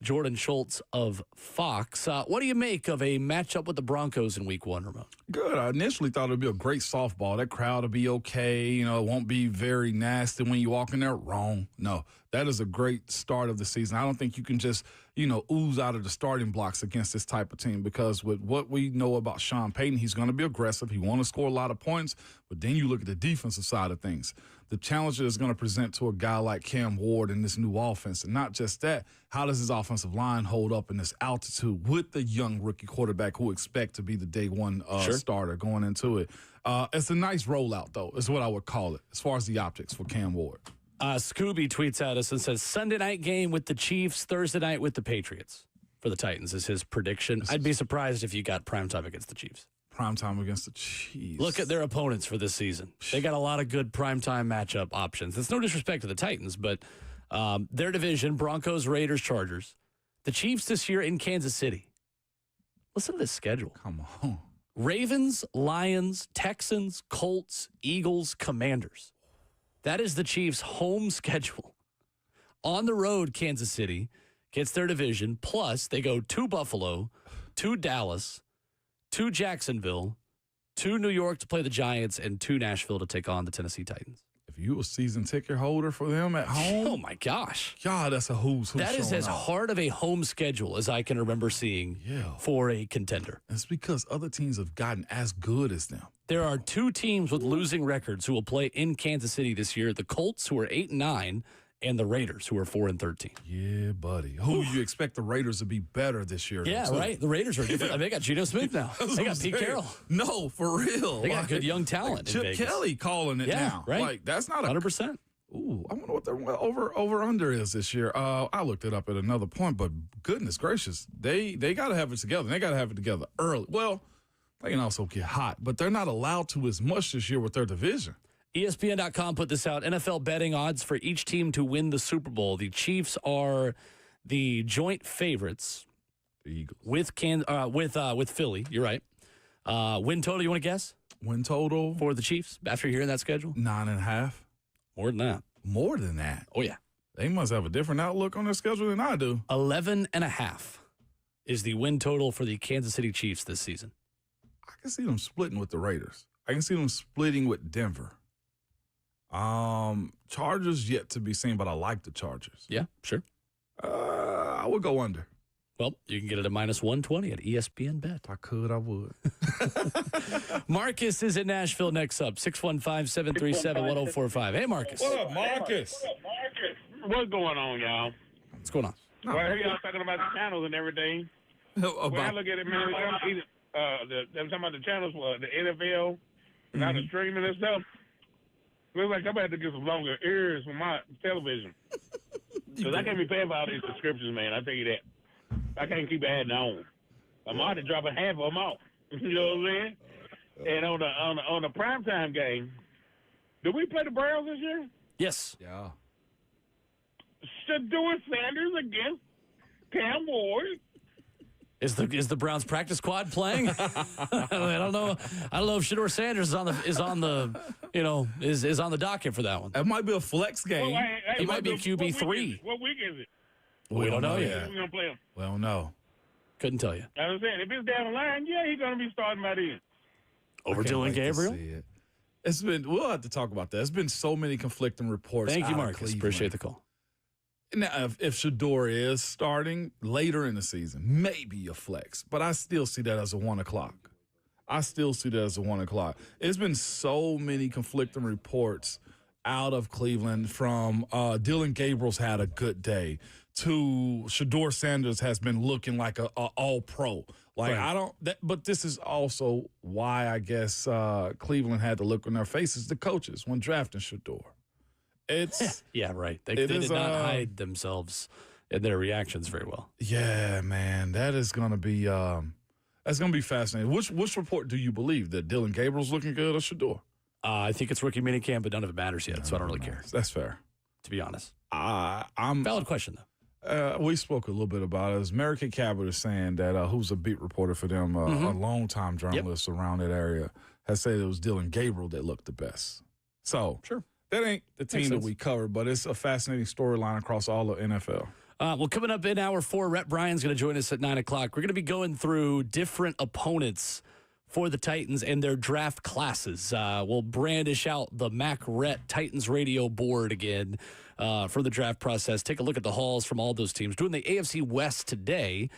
Jordan Schultz of Fox. What do you make of a matchup with the Broncos in week 1, Ramon? Good. I initially thought it would be a great softball. That crowd will be okay. You know, it won't be very nasty when you walk in there. Wrong. No, that is a great start of the season. I don't think you can just, ooze out of the starting blocks against this type of team, because with what we know about Sean Payton, he's going to be aggressive. He want to score a lot of points, but then you look at the defensive side of things. The challenge that is going to present to a guy like Cam Ward in this new offense. And not just that, how does his offensive line hold up in this altitude with the young rookie quarterback who expect to be the day one starter going into it? It's a nice rollout, though, is what I would call it, as far as the optics for Cam Ward. Scooby tweets at us and says, Sunday night game with the Chiefs, Thursday night with the Patriots for the Titans is his prediction. I'd be surprised if you got primetime against the Chiefs. Primetime against the Chiefs. Look at their opponents for this season. They got a lot of good primetime matchup options. It's no disrespect to the Titans, but their division, Broncos, Raiders, Chargers. The Chiefs this year in Kansas City. Listen to this schedule. Come on. Ravens, Lions, Texans, Colts, Eagles, Commanders. That is the Chiefs' home schedule. On the road, Kansas City gets their division, plus they go to Buffalo, to Dallas, to Jacksonville, to New York to play the Giants, and to Nashville to take on the Tennessee Titans. If you a season ticket holder for them at home. Oh, my gosh. God, that's a who's who. That is as hard of a home schedule as I can remember seeing for a contender. It's because other teams have gotten as good as them. There are 2 teams with losing records who will play in Kansas City this year. The Colts, who are 8-9, and the Raiders, who are 4-13. Yeah, buddy. Who you expect the Raiders to be better this year? Yeah, right. The Raiders are different. They got Geno Smith now. They got Pete Carroll. No, for real. They got good young talent. Chip in Vegas. Kelly calling it now. Right. Like, that's not 100%. Ooh, I wonder what their over under is this year. I looked it up at another point, but goodness gracious, they got to have it together. They got to have it together early. Well, they can also get hot, but they're not allowed to as much this year with their division. ESPN.com put this out. NFL betting odds for each team to win the Super Bowl. The Chiefs are the joint favorites. The Eagles. With Philly. You're right. Win total, you want to guess? Win total? For the Chiefs after hearing that schedule? 9.5. More than that. More than that? Oh, yeah. They must have a different outlook on their schedule than I do. 11.5 is the win total for the Kansas City Chiefs this season. I can see them splitting with the Raiders. I can see them splitting with Denver. Chargers yet to be seen, but I like the Chargers. Yeah, sure. I would go under. Well, you can get it at -120 at ESPN Bet. If I could, I would. Marcus is in Nashville next up. 615-737-1045. Hey, Marcus. What up, Marcus? What's going on, y'all? What's going on? Well, I hear y'all talking about the channels and everything. When I look at it, man, they're talking about the channels for the NFL and all the streaming and stuff. Looks like I'm going to have to get some longer ears for my television. Because I can't be paying for all these subscriptions, man. I tell you that. I can't keep adding on. I'm already dropping half of them off. You know what I'm saying? And on the primetime game, did we play the Browns this year? Yes. Yeah. Shedeur Sanders against Cam Ward. Is the Browns practice squad playing? I don't know. I don't know if Shedeur Sanders is on the docket for that one. It might be a flex game. Well, hey, He might be QB3. What week is it? We don't know yet. We're gonna play him. We don't know. Couldn't tell you. I'm saying, if it's down the line, yeah, he's gonna be starting by then. Over Can't Dylan wait to Gabriel. see it. It's been. We'll have to talk about that. It's been so many conflicting reports. Thank you, out of Marcus. Cleveland. Appreciate the call. Now, if Shedeur is starting later in the season, maybe a flex, but I still see that as a 1 o'clock. It's been so many conflicting reports out of Cleveland from Dylan Gabriel's had a good day to Shedeur Sanders has been looking like a all-pro. Right. But this is also why I guess Cleveland had to look in their faces, the coaches, when drafting Shedeur. It's yeah, right. They did not hide themselves in their reactions very well. Yeah, man, that is gonna be fascinating. Which report do you believe, that Dylan Gabriel's looking good or Shedeur? I think it's rookie minicamp, but none of it matters yet, so I don't really care. That's fair. To be honest, I'm valid question though. We spoke a little bit about it. As American Cabot is saying that who's a beat reporter for them, a longtime journalist around that area, has said it was Dylan Gabriel that looked the best. So Sure. That ain't the team that we covered, but it's a fascinating storyline across all of NFL. Well, coming up in hour 4, Rhett Bryan's going to join us at 9 o'clock. We're going to be going through different opponents for the Titans and their draft classes. We'll brandish out the Mac Rhett Titans radio board again for the draft process. Take a look at the hauls from all those teams. Doing the AFC West today,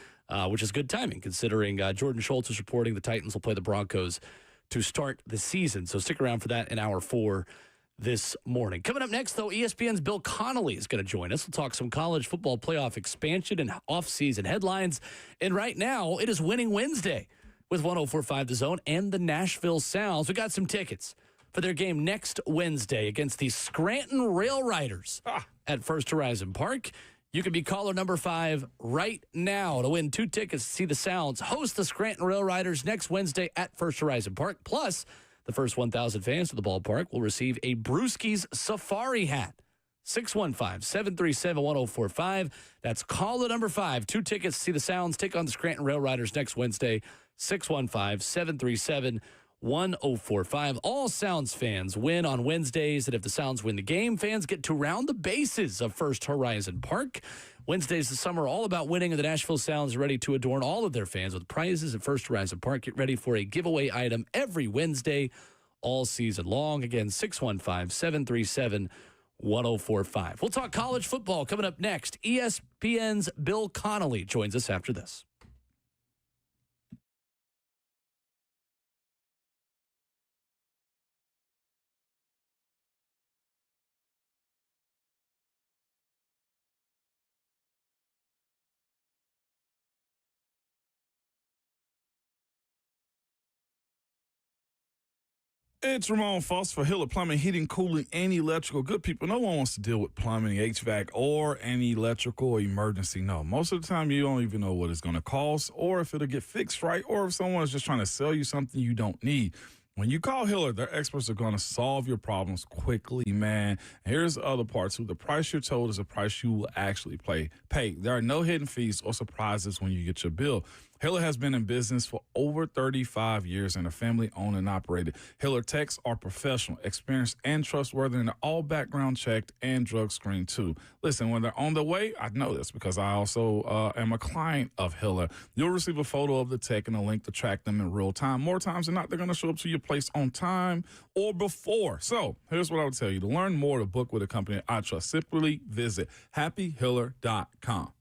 which is good timing considering Jordan Schultz is reporting the Titans will play the Broncos to start the season. So stick around for that in hour 4 this morning. Coming up next, though, ESPN's Bill Connelly is going to join us. We'll talk some college football playoff expansion and offseason headlines. And right now, it is Winning Wednesday with 104.5 The Zone and the Nashville Sounds. We got some tickets for their game next Wednesday against the Scranton Rail Riders at First Horizon Park. You can be caller number 5 right now to win 2 tickets to see the Sounds host the Scranton Rail Riders next Wednesday at First Horizon Park. Plus, the first 1,000 fans to the ballpark will receive a Brewski's Safari hat. 615-737-1045. That's caller number 5. 2 tickets to see the Sounds take on the Scranton Rail Riders next Wednesday. 615-737-1045. All Sounds fans win on Wednesdays, and if the Sounds win the game, fans get to round the bases of First Horizon Park. Wednesdays this summer are all about winning, and the Nashville Sounds are ready to adorn all of their fans with prizes at First Horizon Park. Get ready for a giveaway item every Wednesday all season long. Again, 615-737-1045. We'll talk college football coming up next. ESPN's Bill Connelly joins us after this. It's Ramon Foss for Hiller Plumbing, Heating, Cooling, and Electrical. Good people, no one wants to deal with plumbing, HVAC, or any electrical emergency. No, most of the time you don't even know what it's going to cost or if it'll get fixed right or if someone is just trying to sell you something you don't need. When you call Hiller, their experts are going to solve your problems quickly, man. Here's the other part, too. The price you're told is the price you will actually pay. There are no hidden fees or surprises when you get your bill. Hiller has been in business for over 35 years and a family-owned and operated. Hiller techs are professional, experienced, and trustworthy, and they're all background checked and drug screened, too. Listen, when they're on their way, I know this because I also am a client of Hiller. You'll receive a photo of the tech and a link to track them in real time. More times than not, they're going to show up to your place on time or before. So here's what I would tell you. To learn more, to book with a company I trust, simply visit happyhiller.com.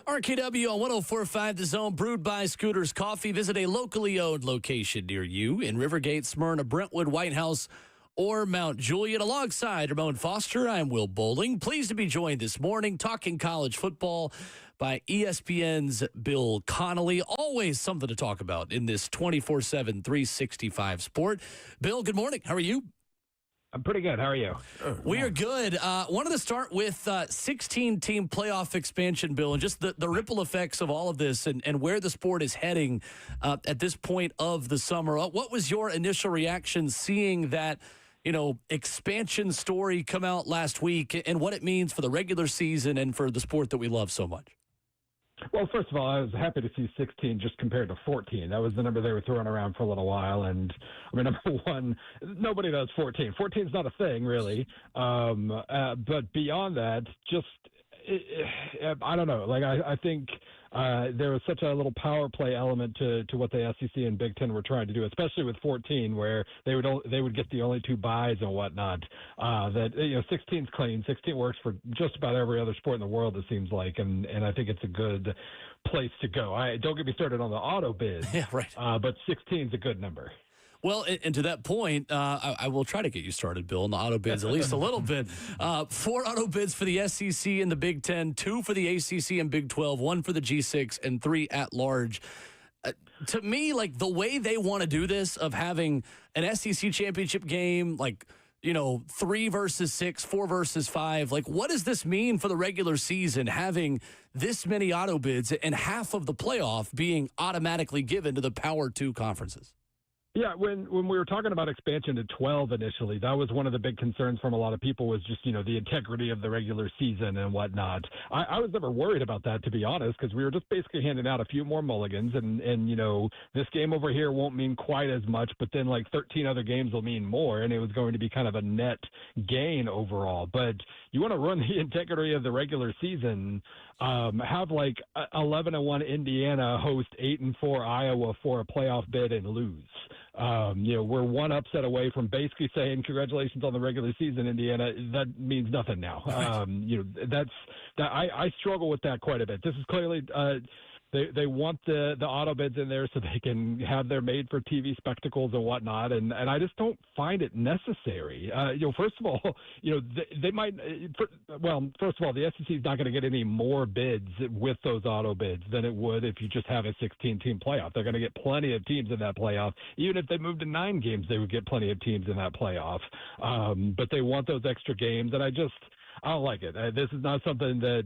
RKW on 104.5 The Zone, brewed by Scooters Coffee. Visit a locally owned location near you in Rivergate, Smyrna, Brentwood, White House, or Mount Juliet. Alongside Ramon Foster, I'm Will Bowling. Pleased to be joined this morning talking college football by ESPN's Bill Connelly. Always something to talk about in this 24/7, 365 sport. Bill, good morning. How are you? I'm pretty good. How are you? We are good. Wanted to start with 16-team playoff expansion, Bill, and just the ripple effects of all of this and where the sport is heading at this point of the summer. What was your initial reaction seeing that, expansion story come out last week and what it means for the regular season and for the sport that we love so much? Well, first of all, I was happy to see 16 just compared to 14. That was the number they were throwing around for a little while. And, number one, nobody does 14. 14 is not a thing, really. But beyond that, I don't know. I think there was such a little power play element to what the SEC and Big Ten were trying to do, especially with 14, where they would get the only two byes and whatnot. 16's clean. 16 works for just about every other sport in the world, it seems like, and I think it's a good place to go. Don't get me started on the auto bids. Yeah, right. But 16's a good number. Well, and to that point, I will try to get you started, Bill, on the auto bids, at least a little bit. 4 auto bids for the SEC and the Big Ten, 2 for the ACC and Big 12, 1 for the G6, and 3 at large. To me, the way they want to do this of having an SEC championship game, 3 versus 6, 4 versus 5, what does this mean for the regular season, having this many auto bids and half of the playoff being automatically given to the Power 2 conferences? Yeah, when we were talking about expansion to 12 initially, that was one of the big concerns from a lot of people was just, the integrity of the regular season and whatnot. I was never worried about that, to be honest, because we were just basically handing out a few more mulligans and this game over here won't mean quite as much, but then 13 other games will mean more, and it was going to be kind of a net gain overall. But you want to run the integrity of the regular season, have 11-1 Indiana host 8-4 Iowa for a playoff bid and lose. We're one upset away from basically saying congratulations on the regular season, Indiana. That means nothing now. I struggle with that quite a bit. This is clearly they want the auto bids in there so they can have their made for TV spectacles and whatnot, and I just don't find it necessary. First of all, they might. First of all, the SEC is not going to get any more bids with those auto bids than it would if you just have a 16-team playoff. They're going to get plenty of teams in that playoff. Even if they moved to 9 games, they would get plenty of teams in that playoff. But they want those extra games, and I don't like it. This is not something that,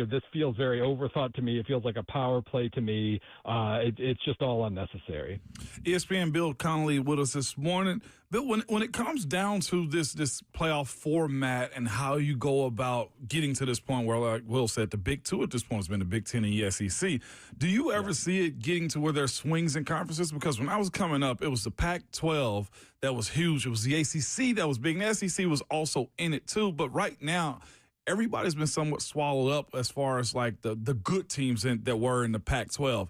this feels very overthought to me. It feels like a power play to me. It's just all unnecessary. ESPN Bill Connelly with us this morning. Bill, when it comes down to this playoff format and how you go about getting to this point where, like Will said, the Big Two at this point has been the Big Ten and the SEC, do you ever see it getting to where there's swings in conferences? Because when I was coming up, it was the Pac-12 that was huge. It was the ACC that was big. And the SEC was also in it too. But right now, everybody's been somewhat swallowed up as far as the good teams that were in the Pac-12.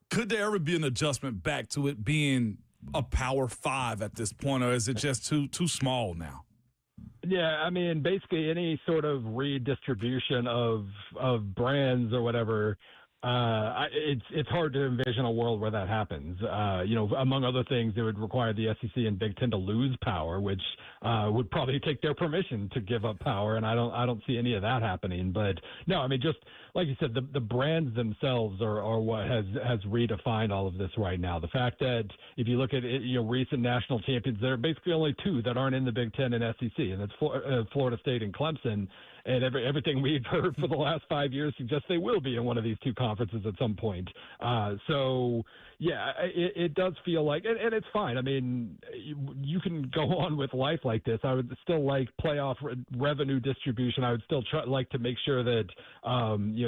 Could there ever be an adjustment back to it being a Power 5 at this point, or is it just too small now? Yeah, basically any sort of redistribution of brands or whatever, it's hard to envision a world where that happens. Among other things, it would require the SEC and Big Ten to lose power, which would probably take their permission to give up power, and I don't see any of that happening. But no, just like you said, the brands themselves are what has redefined all of this right now. The fact that if you look at recent national champions, there are basically only 2 that aren't in the Big Ten and SEC, and that's Florida State and Clemson. And everything we've heard for the last 5 years suggests they will be in one of these 2 conferences at some point. So, yeah, it does feel like, and it's fine. You can go on with life like this. I would still like playoff revenue distribution. I would still like to make sure that,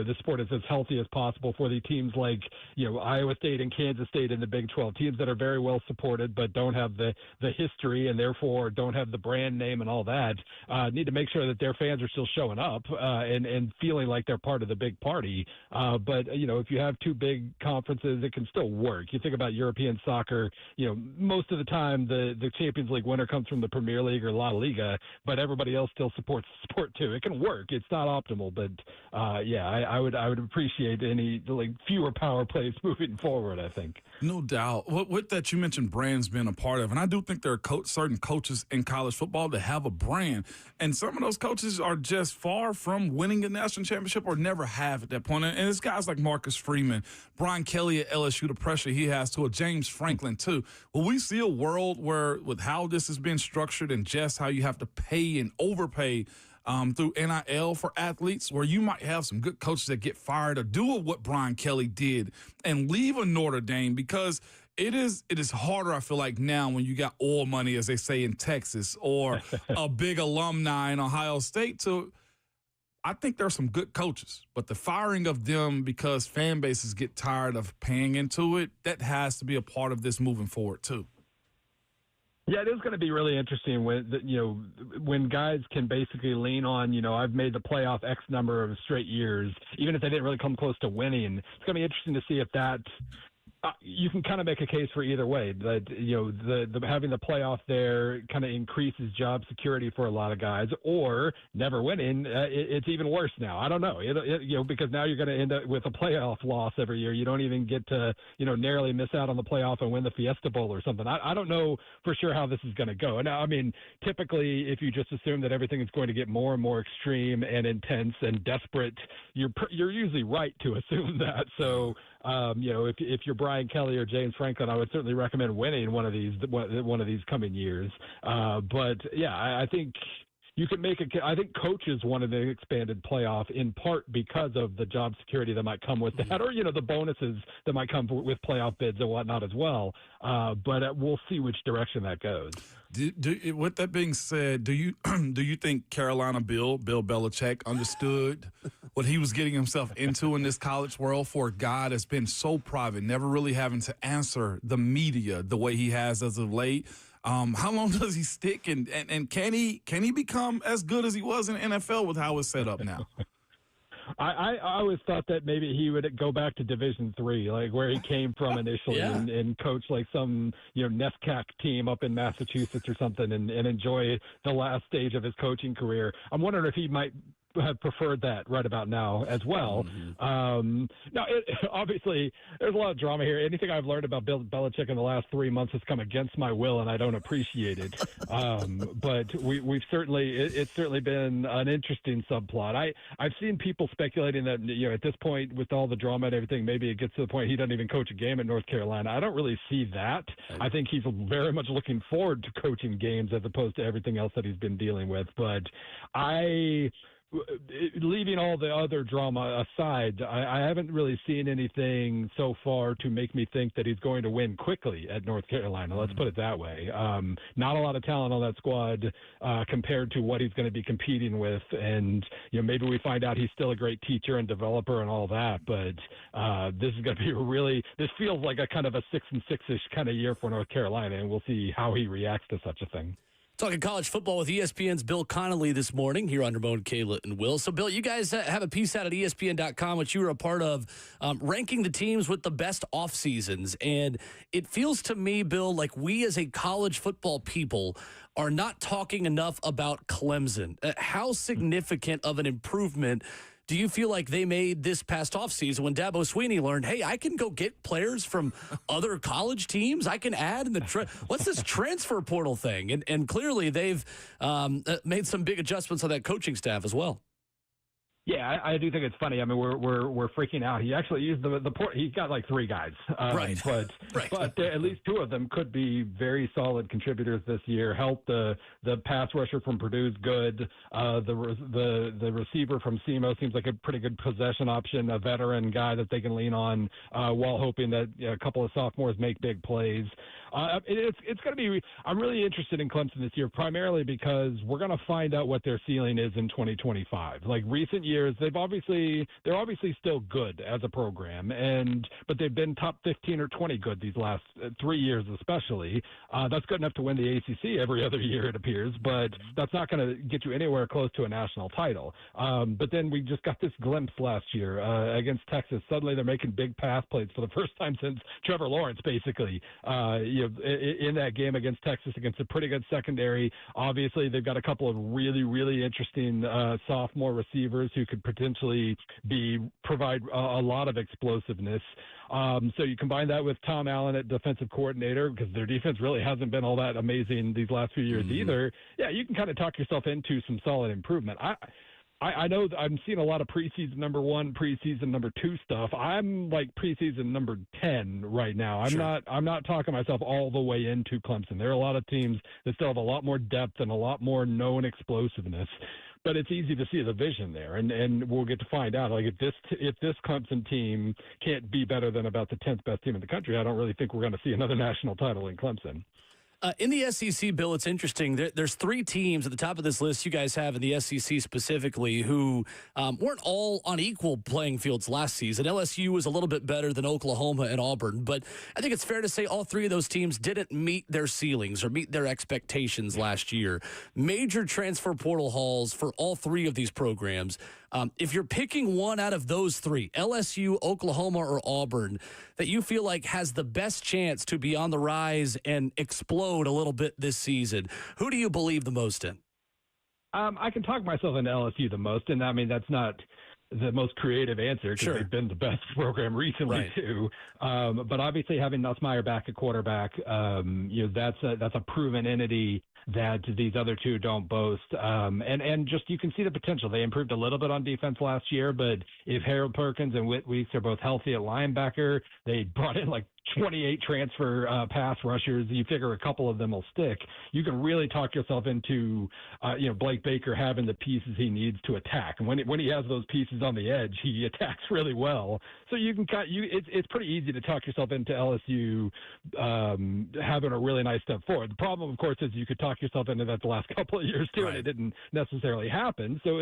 the sport is as healthy as possible for the teams like, Iowa State and Kansas State in the Big 12, teams that are very well supported but don't have the history and therefore don't have the brand name and all that. Need to make sure that their fans are still showing up and feeling like they're part of the big party. But if you have two big conferences, it can still work. You think about European soccer, most of the time the Champions League winner comes from the Premier League or La Liga, but everybody else still supports the sport too. It can work. It's not optimal, but I would appreciate any fewer power plays moving forward, I think. No doubt. With that, you mentioned brands being a part of, and I do think there are certain coaches in college football that have a brand, and some of those coaches are just far from winning a national championship or never have at that point. And it's guys like Marcus Freeman, Brian Kelly at LSU, the pressure he has to a James Franklin too. Will we see a world where, with how this has been structured and just how you have to pay and overpay through NIL for athletes, where you might have some good coaches that get fired or do what Brian Kelly did and leave a Notre Dame? Because it is harder, I feel like, now when you got oil money, as they say in Texas, or a big alumni in Ohio State. I think there are some good coaches, but the firing of them because fan bases get tired of paying into it, that has to be a part of this moving forward too. Yeah, it is going to be really interesting when guys can basically lean on, I've made the playoff X number of straight years, even if they didn't really come close to winning. It's going to be interesting to see if that you can kind of make a case for either way. That the having the playoff there kind of increases job security for a lot of guys, or never winning. It's even worse now. I don't know. Because now you're going to end up with a playoff loss every year. You don't even get to narrowly miss out on the playoff and win the Fiesta Bowl or something. I don't know for sure how this is going to go. Now, I mean, typically, if you just assume that everything is going to get more and more extreme and intense and desperate, you're usually right to assume that. So. If you're Brian Kelly or James Franklin, I would certainly recommend winning one of these coming years. But yeah, I think you can make I think coaches wanted an expanded playoff in part because of the job security that might come with that, or the bonuses that might come with playoff bids and whatnot as well. But we'll see which direction that goes. With that being said, do you think Carolina Bill Belichick understood what he was getting himself into in this college world for a guy that's been so private, never really having to answer the media the way he has as of late? How long does he stick, and can he become as good as he was in the NFL with how it's set up now? I always thought that maybe he would go back to Division III, like where he came from initially, and coach like some NESCAC team up in Massachusetts or something, and enjoy the last stage of his coaching career. I'm wondering if he might have preferred that right about now as well. Now, obviously, there's a lot of drama here. Anything I've learned about Bill Belichick in the last 3 months has come against my will, and I don't appreciate it. But it's certainly been an interesting subplot. I've seen people speculating that at this point, with all the drama and everything, maybe it gets to the point he doesn't even coach a game at North Carolina. I don't really see that. I think he's very much looking forward to coaching games as opposed to everything else that he's been dealing with. But leaving all the other drama aside, I haven't really seen anything so far to make me think that he's going to win quickly at North Carolina. Let's put it that way. Not a lot of talent on that squad compared to what he's going to be competing with. And, maybe we find out he's still a great teacher and developer and all that. But this is going to be this feels like a kind of a 6-6-ish kind of year for North Carolina. And we'll see how he reacts to such a thing. Talking college football with ESPN's Bill Connelly this morning here on Ramon, Kayla, and Will. So, Bill, you guys have a piece out at ESPN.com, which you were a part of, ranking the teams with the best off seasons. And it feels to me, Bill, like we as a college football people are not talking enough about Clemson. How significant of an improvement do you feel like they made this past offseason when Dabo Swinney learned, hey, I can go get players from other college teams? I can add in the what's this transfer portal thing? And clearly they've made some big adjustments on that coaching staff as well. Yeah, I do think it's funny. I mean, we're freaking out. He actually used the port. He's got like 3 guys, right? But at least 2 of them could be very solid contributors this year. Help the pass rusher from Purdue's good. The receiver from SEMO seems like a pretty good possession option. A veteran guy that they can lean on while hoping that a couple of sophomores make big plays. It's going to be. I'm really interested in Clemson this year, primarily because we're going to find out what their ceiling is in 2025. Like recent years, years, they're obviously still good as a program, but they've been top 15 or 20 good these last 3 years, especially. That's good enough to win the ACC every other year, it appears, but that's not going to get you anywhere close to a national title. But then we just got this glimpse last year against Texas. Suddenly they're making big pass plays for the first time since Trevor Lawrence, basically. In that game against Texas, against a pretty good secondary. Obviously, they've got a couple of really, really interesting sophomore receivers who could potentially provide a lot of explosiveness. So you combine that with Tom Allen at defensive coordinator, because their defense really hasn't been all that amazing these last few years either. Yeah, you can kind of talk yourself into some solid improvement. I know I'm seeing a lot of preseason number 1, preseason number 2 stuff. I'm like preseason number 10 right now. I'm not talking myself all the way into Clemson. There are a lot of teams that still have a lot more depth and a lot more known explosiveness. But it's easy to see the vision there, and we'll get to find out. Like if this Clemson team can't be better than about the 10th best team in the country, I don't really think we're going to see another national title in Clemson. In the SEC, Bill, it's interesting. There's 3 teams at the top of this list you guys have in the SEC specifically who weren't all on equal playing fields last season. LSU was a little bit better than Oklahoma and Auburn, but I think it's fair to say all 3 of those teams didn't meet their ceilings or meet their expectations last year. Major transfer portal hauls for all 3 of these programs. If you're picking one out of those 3, LSU, Oklahoma, or Auburn, that you feel like has the best chance to be on the rise and explode a little bit this season, who do you believe the most in? I can talk myself into LSU the most, and I mean that's not the most creative answer because they've been the best program recently too. But obviously having Nussmeier back at quarterback, that's a proven entity that these other 2 don't boast. And just you can see the potential. They improved a little bit on defense last year, but if Harold Perkins and Whit Weeks are both healthy at linebacker, they brought in like 28 transfer pass rushers. You figure a couple of them will stick. You can really talk yourself into, Blake Baker having the pieces he needs to attack. And when he has those pieces on the edge, he attacks really well. So you can it's pretty easy to talk yourself into LSU having a really nice step forward. The problem, of course, is you could talk yourself into that the last couple of years too, and it didn't necessarily happen. So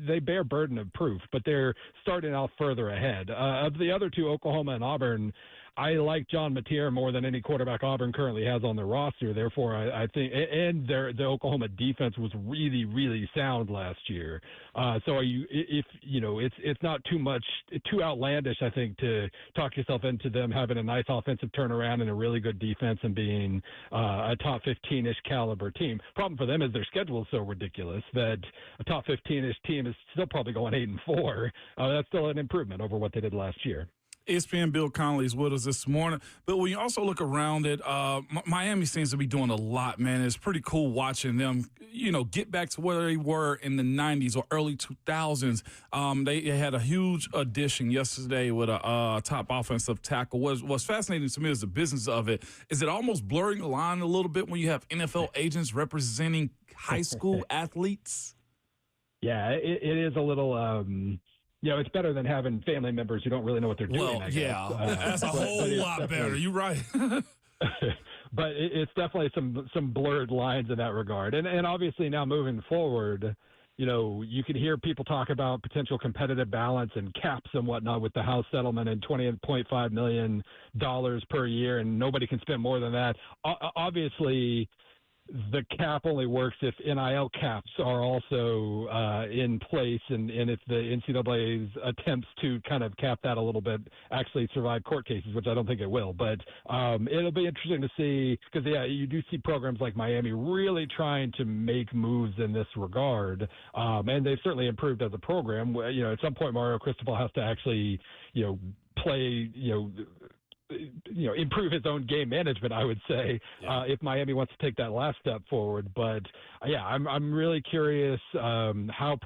they bear burden of proof, but they're starting out further ahead. Of the other 2, Oklahoma and Auburn, I like John Mateer more than any quarterback Auburn currently has on their roster. Therefore, I think, and the Oklahoma defense was really, really sound last year. So it's not too outlandish, I think, to talk yourself into them having a nice offensive turnaround and a really good defense and being a top 15-ish caliber team. Problem for them is their schedule is so ridiculous that a top 15-ish team is still probably going 8-4. That's still an improvement over what they did last year. ESPN Bill Connelly is with us this morning. But when you also look around it, Miami seems to be doing a lot, man. It's pretty cool watching them, get back to where they were in the 90s or early 2000s. They had a huge addition yesterday with a top offensive tackle. What's fascinating to me is the business of it. Is it almost blurring the line a little bit when you have NFL agents representing high school athletes? Yeah, it is a little it's better than having family members who don't really know what they're doing. Well, that's a whole lot better. You're right. But it's definitely some blurred lines in that regard. And obviously now moving forward, you can hear people talk about potential competitive balance and caps and whatnot with the House settlement and $20.5 million per year, and nobody can spend more than that. Obviously, the cap only works if NIL caps are also in place, and if the NCAA's attempts to kind of cap that a little bit actually survive court cases, which I don't think it will. But it'll be interesting to see because, you do see programs like Miami really trying to make moves in this regard, and they've certainly improved as a program. At some point, Mario Cristobal has to actually, play, improve his own game management, I would say, if Miami wants to take that last step forward. But I'm really curious how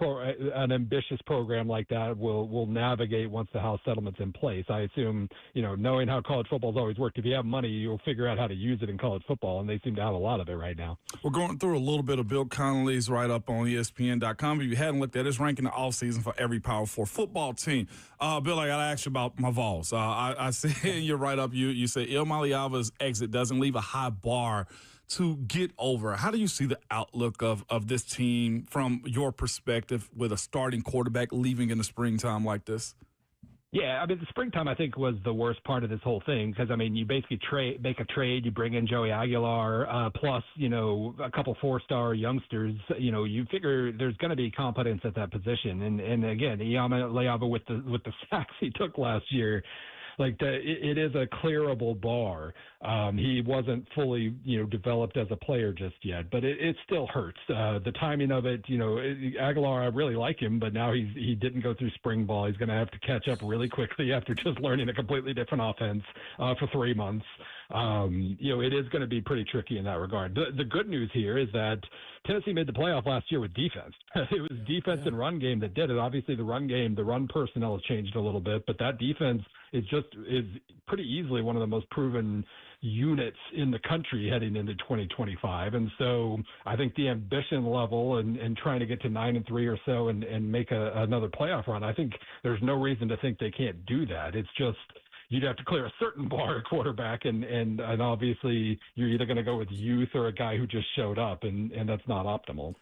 an ambitious program like that will navigate once the House settlement's in place. I assume, knowing how college football's always worked, if you have money, you'll figure out how to use it in college football, and they seem to have a lot of it right now. We're going through a little bit of Bill Connelly's write-up on ESPN.com. If you hadn't looked at it, it's ranking the offseason for every Power 4 football team. Bill, I got to ask you about my Vols. I see in your write-up, you say Ilmaliava's exit doesn't leave a high bar to get over? How do you see the outlook of this team from your perspective with a starting quarterback leaving in the springtime like this? Yeah, I mean, the springtime, I think, was the worst part of this whole thing because, I mean, you basically make a trade, you bring in Joey Aguilar, plus, a couple four-star youngsters. You figure there's going to be competence at that position. And again, Iyama Leava with the sacks he took last year, it is a clearable bar. He wasn't fully, developed as a player just yet, but it still hurts. The timing of it, Aguilar, I really like him, but now he didn't go through spring ball. He's going to have to catch up really quickly after just learning a completely different offense for 3 months. It is going to be pretty tricky in that regard. The good news here is that Tennessee made the playoff last year with defense. It was defense and run game that did it. Obviously, the run personnel has changed a little bit, but that defense is pretty easily one of the most proven units in the country heading into 2025. And so I think the ambition level and trying to get to 9-3 or so and make another playoff run, I think there's no reason to think they can't do that. It's just you'd have to clear a certain bar at quarterback, and obviously you're either going to go with youth or a guy who just showed up, and that's not optimal.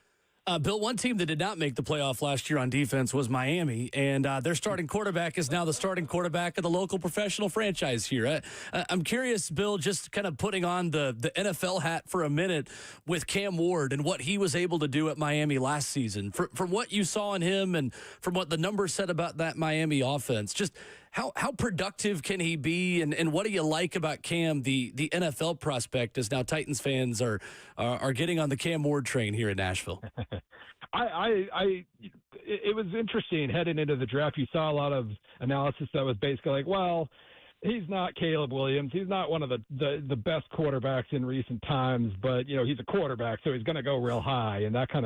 Bill, one team that did not make the playoff last year on defense was Miami, and their starting quarterback is now the starting quarterback of the local professional franchise here. I'm curious, Bill, just kind of putting on the NFL hat for a minute with Cam Ward and what he was able to do at Miami last season. From what you saw in him and from what the numbers said about that Miami offense, just how productive can he be, and what do you like about Cam, the NFL prospect, as now Titans fans are getting on the Cam Ward train here in Nashville? It was interesting heading into the draft. You saw a lot of analysis that was basically like, well, he's not Caleb Williams. He's not one of the best quarterbacks in recent times, but he's a quarterback, so he's going to go real high, and that kind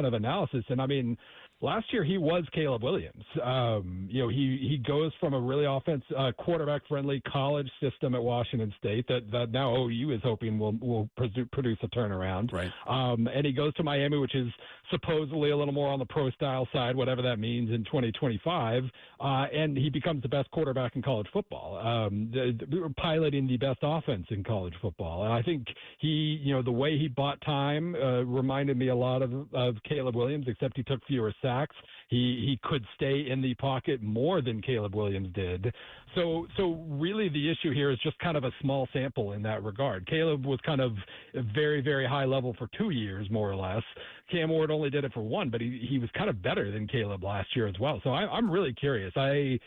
of analysis. And I mean, last year he was Caleb Williams. He goes from a really quarterback-friendly college system at Washington State that now OU is hoping will produce a turnaround. Right. And he goes to Miami, which is supposedly a little more on the pro-style side, whatever that means in 2025, and he becomes the best quarterback in college football. We were piloting the best offense in college football, and I think the way he bought time reminded me a lot of Caleb Williams, except he took fewer sacks. He could stay in the pocket more than Caleb Williams did. So really the issue here is just kind of a small sample in that regard. Caleb was kind of very, very high level for 2 years, more or less. Cam Ward only did it for 1, but he was kind of better than Caleb last year as well. So I'm really curious. I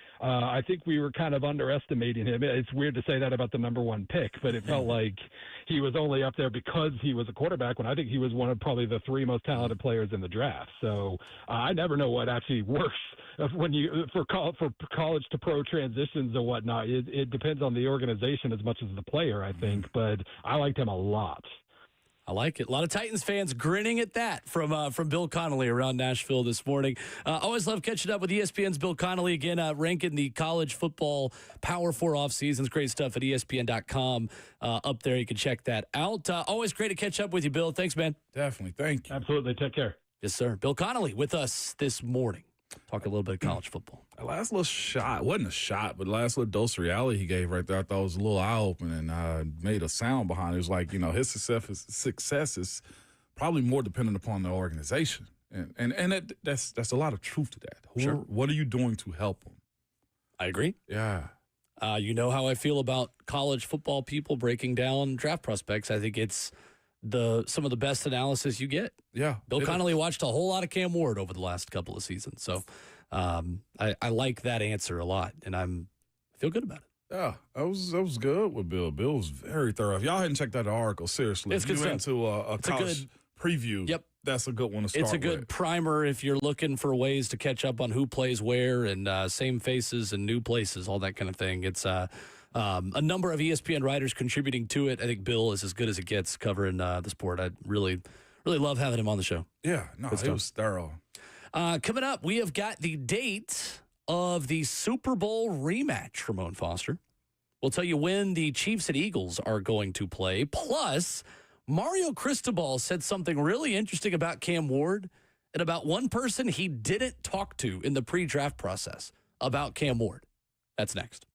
think we were kind of underestimating him. It's weird to say that about the number 1 pick, but it felt like he was only up there because he was a quarterback when I think he was one of probably the 3 most talented players in the draft. So I never know what actually works when for college to pro transitions and whatnot. It depends on the organization as much as the player, I think, but I liked him a lot. I like it. A lot of Titans fans grinning at that from Bill Connelly around Nashville this morning. Always love catching up with ESPN's Bill Connelly, again, ranking the college football Power 4 off seasons. Great stuff at ESPN.com. Up there, you can check that out. Always great to catch up with you, Bill. Thanks, man. Definitely. Thank you. Absolutely. Take care. Yes, sir. Bill Connelly with us this morning. Talk a little bit of college football. That last little shot, wasn't a shot, but the last little dose of reality he gave right there, I thought was a little eye-opening and made a sound behind it. It was like, his success is probably more dependent upon the organization. And that's a lot of truth to that. Sure. What are you doing to help them? I agree. Yeah. You know how I feel about college football people breaking down draft prospects. I think it's some of the best analysis you get. Yeah. Bill Connelly watched a whole lot of Cam Ward over the last couple of seasons. So I like that answer a lot, and I feel good about it. Yeah, that was good with Bill. Bill was very thorough. If y'all hadn't checked out the article, seriously, it's if you good went to a college preview, yep, that's a good one to start with. It's a good primer if you're looking for ways to catch up on who plays where and same faces and new places, all that kind of thing. It's a number of ESPN writers contributing to it. I think Bill is as good as it gets covering the sport. I really love having him on the show. Yeah, no, it was thorough. Coming up, we have got the date of the Super Bowl rematch, Ramon Foster. We'll tell you when the Chiefs and Eagles are going to play. Plus, Mario Cristobal said something really interesting about Cam Ward and about one person he didn't talk to in the pre-draft process about Cam Ward. That's next.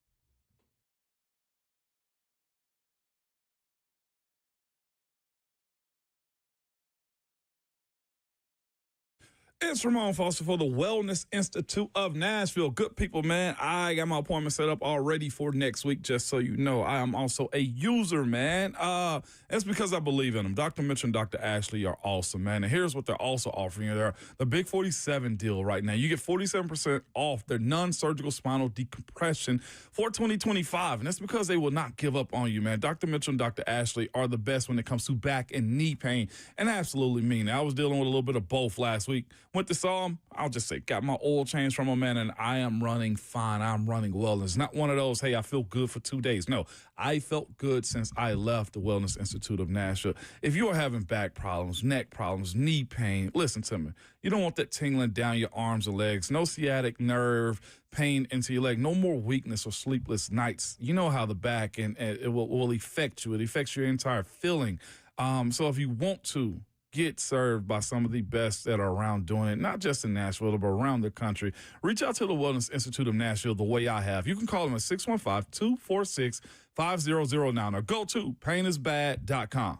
It's Ramon Foster for the Wellness Institute of Nashville. Good people, man. I got my appointment set up already for next week, just so you know. I am also a user, man. It's because I believe in them. Dr. Mitchell and Dr. Ashley are awesome, man. And here's what they're also offering you. They're the Big 47 deal right now. You get 47% off their non-surgical spinal decompression for 2025. And that's because they will not give up on you, man. Dr. Mitchell and Dr. Ashley are the best when it comes to back and knee pain. And I absolutely mean it. I was dealing with a little bit of both last week. Went to saw him. I'll just say, got my oil changed from him, man, and I am running fine. I'm running well. It's not one of those, hey, I feel good for 2 days. No, I felt good since I left the Wellness Institute of Nashville. If you are having back problems, neck problems, knee pain, listen to me. You don't want that tingling down your arms and legs. No sciatic nerve pain into your leg. No more weakness or sleepless nights. You know how the back and it will affect you. It affects your entire feeling. So if you want to get served by some of the best that are around doing it, not just in Nashville, but around the country, reach out to the Wellness Institute of Nashville the way I have. You can call them at 615-246-5009 or go to painisbad.com.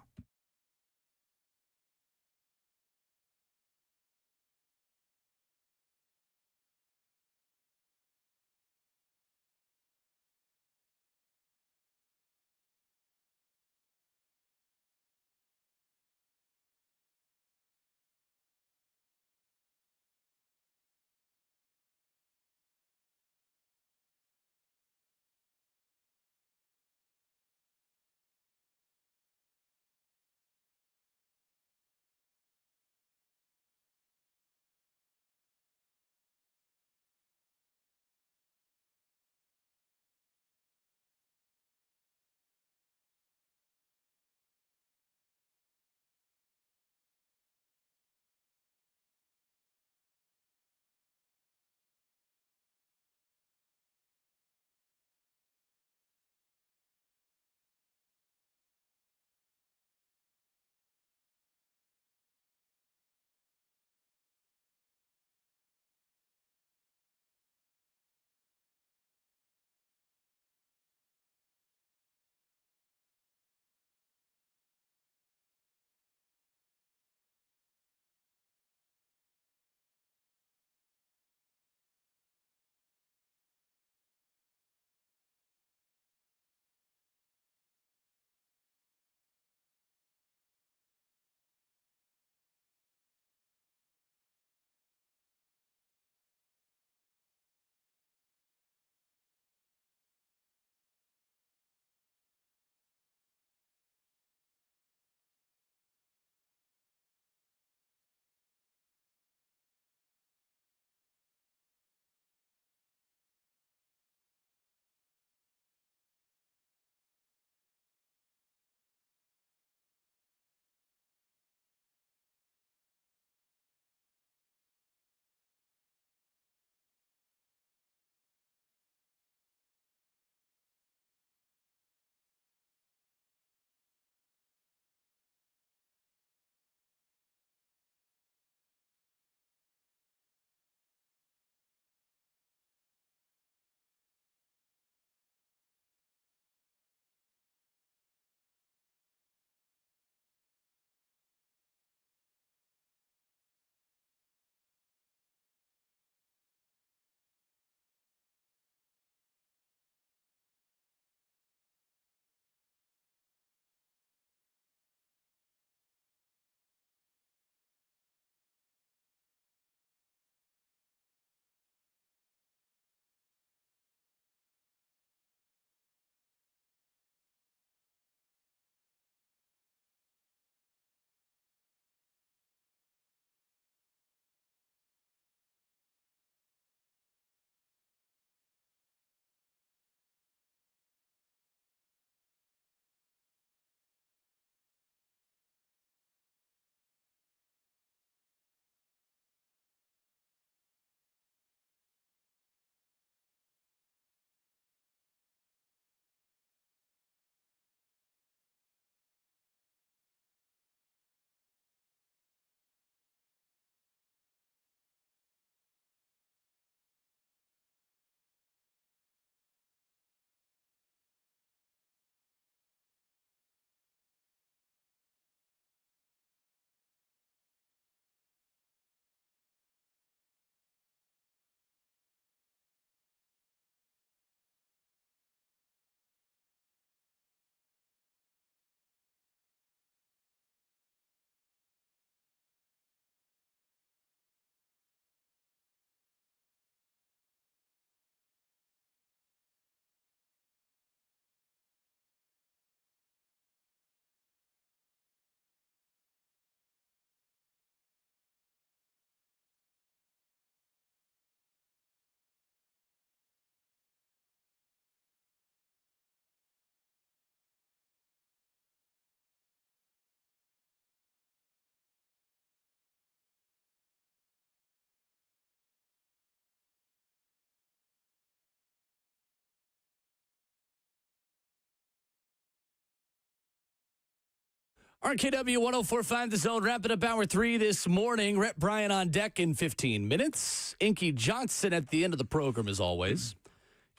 RKW 104.5 The Zone, wrapping up hour 3 this morning. Rhett, Bryan on deck in 15 minutes. Inky Johnson at the end of the program, as always.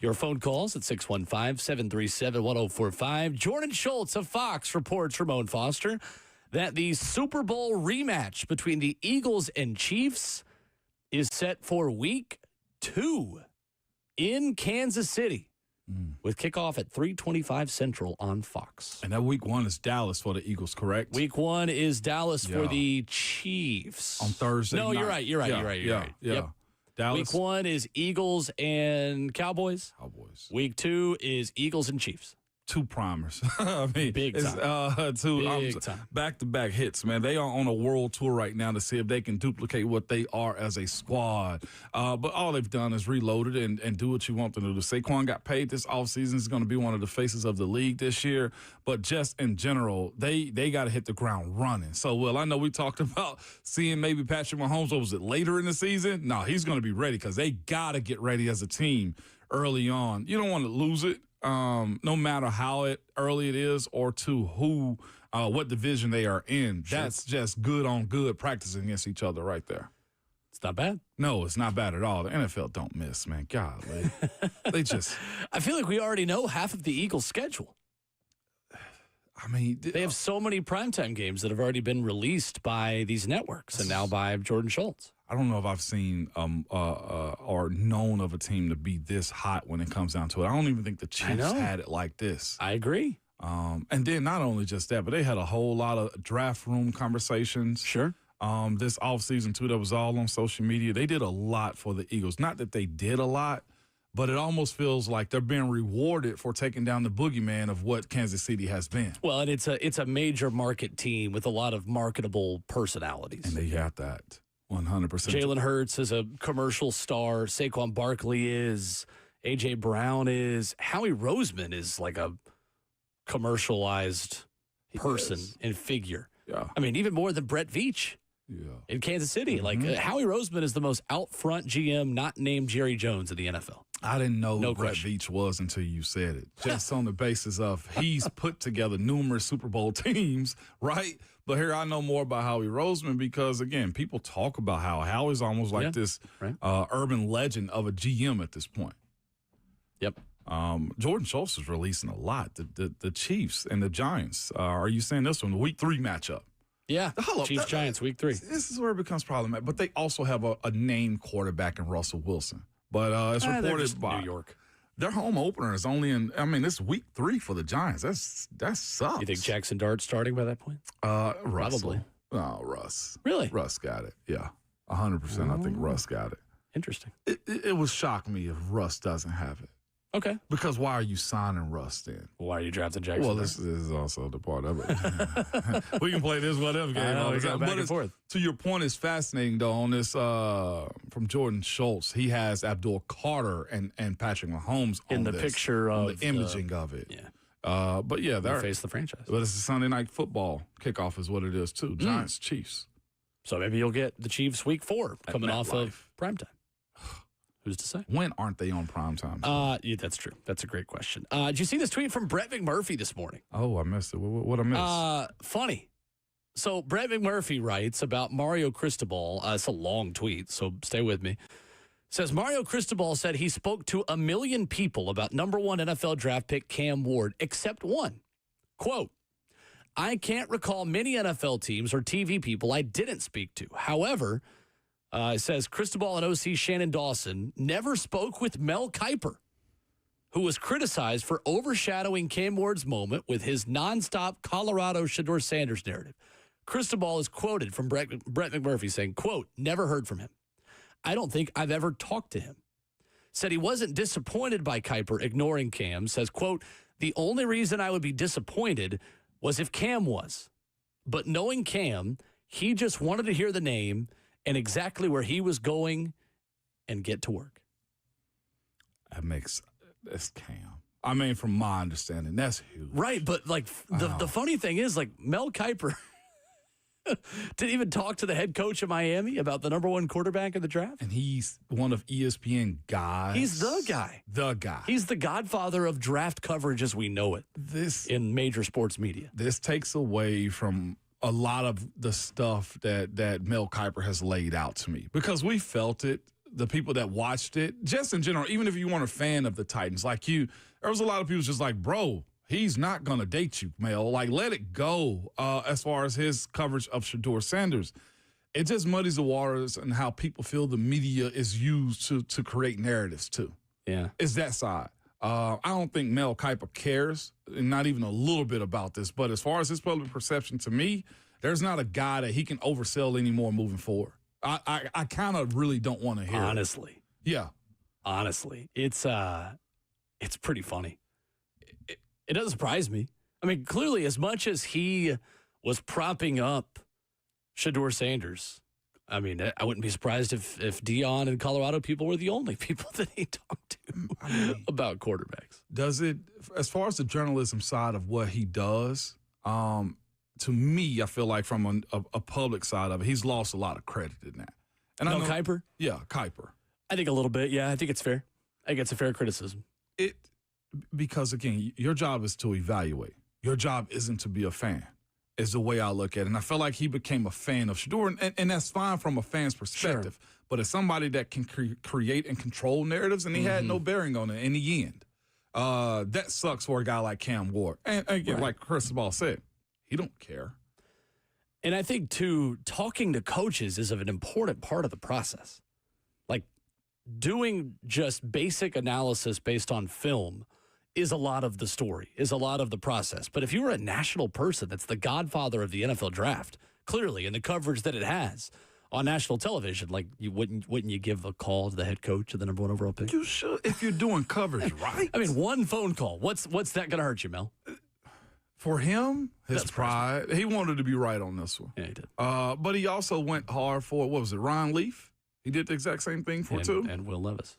Your phone calls at 615-737-1045. Jordan Schultz of Fox reports, Ramon Foster, that the Super Bowl rematch between the Eagles and Chiefs is set for week 2 in Kansas City with kickoff at 3:25 Central on Fox. And that week 1 is Dallas for the Eagles, correct? Week 1 is Dallas for the Chiefs. On Thursday No, night. you're right. You're right. Yep. Dallas. Week 1 is Eagles and Cowboys. Week 2 is Eagles and Chiefs. 2 primers. I mean, Big time. 2 time. back-to-back hits, man. They are on a world tour right now to see if they can duplicate what they are as a squad. But all they've done is reloaded and do what you want them to do. Saquon got paid this offseason. He's going to be one of the faces of the league this year. But just in general, they got to hit the ground running. So, Will, I know we talked about seeing maybe Patrick Mahomes, or was it later in the season? No, he's going to be ready because they got to get ready as a team early on. You don't want to lose it. No matter how early it is or to who, what division they are in. Sure. That's just good on good practicing against each other right there. It's not bad. No, it's not bad at all. The NFL don't miss, man. Golly. They just. I feel like we already know half of the Eagles' schedule. I mean, they have so many primetime games that have already been released by these networks and now by Jordan Schultz. I don't know if I've seen or known of a team to be this hot when it comes down to it. I don't even think the Chiefs had it like this. I agree. And then not only just that, but they had a whole lot of draft room conversations. Sure. This offseason, too, that was all on social media. They did a lot for the Eagles. Not that they did a lot, but it almost feels like they're being rewarded for taking down the boogeyman of what Kansas City has been. Well, and it's a major market team with a lot of marketable personalities. And they got that. 100%. Jalen Hurts is a commercial star. Saquon Barkley is. A.J. Brown is. Howie Roseman is like a commercialized person and figure. Yeah. I mean, even more than Brett Veach in Kansas City. Mm-hmm. Like, Howie Roseman is the most out front GM not named Jerry Jones in the NFL. I didn't know who Brett Veach was until you said it. Just on the basis of he's put together numerous Super Bowl teams, right? But here I know more about Howie Roseman because, again, people talk about how Howie's almost like this urban legend of a GM at this point. Yep. Jordan Schultz is releasing a lot. The Chiefs and the Giants. Are you saying this one, the Week 3 matchup? Yeah, Chiefs-Giants, Week 3. This is where it becomes problematic. But they also have a named quarterback in Russell Wilson. But it's reported by New York. Their home opener is only in. I mean, it's Week 3 for the Giants. That sucks. You think Jackson Dart's starting by that point? Probably. Oh, Russ. Really? Russ got it. Yeah, 100%. I think Russ got it. Interesting. It would shock me if Russ doesn't have it. Okay. Because why are you signing Russ then? Why are you drafting Jackson? Well, this is also the part of it. We can play this whatever game all the time. Back and forth. To your point, it's fascinating, though, on this from Jordan Schultz. He has Abdul Carter and Patrick Mahomes in the picture of the imaging of it. Yeah. But yeah, they face the franchise. But it's a Sunday night football kickoff is what it is, too. Giants, Chiefs. So maybe you'll get the Chiefs Week 4 coming off of primetime. Who's to say? When aren't they on primetime? Yeah, that's true. That's a great question. Did you see this tweet from Brett McMurphy this morning? Oh, I missed it. What I missed? Funny. So Brett McMurphy writes about Mario Cristobal. It's a long tweet, so stay with me. Says Mario Cristobal said he spoke to 1 million people about number 1 NFL draft pick Cam Ward, except one. Quote, I can't recall many NFL teams or TV people I didn't speak to. However, it says Cristobal and OC Shannon Dawson never spoke with Mel Kiper, who was criticized for overshadowing Cam Ward's moment with his nonstop Colorado Shedeur Sanders narrative. Cristobal is quoted from Brett McMurphy saying, quote, never heard from him. I don't think I've ever talked to him. Said he wasn't disappointed by Kiper ignoring Cam. Says, quote, the only reason I would be disappointed was if Cam was. But knowing Cam, he just wanted to hear the name and exactly where he was going and get to work. That's Cam. I mean, from my understanding, that's huge. Right, but like the funny thing is, like Mel Kiper, Didn't even talk to the head coach of Miami about the number 1 quarterback in the draft. And he's one of ESPN guys. He's the guy. The guy. He's the godfather of draft coverage as we know it in major sports media. This takes away from a lot of the stuff that Mel Kiper has laid out to me because we felt it. The people that watched it, just in general, even if you weren't a fan of the Titans like you, there was a lot of people just like, bro, he's not going to date you, Mel. Like, let it go as far as his coverage of Shedeur Sanders. It just muddies the waters and how people feel the media is used to create narratives, too. Yeah. It's that side. I don't think Mel Kiper cares, and not even a little bit about this. But as far as his public perception, to me, there's not a guy that he can oversell anymore moving forward. I kind of really don't want to hear Honestly. it. Yeah. Honestly. It's pretty funny. It doesn't surprise me. I mean, clearly, as much as he was propping up Shedeur Sanders, I mean, I wouldn't be surprised if Dion and Colorado people were the only people that he talked to about quarterbacks. Does it, as far as the journalism side of what he does, to me, I feel like from a public side of it, he's lost a lot of credit in that. And No, Kiper? Yeah, Kiper. I think a little bit. Yeah, I think it's fair. I think it's a fair criticism. Because, again, your job is to evaluate. Your job isn't to be a fan, is the way I look at it. And I feel like he became a fan of Shedeur, and that's fine from a fan's perspective. Sure. But as somebody that can create and control narratives, and he had no bearing on it in the end, that sucks for a guy like Cam Ward. And again, like Cristobal said, he don't care. And I think, too, talking to coaches is an important part of the process. Like, doing just basic analysis based on film is a lot of the story, is a lot of the process. But if you're a national person that's the godfather of the NFL draft, clearly, in the coverage that it has on national television, like, you wouldn't you give a call to the head coach of the number 1 overall pick? You should, if you're doing coverage right. I mean, one phone call. What's that going to hurt you, Mel? For him, his pride, he wanted to be right on this one. Yeah, he did. But he also went hard for, what was it, Ron Leaf? He did the exact same thing for too. And Will Levis.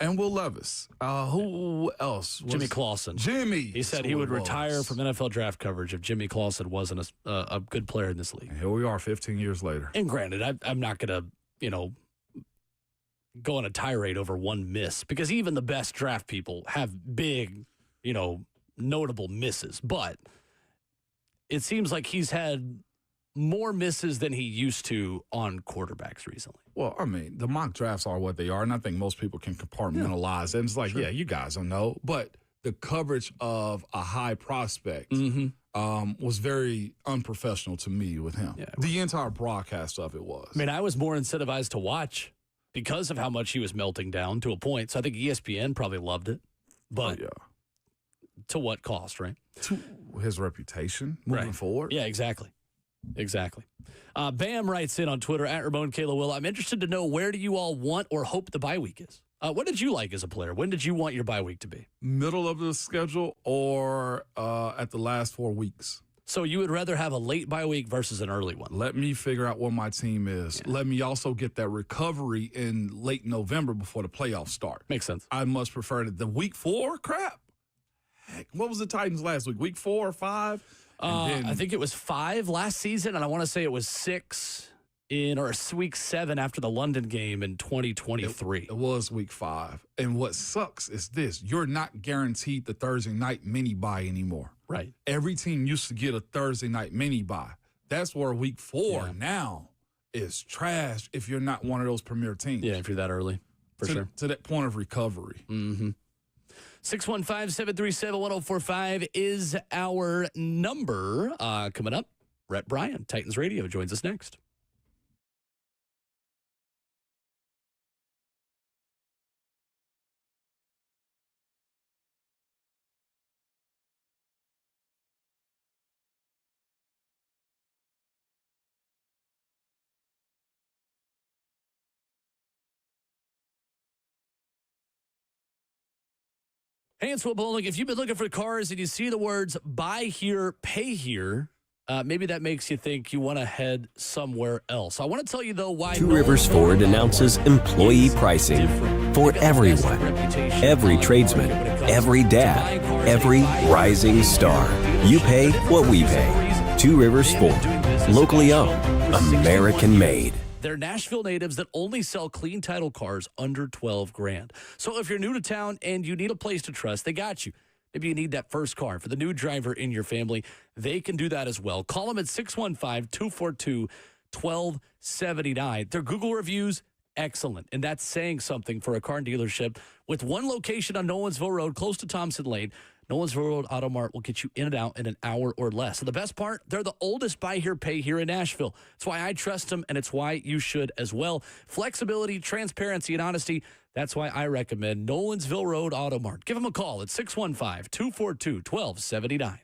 Who else? Jimmy Clausen. Jimmy. He said he would retire from NFL draft coverage if Jimmy Clausen wasn't a good player in this league. And here we are 15 years later. And granted, I'm not going to, go on a tirade over one miss because even the best draft people have big, notable misses. But it seems like he's had more misses than he used to on quarterbacks recently. Well, I mean, the mock drafts are what they are, and I think most people can compartmentalize it. And it's like, yeah, you guys don't know. But the coverage of a high prospect was very unprofessional to me with him. Yeah, the entire broadcast of it was. I mean, I was more incentivized to watch because of how much he was melting down to a point. So I think ESPN probably loved it. But to what cost, right? To his reputation moving forward. Yeah, exactly. Bam writes in on Twitter, @Ramon Kayla Will. I'm interested to know, where do you all want or hope the bye week is? What did you like as a player? When did you want your bye week to be? Middle of the schedule or at the last 4 weeks? So you would rather have a late bye week versus an early one? Let me figure out what my team is. Yeah. Let me also get that recovery in late November before the playoffs start. Makes sense. I much prefer the week 4 crap. Heck, what was the Titans last week? Week 4 or 5? I think it was 5 last season, and I want to say it was 6 or week 7 after the London game in 2023. It was week 5. And what sucks is this. You're not guaranteed the Thursday night mini bye anymore. Right. Every team used to get a Thursday night mini bye. That's where week 4 now is trash if you're not one of those premier teams. Yeah, if you're that early, for sure. To that point of recovery. Mm-hmm. 615-737-1045 is our number. Coming up, Rhett Bryan, Titans Radio, joins us next. Hey, it's Will Bowling. If you've been looking for cars and you see the words buy here, pay here, maybe that makes you think you want to head somewhere else. I want to tell you, though, why Two Rivers Ford announces employee pricing for everyone. Every tradesman, every dad, every rising star. You pay what we pay. Two Rivers Ford. Locally owned. American made. They're Nashville natives that only sell clean title cars under 12 grand. So if you're new to town and you need a place to trust, they got you. Maybe you need that first car for the new driver in your family. They can do that as well. Call them at 615-242-1279. Their Google reviews, excellent. And that's saying something for a car dealership. With one location on Nolensville Road, close to Thompson Lane, Nolensville Road Auto Mart will get you in and out in an hour or less. So the best part, they're the oldest buy here, pay here in Nashville. That's why I trust them, and it's why you should as well. Flexibility, transparency, and honesty. That's why I recommend Nolensville Road Auto Mart. Give them a call at 615-242-1279.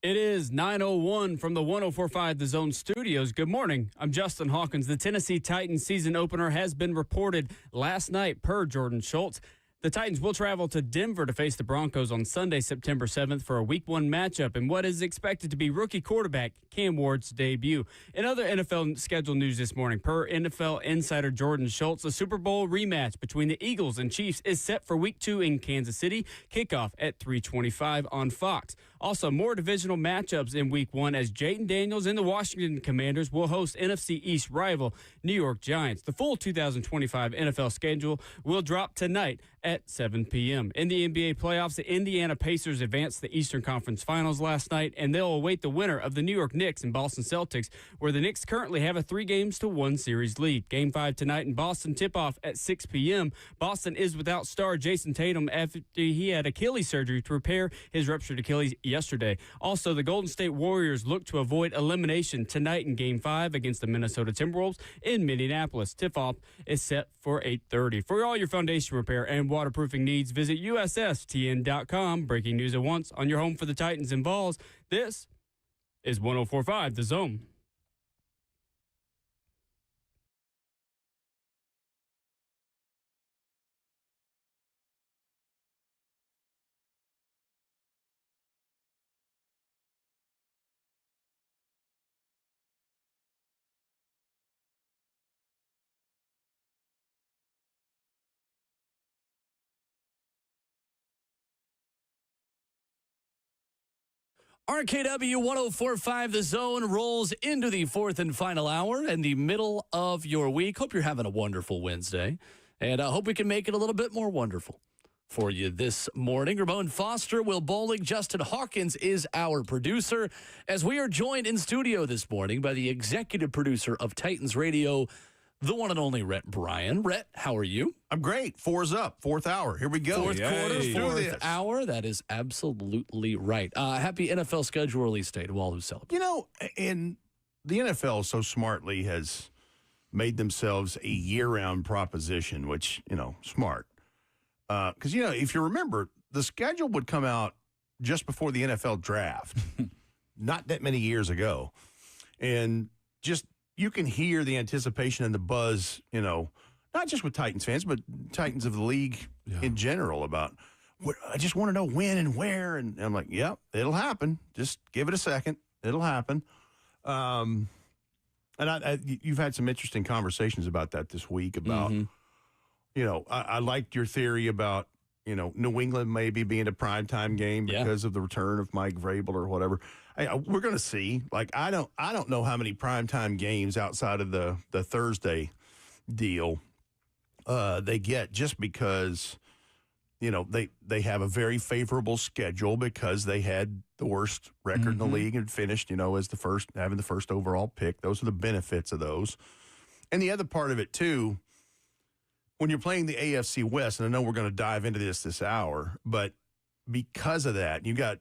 It is 9:01 from the 104.5 The Zone Studios. Good morning. I'm Justin Hawkins. The Tennessee Titans season opener has been reported last night per Jordan Schultz. The Titans will travel to Denver to face the Broncos on Sunday, September 7th for a Week 1 matchup in what is expected to be rookie quarterback Cam Ward's debut. In other NFL schedule news this morning, per NFL insider Jordan Schultz, the Super Bowl rematch between the Eagles and Chiefs is set for Week 2 in Kansas City, kickoff at 3:25 on Fox. Also, more divisional matchups in Week 1 as Jayden Daniels and the Washington Commanders will host NFC East rival New York Giants. The full 2025 NFL schedule will drop tonight at 7 p.m. In the NBA playoffs, the Indiana Pacers advanced to the Eastern Conference Finals last night, and they'll await the winner of the New York Knicks and Boston Celtics, where the Knicks currently have a 3-1 series lead. Game 5 tonight in Boston, tip-off at 6 p.m. Boston is without star Jason Tatum after he had Achilles surgery to repair his ruptured Achilles yesterday. Also, the Golden State Warriors look to avoid elimination tonight in Game 5 against the Minnesota Timberwolves in Minneapolis. Tip-off is set for 8:30. For all your foundation repair and waterproofing needs, visit USSTN.com. Breaking news at once on your home for the Titans and Vols. This is 104.5 The Zone. RKW 104.5 The Zone rolls into the fourth and final hour and the middle of your week. Hope you're having a wonderful Wednesday, and I hope we can make it a little bit more wonderful for you this morning. Ramon Foster, Will Bowling, Justin Hawkins is our producer, as we are joined in studio this morning by the executive producer of Titans Radio, the one and only Rhett Bryan. Rhett, how are you? I'm great. 4's up. Fourth hour. Here we go. Fourth quarter, fourth hour. That is absolutely right. Happy NFL schedule release day to all who celebrate. You know, and the NFL so smartly has made themselves a year-round proposition, which, smart. Because, if you remember, the schedule would come out just before the NFL draft, not that many years ago. And just you can hear the anticipation and the buzz, not just with Titans fans, but Titans of the league in general about, I just want to know when and where. And I'm like, yep, it'll happen. Just give it a second. It'll happen. And you've had some interesting conversations about that this week about, I liked your theory about, New England maybe being a primetime game because of the return of Mike Vrabel or whatever. We're going to see. I don't know how many primetime games outside of the Thursday deal they get, just because, they have a very favorable schedule because they had the worst record in the league and finished, as having the first overall pick. Those are the benefits of those. And the other part of it too, when you're playing the AFC West, and I know we're going to dive into this hour, but because of that, you've got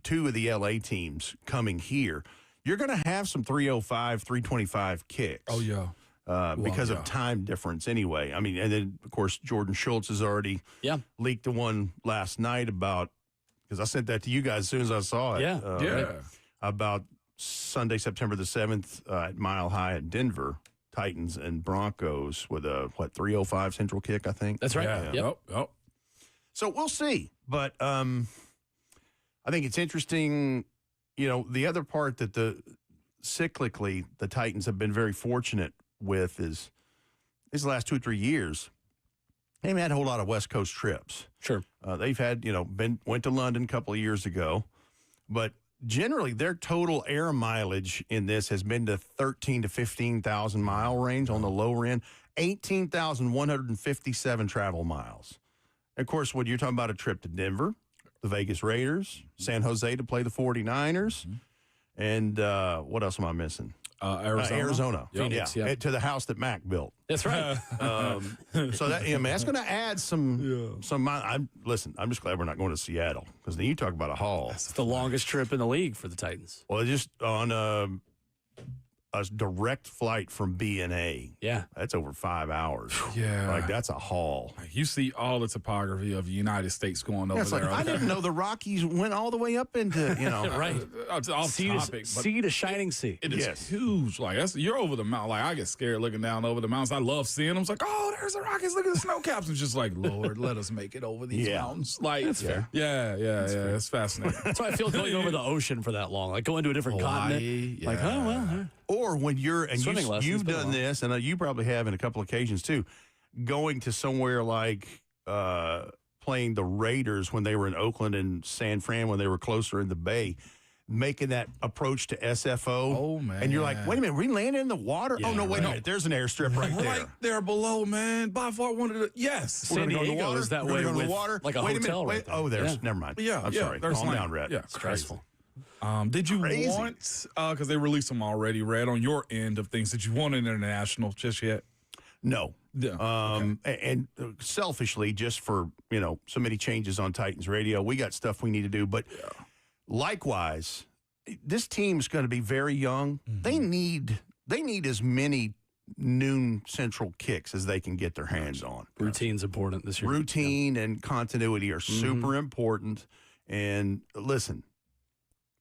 two of the LA teams coming here. You're going to have some 305, 325 kicks. Oh, yeah. Because of time difference anyway. I mean, and then, of course, Jordan Schultz has already leaked the one last night about, because I sent that to you guys as soon as I saw it. About Sunday, September the 7th at Mile High at Denver. Titans and Broncos with a 305 central kick, I think. That's right. Yeah. Yep. So we'll see. But I think it's interesting, the other part that cyclically the Titans have been very fortunate with is these last 2 or 3 years, they haven't had a whole lot of West Coast trips. Sure. They've had, went to London a couple of years ago, but generally, their total air mileage in this has been to 13 to 15,000 mile range on the lower end, 18,157 travel miles. And of course, when you're talking about a trip to Denver, the Vegas Raiders, San Jose to play the 49ers, and what else am I missing? Arizona. Phoenix, to the house that Mac built. That's right. So that that's going to add some. I'm just glad we're not going to Seattle, because then you talk about a haul. It's the longest trip in the league for the Titans. Well, just on a direct flight from B and A. Yeah. That's over 5 hours. Yeah. Like, that's a haul. You see all the topography of the United States going over It's there. like, I okay? didn't know the Rockies went all the way up into, Right. Off Sea topic, but sea to shining sea. it is huge. Like, you're over the mountain. Like, I get scared looking down over the mountains. I love seeing them. It's like, oh, there's the Rockies. Look at the snow caps. It's just like, Lord, let us make it over these mountains. Like, that's fair. Yeah. It's fascinating. That's why I feel going over the ocean for that long. Like going to a different continent. Yeah. Like, oh, well. Or when you're, and Swimming lessons, you've been a done while. this, and you probably have in a couple occasions too, going to somewhere like playing the Raiders when they were in Oakland and San Fran when they were closer in the Bay, making that approach to SFO. Oh, man. And you're like, wait a minute, we landed in the water? Yeah, oh, no, wait a right. minute. There's an airstrip right there. Right there below, man. By far one of the, yes. We're San gonna go in the Diego water. is that We're way gonna go in with the water. like a wait hotel a minute. right there. Oh, there's, Yeah. never mind. Yeah, I'm sorry. there's Calm land. down, Rhett. Yeah, It's stressful. Did you Crazy. want, because they released them already, Rhett, on your end of things, did you want an international just yet? No. Yeah. And selfishly, just for, so many changes on Titans Radio, we got stuff we need to do. But likewise, this team's going to be very young. Mm-hmm. They need as many noon central kicks as they can get their hands on. Routine's important this year. Routine and continuity are super important. And listen,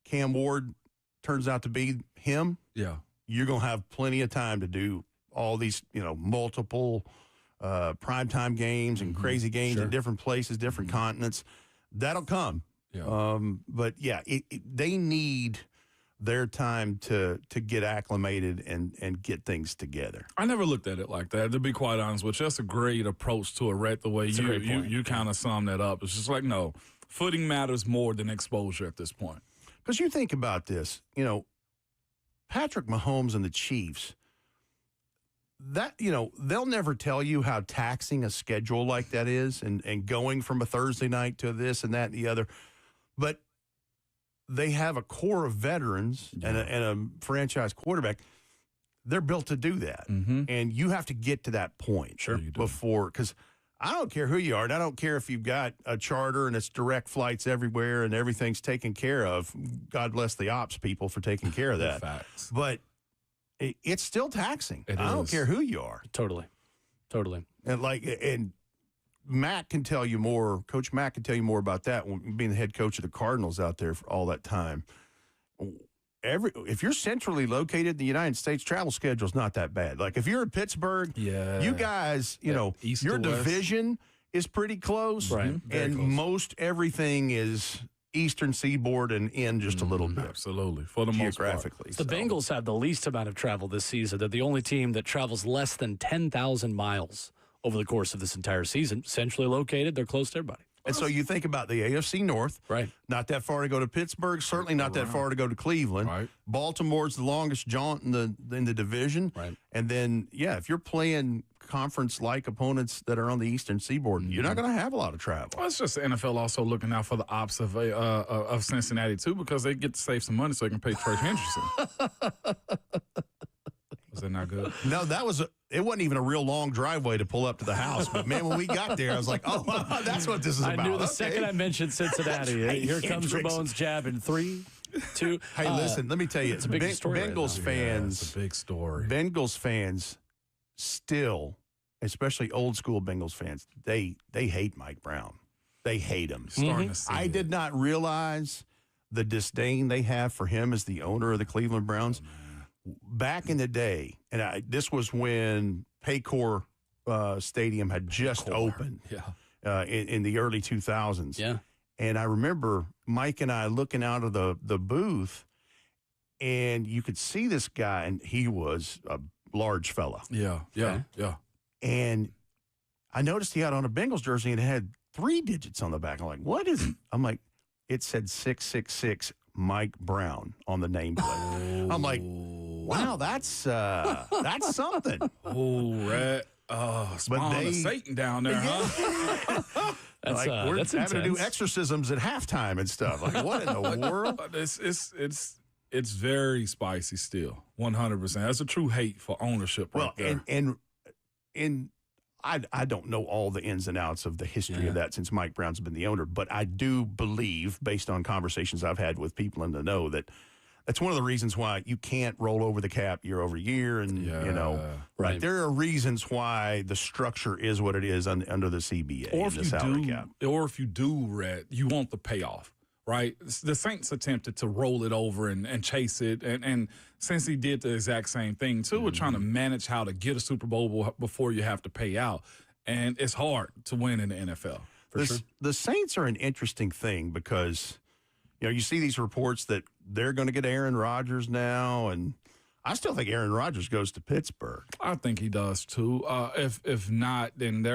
Cam Ward turns out to be him. Yeah. You're going to have plenty of time to do all these, multiple primetime games and crazy games in different places, different continents. That'll come. Yeah. But yeah, they need their time to get acclimated and get things together. I never looked at it like that, to be quite honest with you. That's a great approach to it, Rhett, the way you kind of sum that up. It's just like, no, footing matters more than exposure at this point. Because you think about this, Patrick Mahomes and the Chiefs, that, they'll never tell you how taxing a schedule like that is and going from a Thursday night to this and that and the other. But they have a core of veterans and a franchise quarterback. They're built to do that. And you have to get to that point before, because I don't care who you are, and I don't care if you've got a charter and it's direct flights everywhere and everything's taken care of. God bless the ops people for taking care of that. Facts. But it's still taxing. It I don't is. care who you are. Totally. And Matt can tell you more. Coach Matt can tell you more about that. Being the head coach of the Cardinals out there for all that time. If you're centrally located in the United States, travel schedule is not that bad. Like if you're in Pittsburgh, you guys, East your to west. division is pretty close, Right. And most everything is Eastern Seaboard and in just a little bit Absolutely. For the most part. geographically. The Bengals have the least amount of travel this season. They're the only team that travels less than 10,000 miles over the course of this entire season. Centrally located, they're close to everybody. And so you think about the AFC North, Right. Not that far to go to Pittsburgh, certainly not that far to go to Cleveland. Right. Baltimore's the longest jaunt in the division. Right. And then, if you're playing conference-like opponents that are on the Eastern Seaboard, you're not going to have a lot of travel. Well, it's just the NFL also looking out for the ops of Cincinnati, too, because they get to save some money so they can pay Trey Hendrickson. Was that not good? No, it wasn't even a real long driveway to pull up to the house. But, man, when we got there, I was like, oh, that's what this is about. I knew the Okay. second I mentioned Cincinnati. Here comes Ramon's jab in 3, 2. Hey, listen, let me tell you. It's a big story right Bengals now. fans. It's a big story. Bengals fans still, especially old school Bengals fans, they hate Mike Brown. They hate him. Starting to see I it. did not realize the disdain they have for him as the owner of the Cleveland Browns. Back in the day, and this was when Paycor Stadium had just opened in the early 2000s. Yeah. And I remember Mike and I looking out of the booth, and you could see this guy, and he was a large fella. Yeah. And I noticed he had on a Bengals jersey and it had 3 digits on the back. I'm like, what is it? I'm like, it said 666 Mike Brown on the nameplate. I'm like, wow, that's something. Oh, Rhett. Spawn of Satan down there, huh? Like we're that's having to do intense. exorcisms at halftime and stuff. Like, what in the world? It's very spicy still, 100%. That's a true hate for ownership right there. and I don't know all the ins and outs of the history of that since Mike Brown's been the owner, but I do believe, based on conversations I've had with people in the know, that That's one of the reasons why you can't roll over the cap year over year. And, Right. There are reasons why the structure is what it is under the CBA Or and if the salary cap. Or if you do, Rhett, you want the payoff, right? The Saints attempted to roll it over and chase it. And since he did the exact same thing, too, we're trying to manage how to get a Super Bowl before you have to pay out. And it's hard to win in the NFL. The Saints are an interesting thing because, you see these reports that they're going to get Aaron Rodgers now, and I still think Aaron Rodgers goes to Pittsburgh. I think he does too. If not, then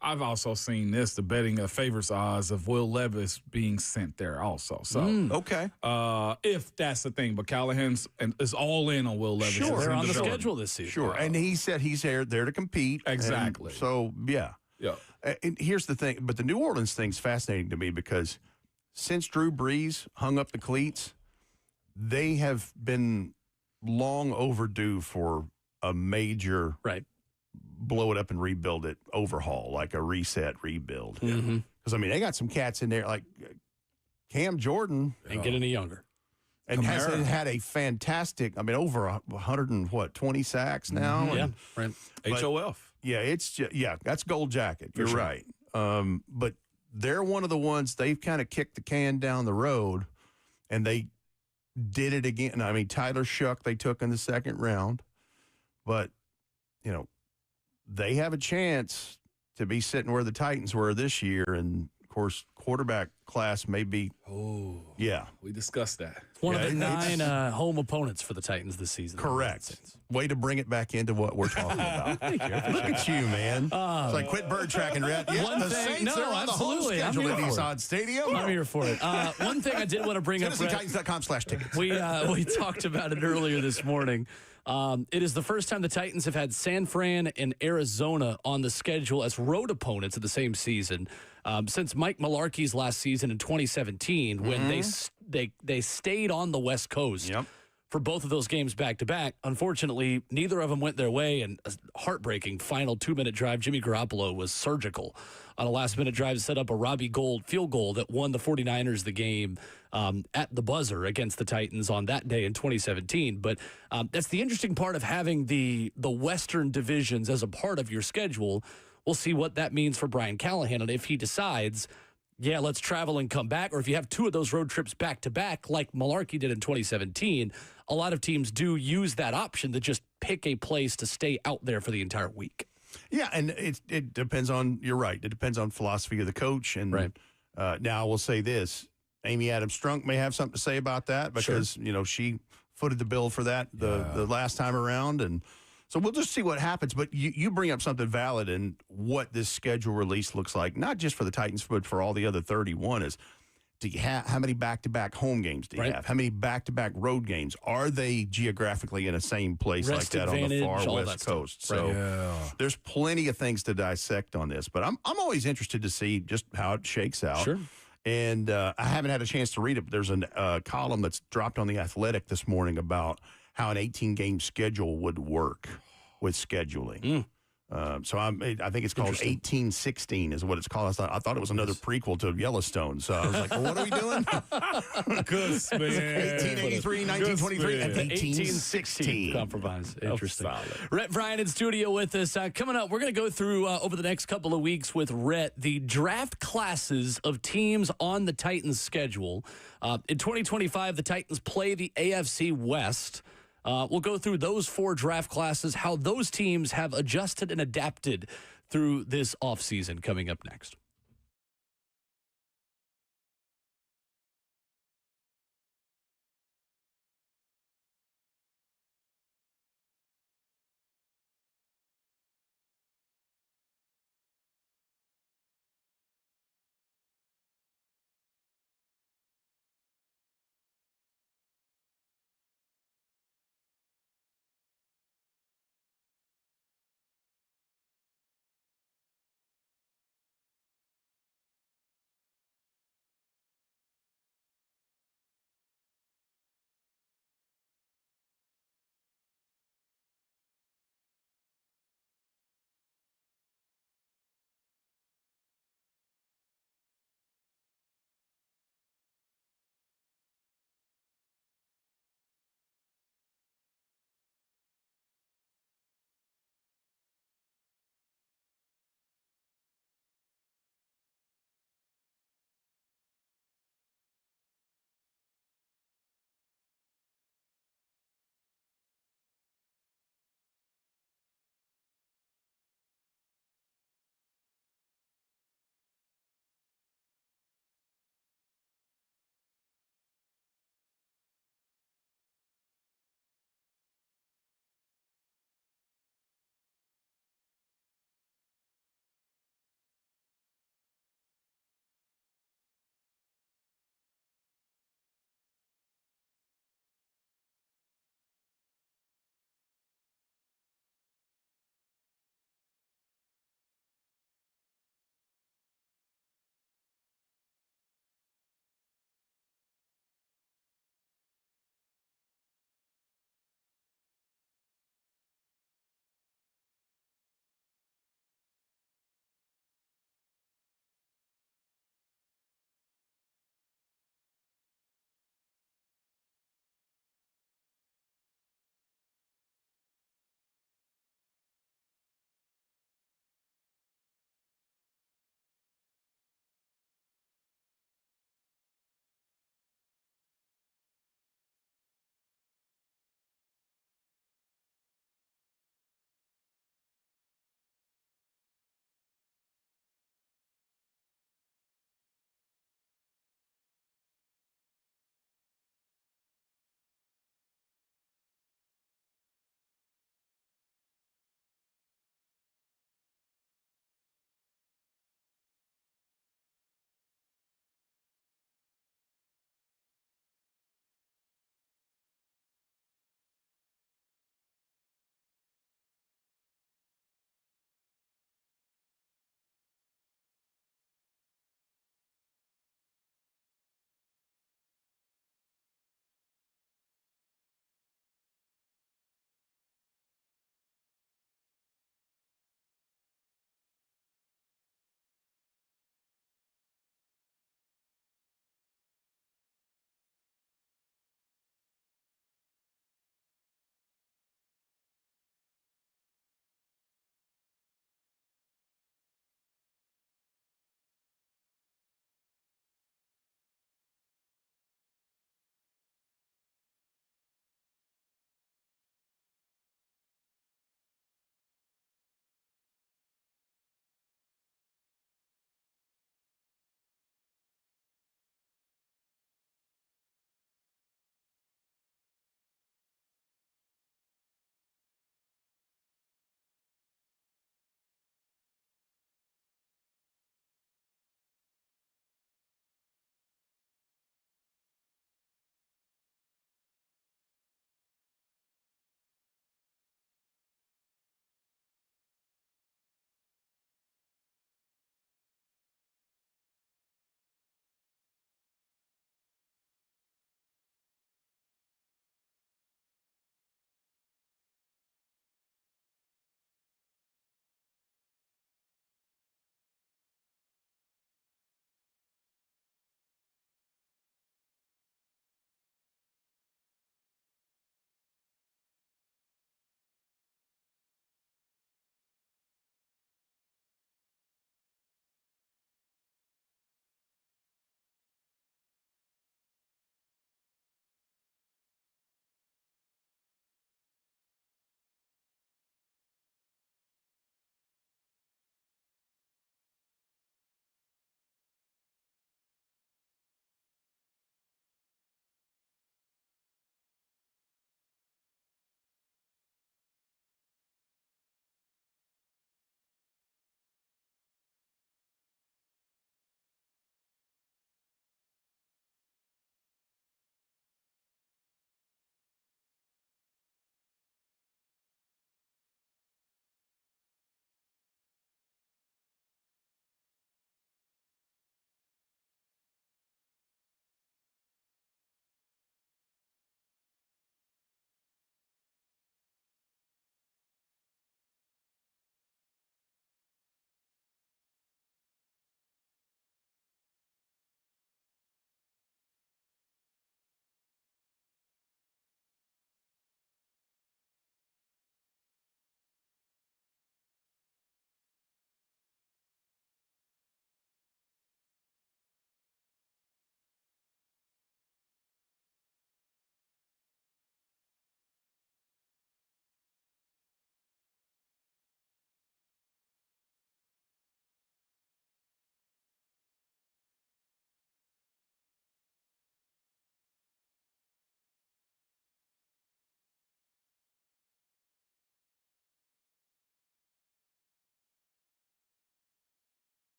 I've also seen the betting favors odds of Will Levis being sent there also. So Okay. if that's the thing, but Callahan is all in on Will Levis. Sure, they're on the schedule this season. Sure, and he said he's there to compete. Exactly. So yeah. And here's the thing, but the New Orleans thing's fascinating to me because since Drew Brees hung up the cleats, they have been long overdue for a major blow it up and rebuild it overhaul, like a reset rebuild. Because they got some cats in there like Cam Jordan Ain't getting any younger. and has had a fantastic. Over 120 sacks now. Yeah, right. HOF. Yeah, that's Gold Jacket. You're right. But they're one of the ones they've kind of kicked the can down the road, and they did it again. Tyler Shuck they took in the second round, but they have a chance to be sitting where the Titans were this year, and of course, quarterback class may be. Oh, yeah, we discussed that. One of the 9 home opponents for the Titans this season. Correct. Way to bring it back into what we're talking about. Look at you, man. It's like quit bird tracking, Rhett. Yeah, the Saints are on the home schedule at Nissan Stadium. I'm here for it. One thing I did want to bring up, TennesseeTitans.com/tickets. We talked about it earlier this morning. It is the first time the Titans have had San Fran and Arizona on the schedule as road opponents of the same season since Mike Mularkey's last season in 2017 when they stayed on the West Coast for both of those games back-to-back. Unfortunately, neither of them went their way, and a heartbreaking final 2-minute drive. Jimmy Garoppolo was surgical on a last-minute drive to set up a Robbie Gould field goal that won the 49ers the game at the buzzer against the Titans on that day in 2017. But that's the interesting part of having the Western divisions as a part of your schedule. We'll see what that means for Bryan Callahan, and if he decides, let's travel and come back, or if you have 2 of those road trips back-to-back like Mularkey did in 2017, a lot of teams do use that option to just pick a place to stay out there for the entire week. Yeah, and it depends on, you're right, it depends on philosophy of the coach. And now I will say this, Amy Adams Strunk may have something to say about that because, she footed the bill for that the last time around. And so we'll just see what happens. But you bring up something valid in what this schedule release looks like, not just for the Titans, but for all the other 31 is, do you have, how many back-to-back home games do you have? How many back-to-back road games? Are they geographically in the same place like that on the far West Coast? So there's plenty of things to dissect on this. But I'm always interested to see just how it shakes out. Sure. And I haven't had a chance to read it, but there's a column that's dropped on The Athletic this morning about how an 18-game schedule would work with scheduling. So I think it's called 1816 is what it's called. I thought it was another prequel to Yellowstone. So I was like, well, what are we doing? 1883, 1923, and 1816. Compromise. Interesting. Rhett Bryan in studio with us. Coming up, we're going to go through over the next couple of weeks with Rhett the draft classes of teams on the Titans schedule. In 2025, the Titans play the AFC West. We'll go through those 4 draft classes, how those teams have adjusted and adapted through this offseason coming up next.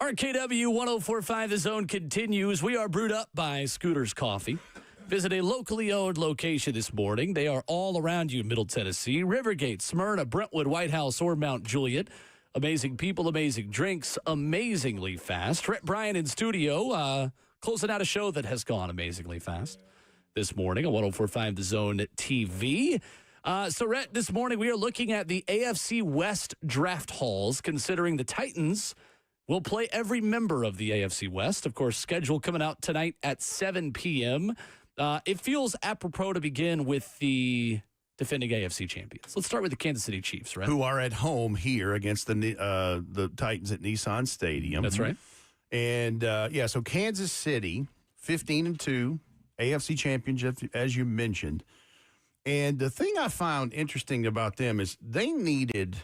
RKW 104.5 The Zone continues. We are brewed up by Scooters Coffee. Visit a locally owned location this morning. They are all around you in Middle Tennessee. Rivergate, Smyrna, Brentwood, White House, or Mount Juliet. Amazing people, amazing drinks, amazingly fast. Rhett, Bryan in studio, closing out a show that has gone amazingly fast this morning on 104.5 The Zone TV. So, Rhett, this morning we are looking at the AFC West draft halls, considering the Titans will play every member of the AFC West. Of course, schedule coming out tonight at 7 p.m. It feels apropos to begin with the defending AFC champions. Let's start with the Kansas City Chiefs, right? Who are at home here against the Titans at Nissan Stadium. That's right. And, so Kansas City, 15-2, AFC championship, as you mentioned. And the thing I found interesting about them is they needed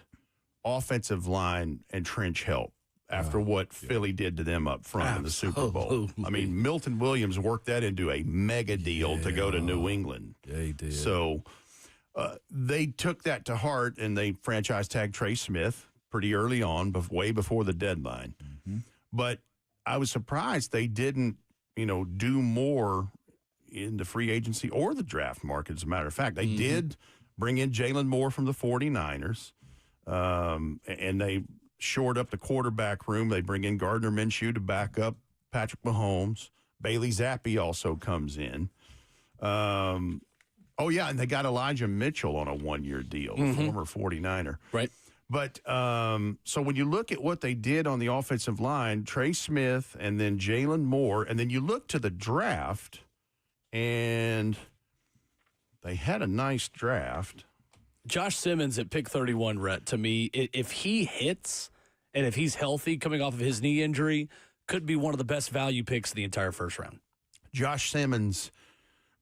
offensive line and trench help after what Philly did to them up front in the Super Bowl. I mean, Milton Williams worked that into a mega deal to go to New England. Yeah, he did. So they took that to heart, and they franchise tagged Trey Smith pretty early on, way before the deadline. Mm-hmm. But I was surprised they didn't, do more in the free agency or the draft market, as a matter of fact. They did bring in Jalen Moore from the 49ers, and they shored up the quarterback room. They bring in Gardner Minshew to back up Patrick Mahomes. Bailey Zappi also comes in. And they got Elijah Mitchell on a one-year deal, former 49er. Right. But so when you look at what they did on the offensive line, Trey Smith and then Jalen Moore, and then you look to the draft, and they had a nice draft. Josh Simmons at pick 31, Rhett, to me, if he hits and if he's healthy coming off of his knee injury, could be one of the best value picks of the entire first round. Josh Simmons,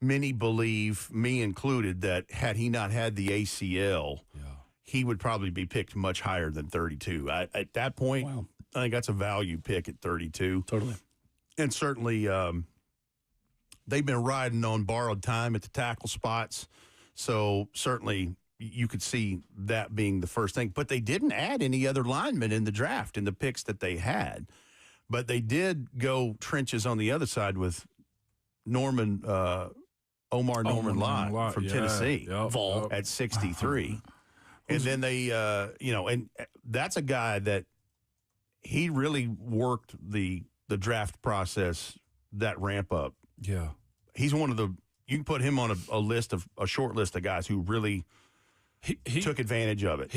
many believe, me included, that had he not had the ACL, he would probably be picked much higher than 32. At that point, I think that's a value pick at 32. Totally. And certainly they've been riding on borrowed time at the tackle spots, so certainly you could see that being the first thing. But they didn't add any other linemen in the draft in the picks that they had. But they did go trenches on the other side with Omar Norman Lott from Tennessee at 63. And then they, and that's a guy that he really worked the draft process, that ramp up. Yeah. He's one of you can put him on a short list of guys who really he took advantage of it.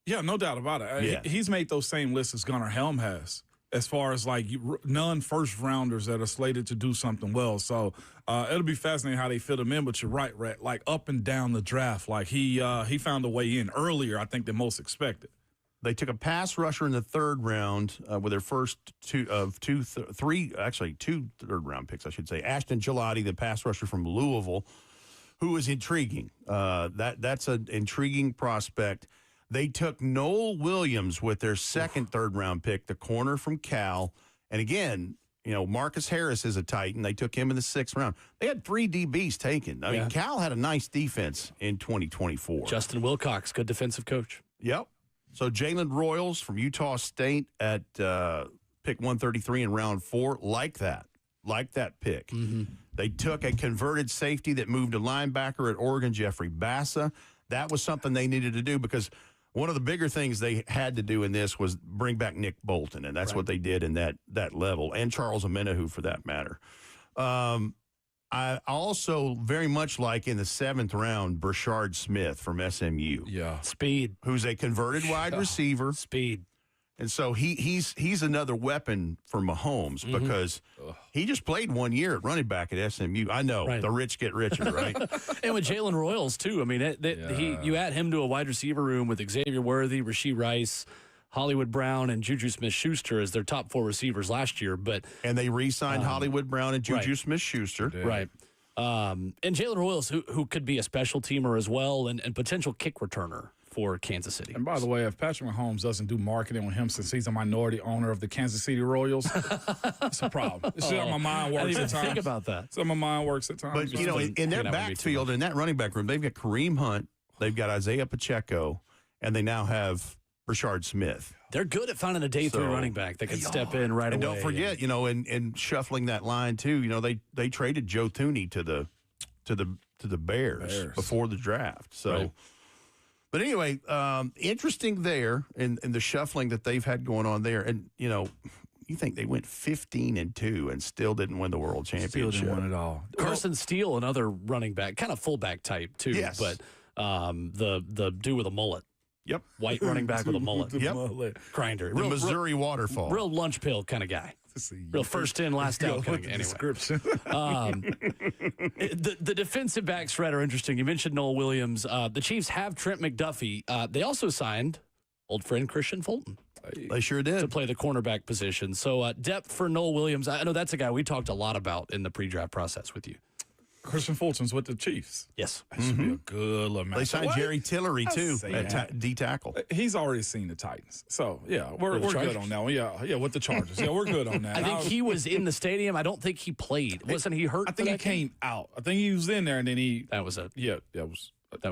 Yeah, no doubt about it. He's made those same lists as Gunnar Helm has, as far as non-first rounders that are slated to do something well. So it'll be fascinating how they fit him in. But you're right, Rhett. Up and down the draft, he found a way in earlier, I think, than most expected. They took a pass rusher in the third round with their first two third-round picks, I should say. Ashton Gelati, the pass rusher from Louisville, who is intriguing. That's an intriguing prospect. They took Noel Williams with their second third-round pick, the corner from Cal. And again, Marcus Harris is a Titan. They took him in the sixth round. They had 3 DBs taken. I mean, Cal had a nice defense in 2024. Justin Wilcox, good defensive coach. Yep. So Jalen Royals from Utah State at pick 133 in round 4, like that pick. Mm-hmm. They took a converted safety that moved to linebacker at Oregon, Jeffrey Bassa. That was something they needed to do because one of the bigger things they had to do in this was bring back Nick Bolton, and that's what they did in that level, and Charles Omenihu for that matter. I also very much like in the 7th round, Brashard Smith from SMU. Yeah. Speed. Who's a converted wide receiver. Speed. And so he's another weapon for Mahomes because he just played 1 year at running back at SMU. I know, the rich get richer, right? And with Jalen Royals, too. I mean, you add him to a wide receiver room with Xavier Worthy, Rashee Rice, Hollywood Brown, and Juju Smith-Schuster as their top 4 receivers last year. And they re-signed Hollywood Brown and Juju Smith-Schuster. Right. And Jalen Royals, who could be a special teamer as well and potential kick returner for Kansas City. And by the way, if Patrick Mahomes doesn't do marketing with him since he's a minority owner of the Kansas City Royals, it's a problem. It's how my mind works at times. Think about that. So my mind works at times. But, in their backfield, in that running back room, they've got Kareem Hunt, they've got Isaiah Pacheco, and they now have Rashard Smith. They're good at finding a day 3 running back that can step in right and away. And don't forget, and shuffling that line too. They traded Joe Thuney to the Bears before the draft. So, right. But anyway, interesting there in the shuffling that they've had going on there. And you think they went 15-2 and still didn't win the world championship? Still didn't win it all. Carson Steele, another running back, kind of fullback type too. Yes. But the dude with a mullet. Yep. White running back with a mullet. Yep. Grinder. The Missouri Waterfall. Real lunch pill kind of guy. Real first in, last out kind of guy. Anyway. Description. The defensive backs, Rhett, are interesting. You mentioned Noel Williams. The Chiefs have Trent McDuffie. They also signed old friend Christian Fulton. They sure did. To play the cornerback position. So depth for Noel Williams. I know that's a guy we talked a lot about in the pre-draft process with you. Christian Fulton's with the Chiefs. Yes. That should be a good little match. They signed Jerry Tillery, too, say at D-tackle. He's already seen the Titans. So, yeah, we're good on that one. Yeah, with the Chargers. Yeah, we're good on that. I think he was in the stadium. I don't think he played. Wasn't he hurt? I think he came out. I think he was in there, and then he... That was it. Yeah, that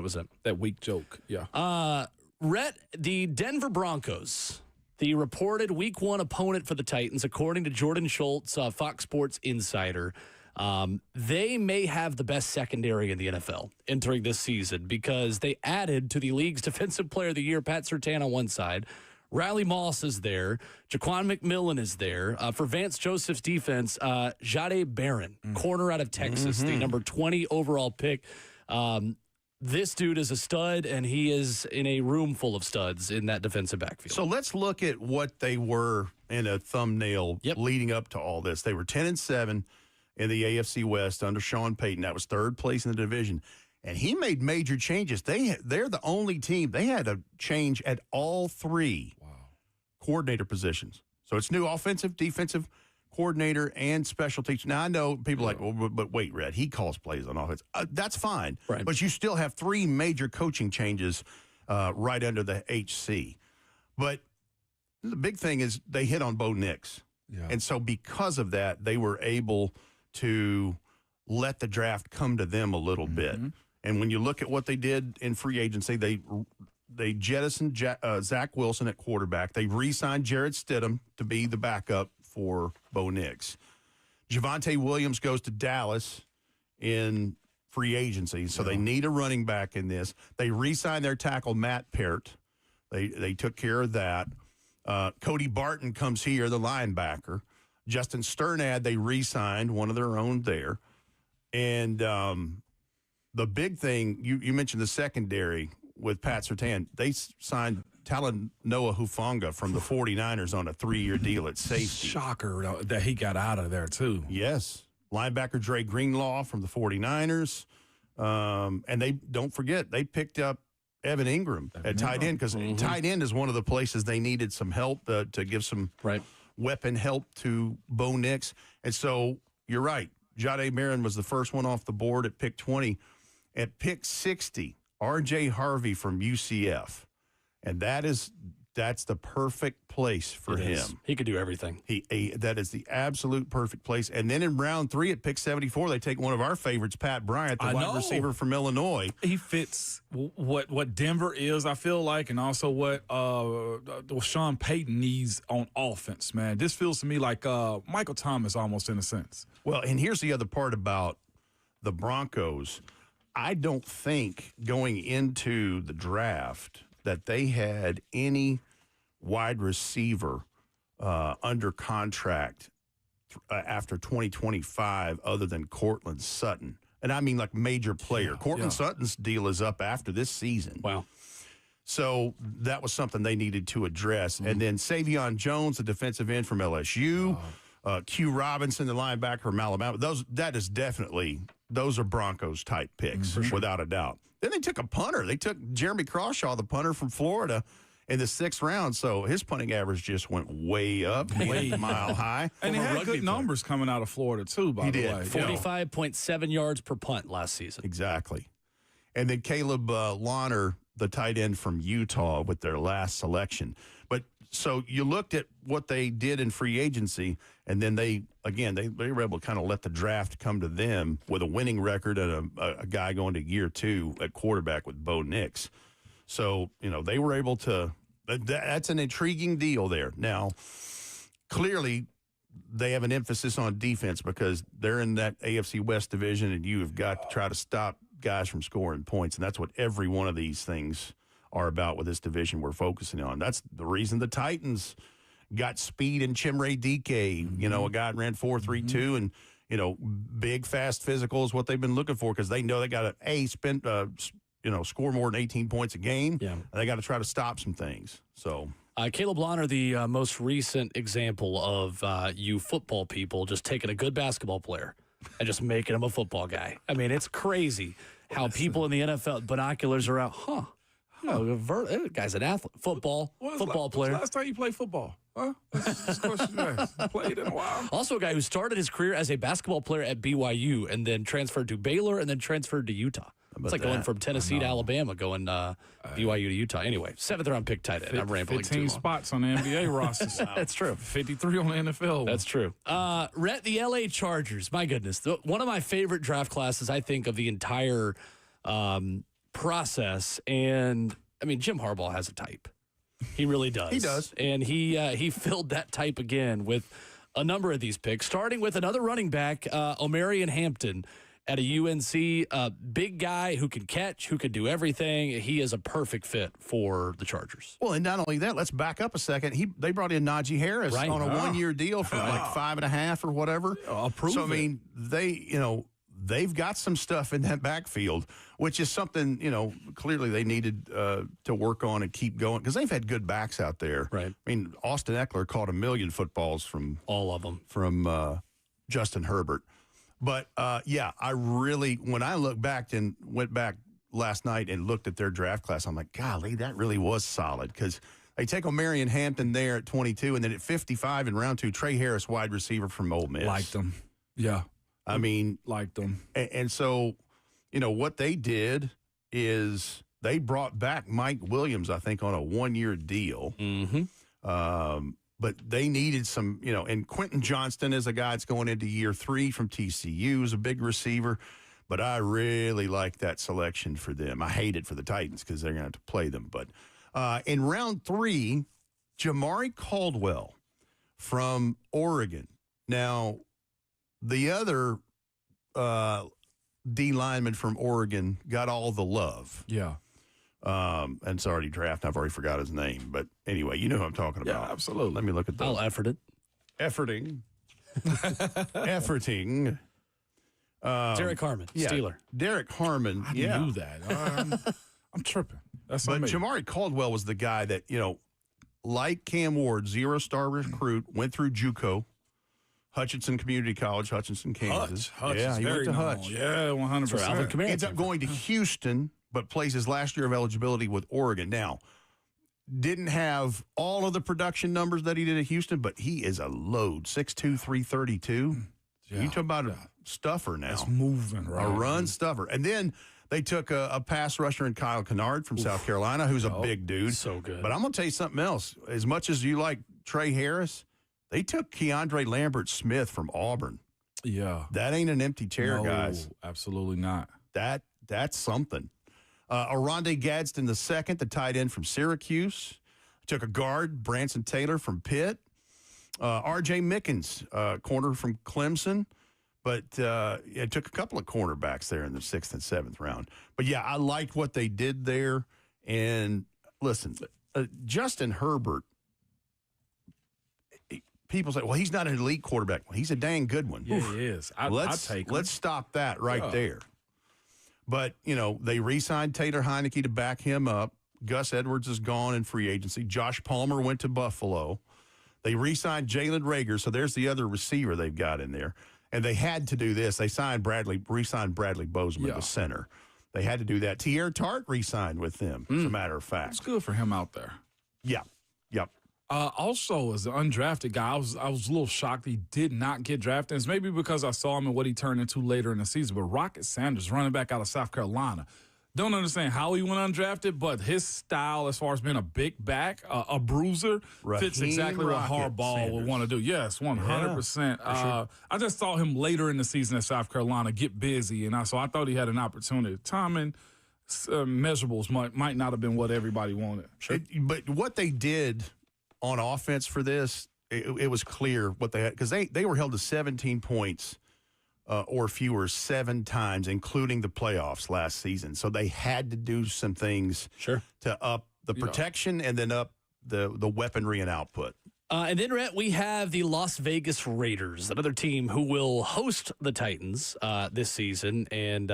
was it. That weak joke, yeah. Rhett, the Denver Broncos, the reported Week 1 opponent for the Titans, according to Jordan Schultz, Fox Sports Insider, they may have the best secondary in the NFL entering this season because they added to the league's Defensive Player of the Year, Pat Surtain on one side. Riley Moss is there. Jaquan McMillan is there. For Vance Joseph's defense, Jahdae Barron, corner out of Texas, the number 20 overall pick. This dude is a stud, and he is in a room full of studs in that defensive backfield. So let's look at what they were in a thumbnail leading up to all this. They were 10-7 in the AFC West under Sean Payton. That was third place in the division. And he made major changes. They're the only team. They had a change at all 3 coordinator positions. So it's new offensive, defensive coordinator, and special teams. Now, I know people are like, well, but wait, Rhett, he calls plays on offense. That's fine. Right. But you still have 3 major coaching changes right under the HC. But the big thing is they hit on Bo Nix. Yeah. And so because of that, they were able to let the draft come to them a little bit. And when you look at what they did in free agency, they jettisoned Zach Wilson at quarterback. They re-signed Jarrett Stidham to be the backup for Bo Nix. Javonte Williams goes to Dallas in free agency, so they need a running back in this. They re-signed their tackle, Matt Peart. They took care of that. Cody Barton comes here, the linebacker. Justin Sternad, they re-signed, one of their own there. And the big thing, you mentioned the secondary with Pat Surtain. They signed Talanoa Hufanga from the 49ers on a 3-year deal at safety. Shocker that he got out of there, too. Yes. Linebacker Dre Greenlaw from the 49ers. And they don't forget, they picked up Evan Ingram at tight end because tight end is one of the places they needed some help to give some weapon help to Bo Nix. And so you're right. Jahdae Barron was the first one off the board at pick 20. At pick 60, R.J. Harvey from UCF. And that's the perfect place for him. He could do everything. That is the absolute perfect place. And then in round 3 at pick 74, they take one of our favorites, Pat Bryant, the wide receiver from Illinois. He fits what Denver is, I feel like, and also what Sean Payton needs on offense, man. This feels to me like Michael Thomas almost in a sense. Well, and here's the other part about the Broncos. I don't think going into the draft that they had any wide receiver under contract after 2025 other than Cortland Sutton. And I mean like major player. Cortland Sutton's deal is up after this season. Wow. So that was something they needed to address. And then Savion Jones, the defensive end from LSU. Q Robinson, the linebacker from Alabama. Those are Broncos-type picks, without a doubt. Then they took a punter. They took Jeremy Crawshaw, the punter from Florida, in the 6th round. So his punting average just went way up, way mile high. And he had good numbers coming out of Florida, too, by the way. 45.7 yards per punt last season. Exactly. And then Caleb Lawner, the tight end from Utah, with their last selection. But so you looked at what they did in free agency, and then they were able to kind of let the draft come to them with a winning record and a guy going to year 2 at quarterback with Bo Nix. So, they were able to that's an intriguing deal there. Now, clearly, they have an emphasis on defense because they're in that AFC West division, and you have got to try to stop guys from scoring points, and that's what every one of these things are about with this division we're focusing on. That's the reason the Titans got speed in Chimere Dike, a guy that ran 4.32, and, big, fast physical is what they've been looking for because they know they got to, score more than 18 points a game. Yeah. And they got to try to stop some things. So Caleb Launer, the most recent example of you football people just taking a good basketball player and just making him a football guy. I mean, it's crazy how people in the NFL binoculars are out. Guy's an athlete, football player. Last time you played football? Huh? That's the question you asked. Played in a while. Also a guy who started his career as a basketball player at BYU and then transferred to Baylor and then transferred to Utah. It's like going from Tennessee to Alabama, going BYU to Utah. Anyway, 7th-round pick tight end. I'm rambling 15 spots on the NBA roster. That's true. 53 on the NFL. That's true. Rhett, the LA Chargers. My goodness. One of my favorite draft classes, I think, of the entire process. And, I mean, Jim Harbaugh has a type. He really does. He does. And he filled that type again with a number of these picks, starting with another running back, Omarion Hampton, at a UNC, big guy who can catch, who can do everything. He is a perfect fit for the Chargers. Well, and not only that, let's back up a second. They brought in Najee Harris on a 1-year deal for like 5.5 or whatever. So I mean, they've got some stuff in that backfield, which is something clearly they needed to work on and keep going because they've had good backs out there. Right. I mean, Austin Eckler caught 1 million footballs from all of them from Justin Herbert. But, I really, when I look back and went back last night and looked at their draft class, I'm like, golly, that really was solid because they take Omarion Hampton there at 22, and then at 55 in round 2, Trey Harris, wide receiver from Ole Miss. Liked them. Yeah. I mean. Liked them. And so, what they did is they brought back Mike Williams, I think, on a 1-year deal. Mm-hmm. But they needed some, and Quentin Johnston is a guy that's going into year 3 from TCU, is a big receiver. But I really like that selection for them. I hate it for the Titans because they're going to have to play them. But in round 3, Jamari Caldwell from Oregon. Now, the other D lineman from Oregon got all the love. Yeah. And it's already drafted. I've already forgot his name. But anyway, you know who I'm talking about. Yeah, absolutely. Let me look at that. I'll effort it. Efforting. Efforting. Derek Harmon, Steeler. Derek Harmon. I knew that. I'm tripping. That's but amazing. Jamari Caldwell was the guy that, like Cam Ward, 0-star recruit, went through JUCO, Hutchinson Community College, Hutchinson, Kansas. Hutch yeah, is he went very to known. Hutch. Yeah, 100%. Ends up going to Houston, but plays his last year of eligibility with Oregon. Now, didn't have all of the production numbers that he did at Houston, but he is a load, 6'2", 332. Yeah, you talk about a stuffer now. It's moving, right? A run stuffer. And then they took a pass rusher in Kyle Kennard from South Carolina, who's a big dude. So good. But I'm going to tell you something else. As much as you like Trey Harris, they took Keandre Lambert-Smith from Auburn. Yeah. That ain't an empty chair, guys. Absolutely not. That's something. Aronde Gadsden II, the tight end from Syracuse. Took a guard, Branson Taylor from Pitt. R.J. Mickens, corner from Clemson. But it took a couple of cornerbacks there in the 6th and 7th round. But, yeah, I liked what they did there. And, listen, Justin Herbert, people say, well, he's not an elite quarterback. Well, he's a dang good one. Yeah, he is. I'll take him. Let's stop that right there. But, they re-signed Taylor Heineke to back him up. Gus Edwards is gone in free agency. Josh Palmer went to Buffalo. They re-signed Jalen Reagor, so there's the other receiver they've got in there. And they had to do this. They re-signed Bradley Bozeman, the center. They had to do that. Tierre Tart re-signed with them, as a matter of fact. It's good for him out there. Yeah. Yep. Also, as an undrafted guy, I was a little shocked he did not get drafted. It's maybe because I saw him and what he turned into later in the season. But Rocket Sanders, running back out of South Carolina, don't understand how he went undrafted, but his style as far as being a big back, a bruiser, fits exactly what Harbaugh would want to do. Yes, 100%. Sure. I just saw him later in the season at South Carolina get busy, and so I thought he had an opportunity. Timing, measurables might not have been what everybody wanted. Sure. But what they did on offense for this, it was clear what they had, because they were held to 17 points or fewer 7 times, including the playoffs last season. So they had to do some things to up the protection and then up the weaponry and output. And then, Rhett, we have the Las Vegas Raiders, another team who will host the Titans this season. And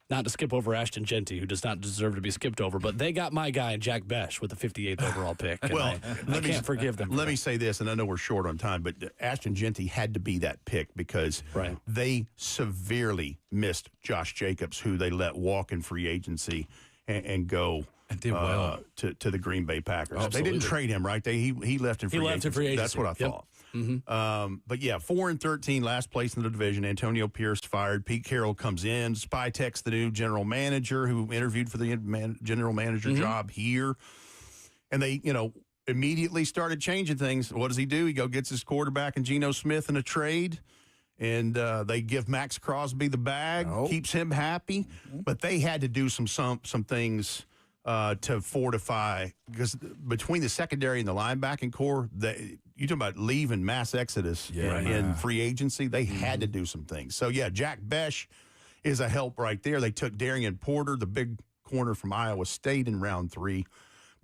not to skip over Ashton Genty, who does not deserve to be skipped over, but they got my guy, Jack Besh, with the 58th overall pick. Well, I can't forgive them. Let me say this, and I know we're short on time, but Ashton Genty had to be that pick because they severely missed Josh Jacobs, who they let walk in free agency and go. And did well to the Green Bay Packers. Absolutely. They didn't trade him, right? He left in free agency. That's what I thought. Mm-hmm. But yeah, 4-13, last place in the division. Antonio Pierce fired. Pete Carroll comes in. Spytek's the new general manager who interviewed for the general manager job here, and they immediately started changing things. What does he do? He gets his quarterback and Geno Smith in a trade. And they give Max Crosby the bag, keeps him happy. But they had to do some things to fortify, because between the secondary and the linebacking core, you talking about leaving mass exodus in free agency, they had to do some things. So, yeah, Jack Besh is a help right there. They took Darian Porter, the big corner from Iowa State, in round 3.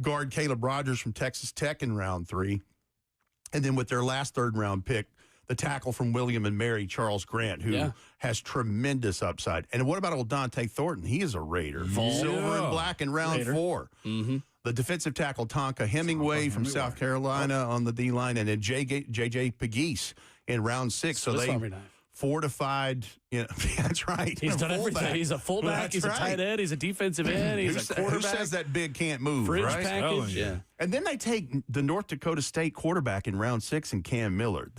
Guard Caleb Rogers from Texas Tech in round 3. And then with their last third-round pick, the tackle from William and Mary, Charles Grant, who has tremendous upside. And what about old Dante Thornton? He is a Raider. Silver and black in round 4. Mm-hmm. The defensive tackle, Tonka Hemingway from South Carolina on the D-line, and then J.J. Pegues in round 6. So they fortified, that's right. He's done everything. He's a fullback, he's a tight end, he's a defensive end, he's a quarterback. Who says that big can't move, Fringe right? package, yeah. And then they take the North Dakota State quarterback in round 6 and Cam Miller.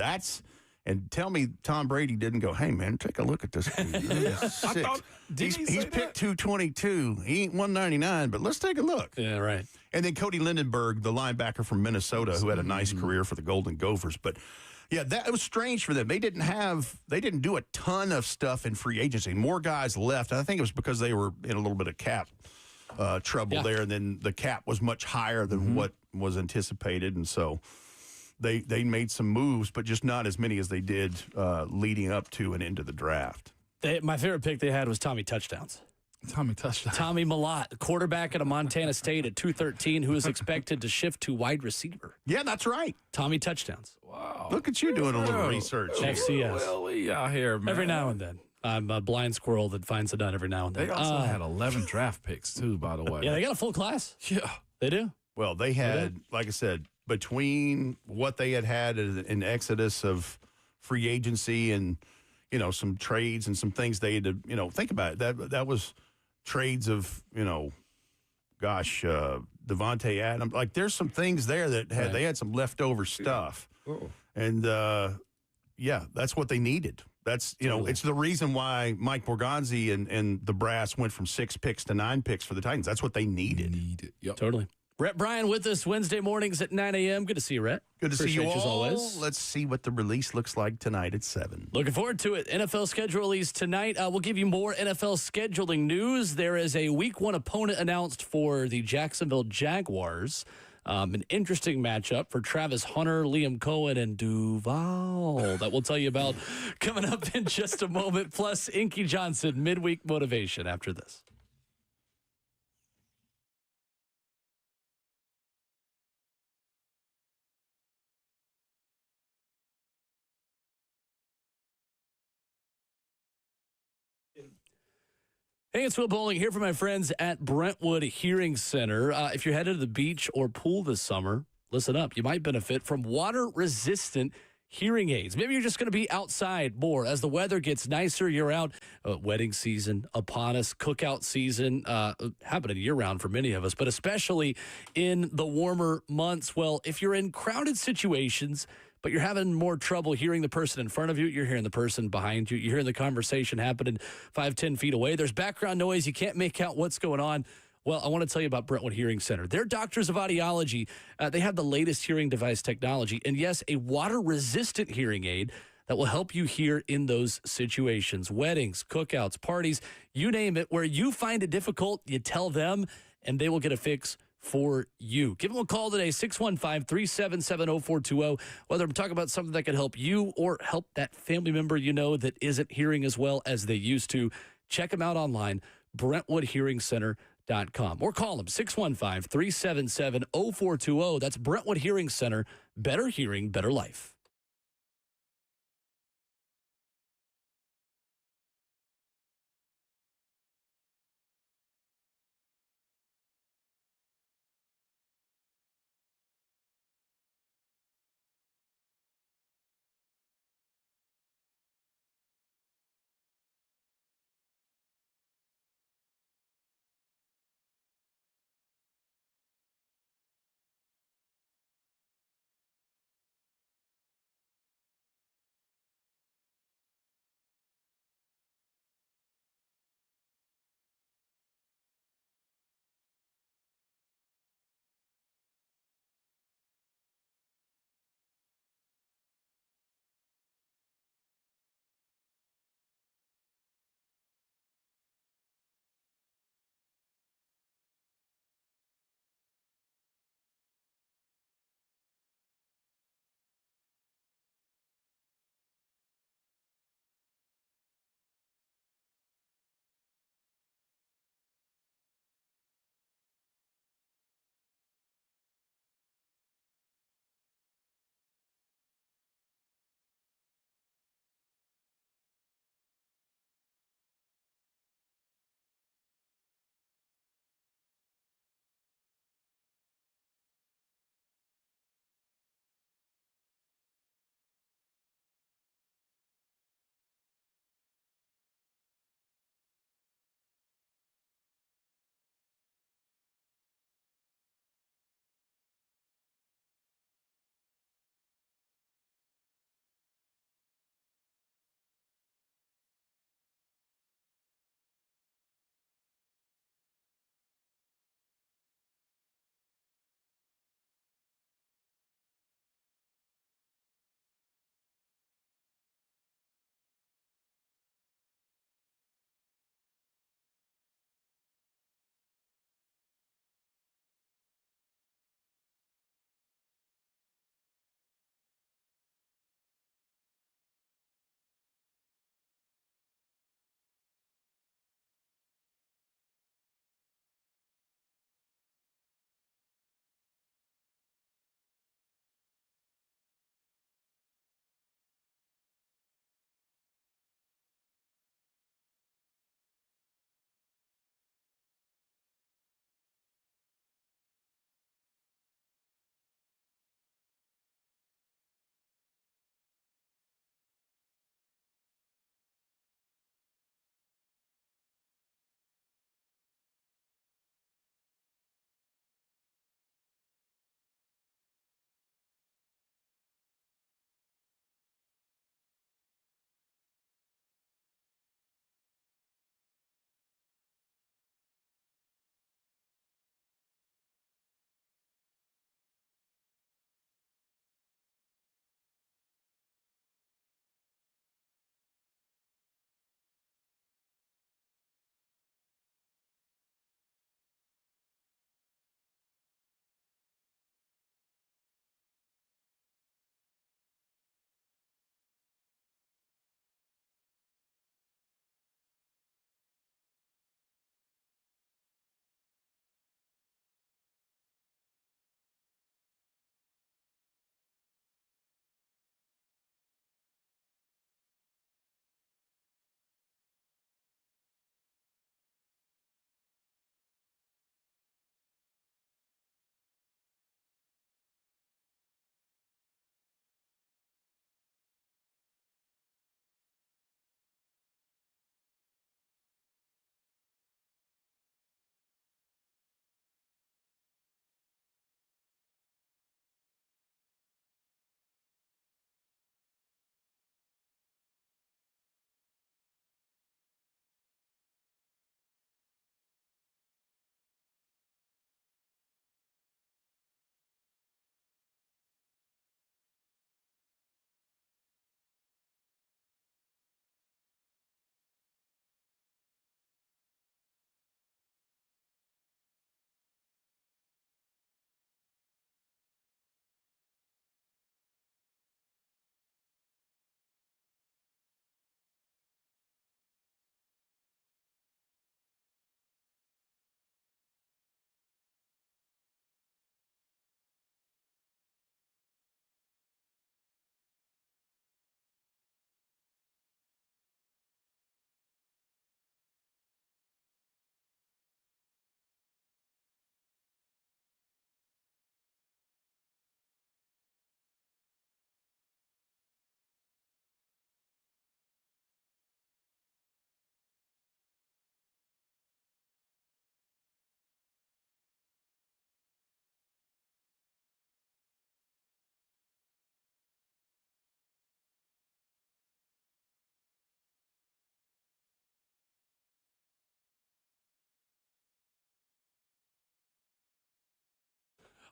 And tell me Tom Brady didn't go, hey, man, take a look at this. He's picked 222. He ain't 199, but let's take a look. Yeah, right. And then Cody Lindenberg, the linebacker from Minnesota, who had a nice career for the Golden Gophers. But, yeah, that was strange for them. They didn't do a ton of stuff in free agency. More guys left. I think it was because they were in a little bit of cap trouble there, and then the cap was much higher than what was anticipated, and so they made some moves, but just not as many as they did leading up to and into the draft. My favorite pick they had was Tommy Touchdowns. Tommy Mellott, quarterback at Montana State at 213, who is expected to shift to wide receiver. Yeah, that's right. Tommy Touchdowns. Wow. Look at you doing a little research. FCS. Well, we out here, man. Every now and then. I'm a blind squirrel that finds a nut every now and then. They also had 11 draft picks, too, by the way. Yeah, they got a full class. Yeah. They do. Well, they had, like I said, between what they had in exodus of free agency and, some trades and some things they had to, think about it. That was trades of, Devontae Adams. Like, there's some things there that they had some leftover stuff. And, that's what they needed. That's, it's the reason why Mike Borgonzi and the brass went from 6 picks to 9 picks for the Titans. That's what they needed. Yep. Totally. Rhett Bryan with us Wednesday mornings at 9 a.m. Good to see you, Rhett. Good to see you all. As always. Let's see what the release looks like tonight at 7. Looking forward to it. NFL schedule release tonight. We'll give you more NFL scheduling news. There is a Week 1 opponent announced for the Jacksonville Jaguars. An interesting matchup for Travis Hunter, Liam Cohen, and Duval that we'll tell you about coming up in just a moment. Plus, Inky Johnson, midweek motivation after this. Hey, it's Will Bowling here for my friends at Brentwood Hearing Center. If you're headed to the beach or pool this summer, listen up. You might benefit from water-resistant hearing aids. Maybe you're just going to be outside more as the weather gets nicer. You're out. Wedding season upon us, cookout season, happening year-round for many of us, but especially in the warmer months. Well, if you're in crowded situations, but you're having more trouble hearing the person in front of you, you're hearing the person behind you, you're hearing the conversation happening 5-10 feet away, there's background noise, you can't make out what's going on. Well, I want to tell you about Brentwood Hearing Center. They're doctors of audiology. They have the latest hearing device technology. And yes, a water-resistant hearing aid that will help you here in those situations. Weddings, cookouts, parties, you name it. Where you find it difficult, you tell them, and they will get a fix for you. Give them a call today, 615-377-0420. Whether I'm talking about something that can help you or help that family member you know that isn't hearing as well as they used to, check them out online, BrentwoodHearingCenter.com. Or call them, 615-377-0420. That's Brentwood Hearing Center. Better hearing, better life.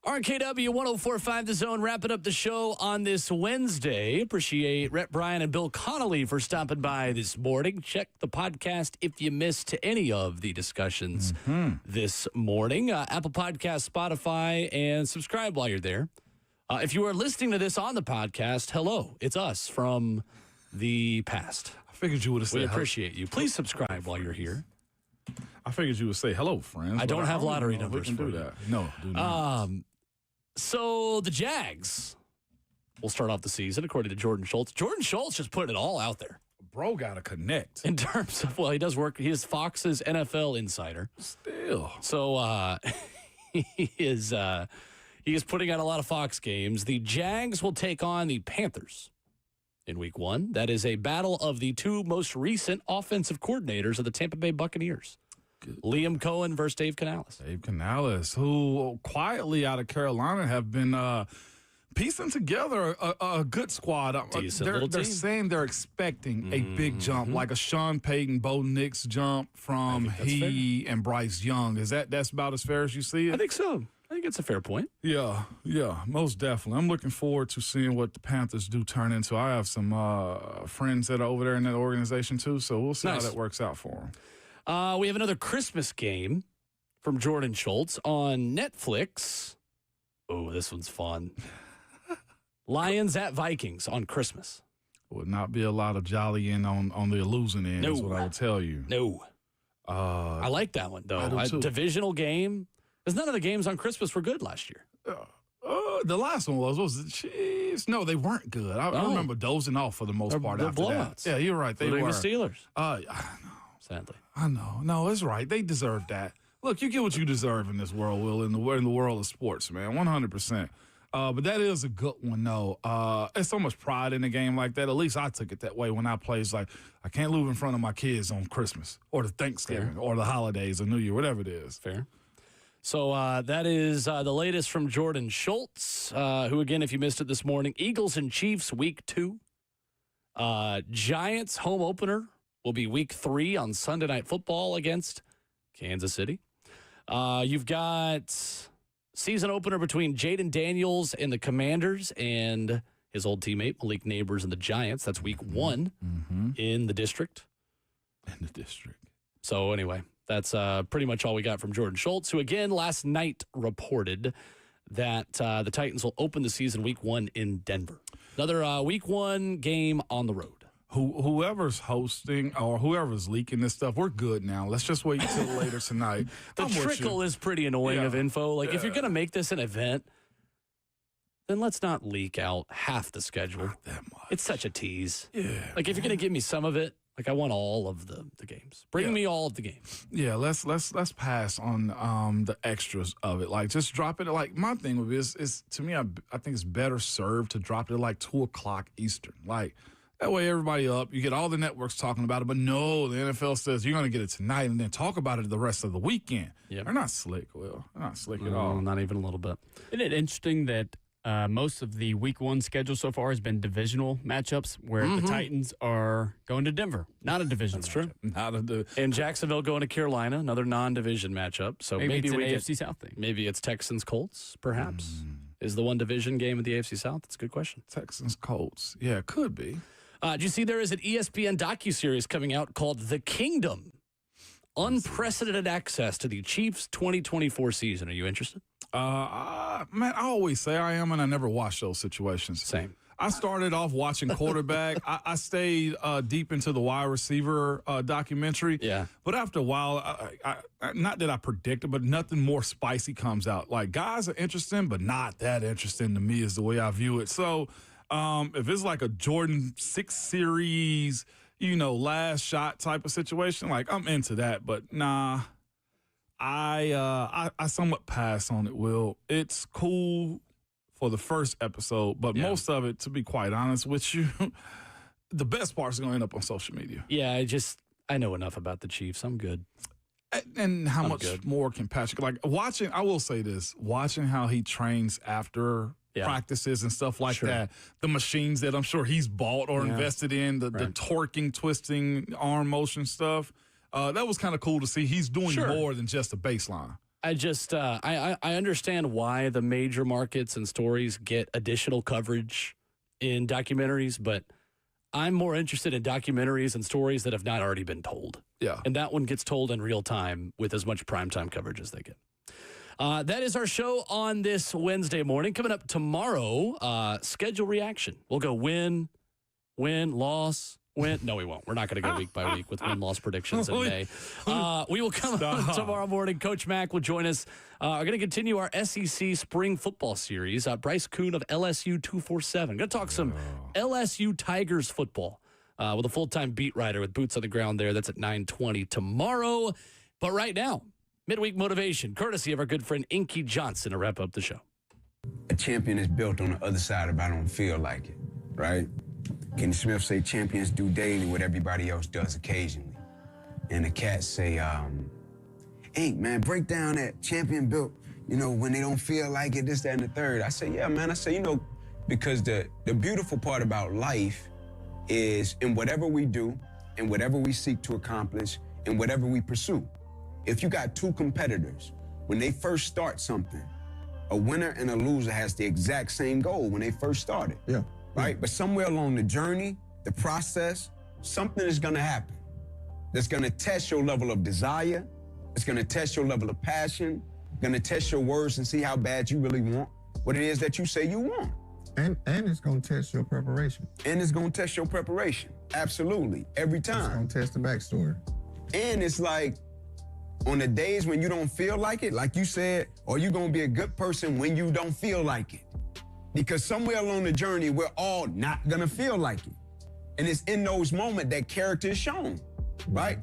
RKW 104.5 The Zone, wrapping up the show on this Wednesday. Appreciate Rhett, Bryan, and Bill Connelly for stopping by this morning. Check the podcast if you missed any of the discussions this morning. Apple Podcast, Spotify, and subscribe while you're there. If you are listening to this on the podcast, hello, it's us from the past. I figured you would have said we appreciate you. Please subscribe while you're here. I figured you would say hello, friends. I don't have lottery numbers for for that. you. No, do not. So the Jags will start off the season, according to Jordan Schultz. Jordan Schultz just putting it all out there. Bro got to connect. In terms of, well, he does work. He is Fox's NFL insider. Still. So he is putting out a lot of Fox games. The Jags will take on the Panthers in week 1. That is a battle of the two most recent offensive coordinators of the Tampa Bay Buccaneers. Good. Liam Cohen versus Dave Canales. Dave Canales, who quietly out of Carolina have been piecing together a good squad. They're saying they're expecting a big jump, like a Sean Payton, Bo Nix jump from he and Bryce Young. That's about as fair as you see it? I think so. I think it's a fair point. Yeah, most definitely. I'm looking forward to seeing what the Panthers do turn into. I have some friends that are over there in that organization too, so we'll see how that works out for them. We have another Christmas game from Jordan Schultz on Netflix. Oh, this one's fun. Lions at Vikings on Christmas. Would not be a lot of jollying on the losing end, is what I would tell you. No. I like that one, though. A divisional game. Because none of the games on Christmas were good last year. The last one was the Chiefs? No, they weren't good. I remember dozing off for the most part after blowouts. that. Yeah, you're right. They were. the Steelers. I know. Sadly. I know. No, it's right. They deserve that. Look, you get what you deserve in this world, Will, in the world of sports, man, 100%. But that is a good one, though. There's so much pride in a game like that. At least I took it that way when I played. It's like, I can't lose in front of my kids on Christmas or the Thanksgiving or the holidays or New Year, whatever it is. Fair. So that is the latest from Jordan Schultz, who, again, if you missed it this morning, Eagles and Chiefs week 2. Giants home opener will be week 3 on Sunday Night Football against Kansas City. You've got season opener between Jaden Daniels and the Commanders and his old teammate Malik Neighbors and the Giants. That's week 1 in the district. So anyway, that's pretty much all we got from Jordan Schultz, who again last night reported that the Titans will open the season week 1 in Denver. Another week 1 game on the road. Whoever's hosting or whoever's leaking this stuff, we're good now. Let's just wait until later tonight. The trickle is pretty annoying of info. Like, if you're going to make this an event, then let's not leak out half the schedule. Not that much. It's such a tease. Yeah. Like, if you're going to give me some of it, like, I want all of the games. Bring me all of the games. Yeah, let's pass on the extras of it. Like, just drop it. Like, my thing would be is to me, I think it's better served to drop it at like 2:00 Eastern. Like, that way everybody up. You get all the networks talking about it. But no, the NFL says you're going to get it tonight and then talk about it the rest of the weekend. Yep. They're not slick, Will. They're not slick at all. Not even a little bit. Isn't it interesting that most of the week 1 schedule so far has been divisional matchups where the Titans are going to Denver? Not a division. That's matchup. True. And Jacksonville going to Carolina, another non-division matchup. So maybe it's we an get AFC South thing. Maybe it's Texans-Colts, perhaps. Is the one division game of the AFC South? That's a good question. Texans, Colts. Yeah, it could be. Did you see there is an ESPN docuseries coming out called The Kingdom? Unprecedented access to the Chiefs 2024 season. Are you interested? Man, I always say I am, and I never watch those situations. Same. I started off watching quarterback. I stayed deep into the wide receiver documentary. Yeah. But after a while, I not that I predicted, but nothing more spicy comes out. Like, guys are interesting, but not that interesting to me is the way I view it. So if it's like a Jordan 6 series, last shot type of situation, like, I'm into that. But nah, I somewhat pass on it, Will. It's cool for the first episode, but most of it, to be quite honest with you, the best part's going to end up on social media. Yeah, I know enough about the Chiefs. I'm good. And how much more can Patrick, like, I will say this, watching how he trains after practices and stuff like that, the machines that I'm sure he's bought or invested in, the torquing, twisting, arm motion stuff, that was kind of cool to see. He's doing more than just a baseline. I just I understand why the major markets and stories get additional coverage in documentaries, but I'm more interested in documentaries and stories that have not already been told. Yeah. And that one gets told in real time with as much primetime coverage as they get. That is our show on this Wednesday morning. Coming up tomorrow, schedule reaction. We'll go win, loss, win. No, we won't. We're not going to go week by week with win-loss predictions in May. We will come on tomorrow morning. Coach Mack will join us. We're going to continue our SEC spring football series. Bryce Kuhn of LSU 247. Going to talk some LSU Tigers football with a full-time beat writer with boots on the ground there. That's at 9:20 tomorrow. But right now, midweek motivation, courtesy of our good friend Inky Johnson to wrap up the show. A champion is built on the other side if I don't feel like it, right? Kenny Smith say champions do daily what everybody else does occasionally. And the cats say, hey, man, break down that champion built, when they don't feel like it, this, that, and the third. I say, yeah, man. I say, because the beautiful part about life is in whatever we do, in whatever we seek to accomplish, in whatever we pursue. If you got two competitors, when they first start something, a winner and a loser has the exact same goal when they first started. Yeah. Right? But somewhere along the journey, the process, something is going to happen that's going to test your level of desire. It's going to test your level of passion, going to test your words and see how bad you really want what it is that you say you want. And it's going to test your preparation. And it's going to test your preparation. Absolutely. Every time. It's going to test the backstory. And it's like, on the days when you don't feel like it, like you said, are you going to be a good person when you don't feel like it? Because somewhere along the journey, we're all not going to feel like it. And it's in those moments that character is shown, right?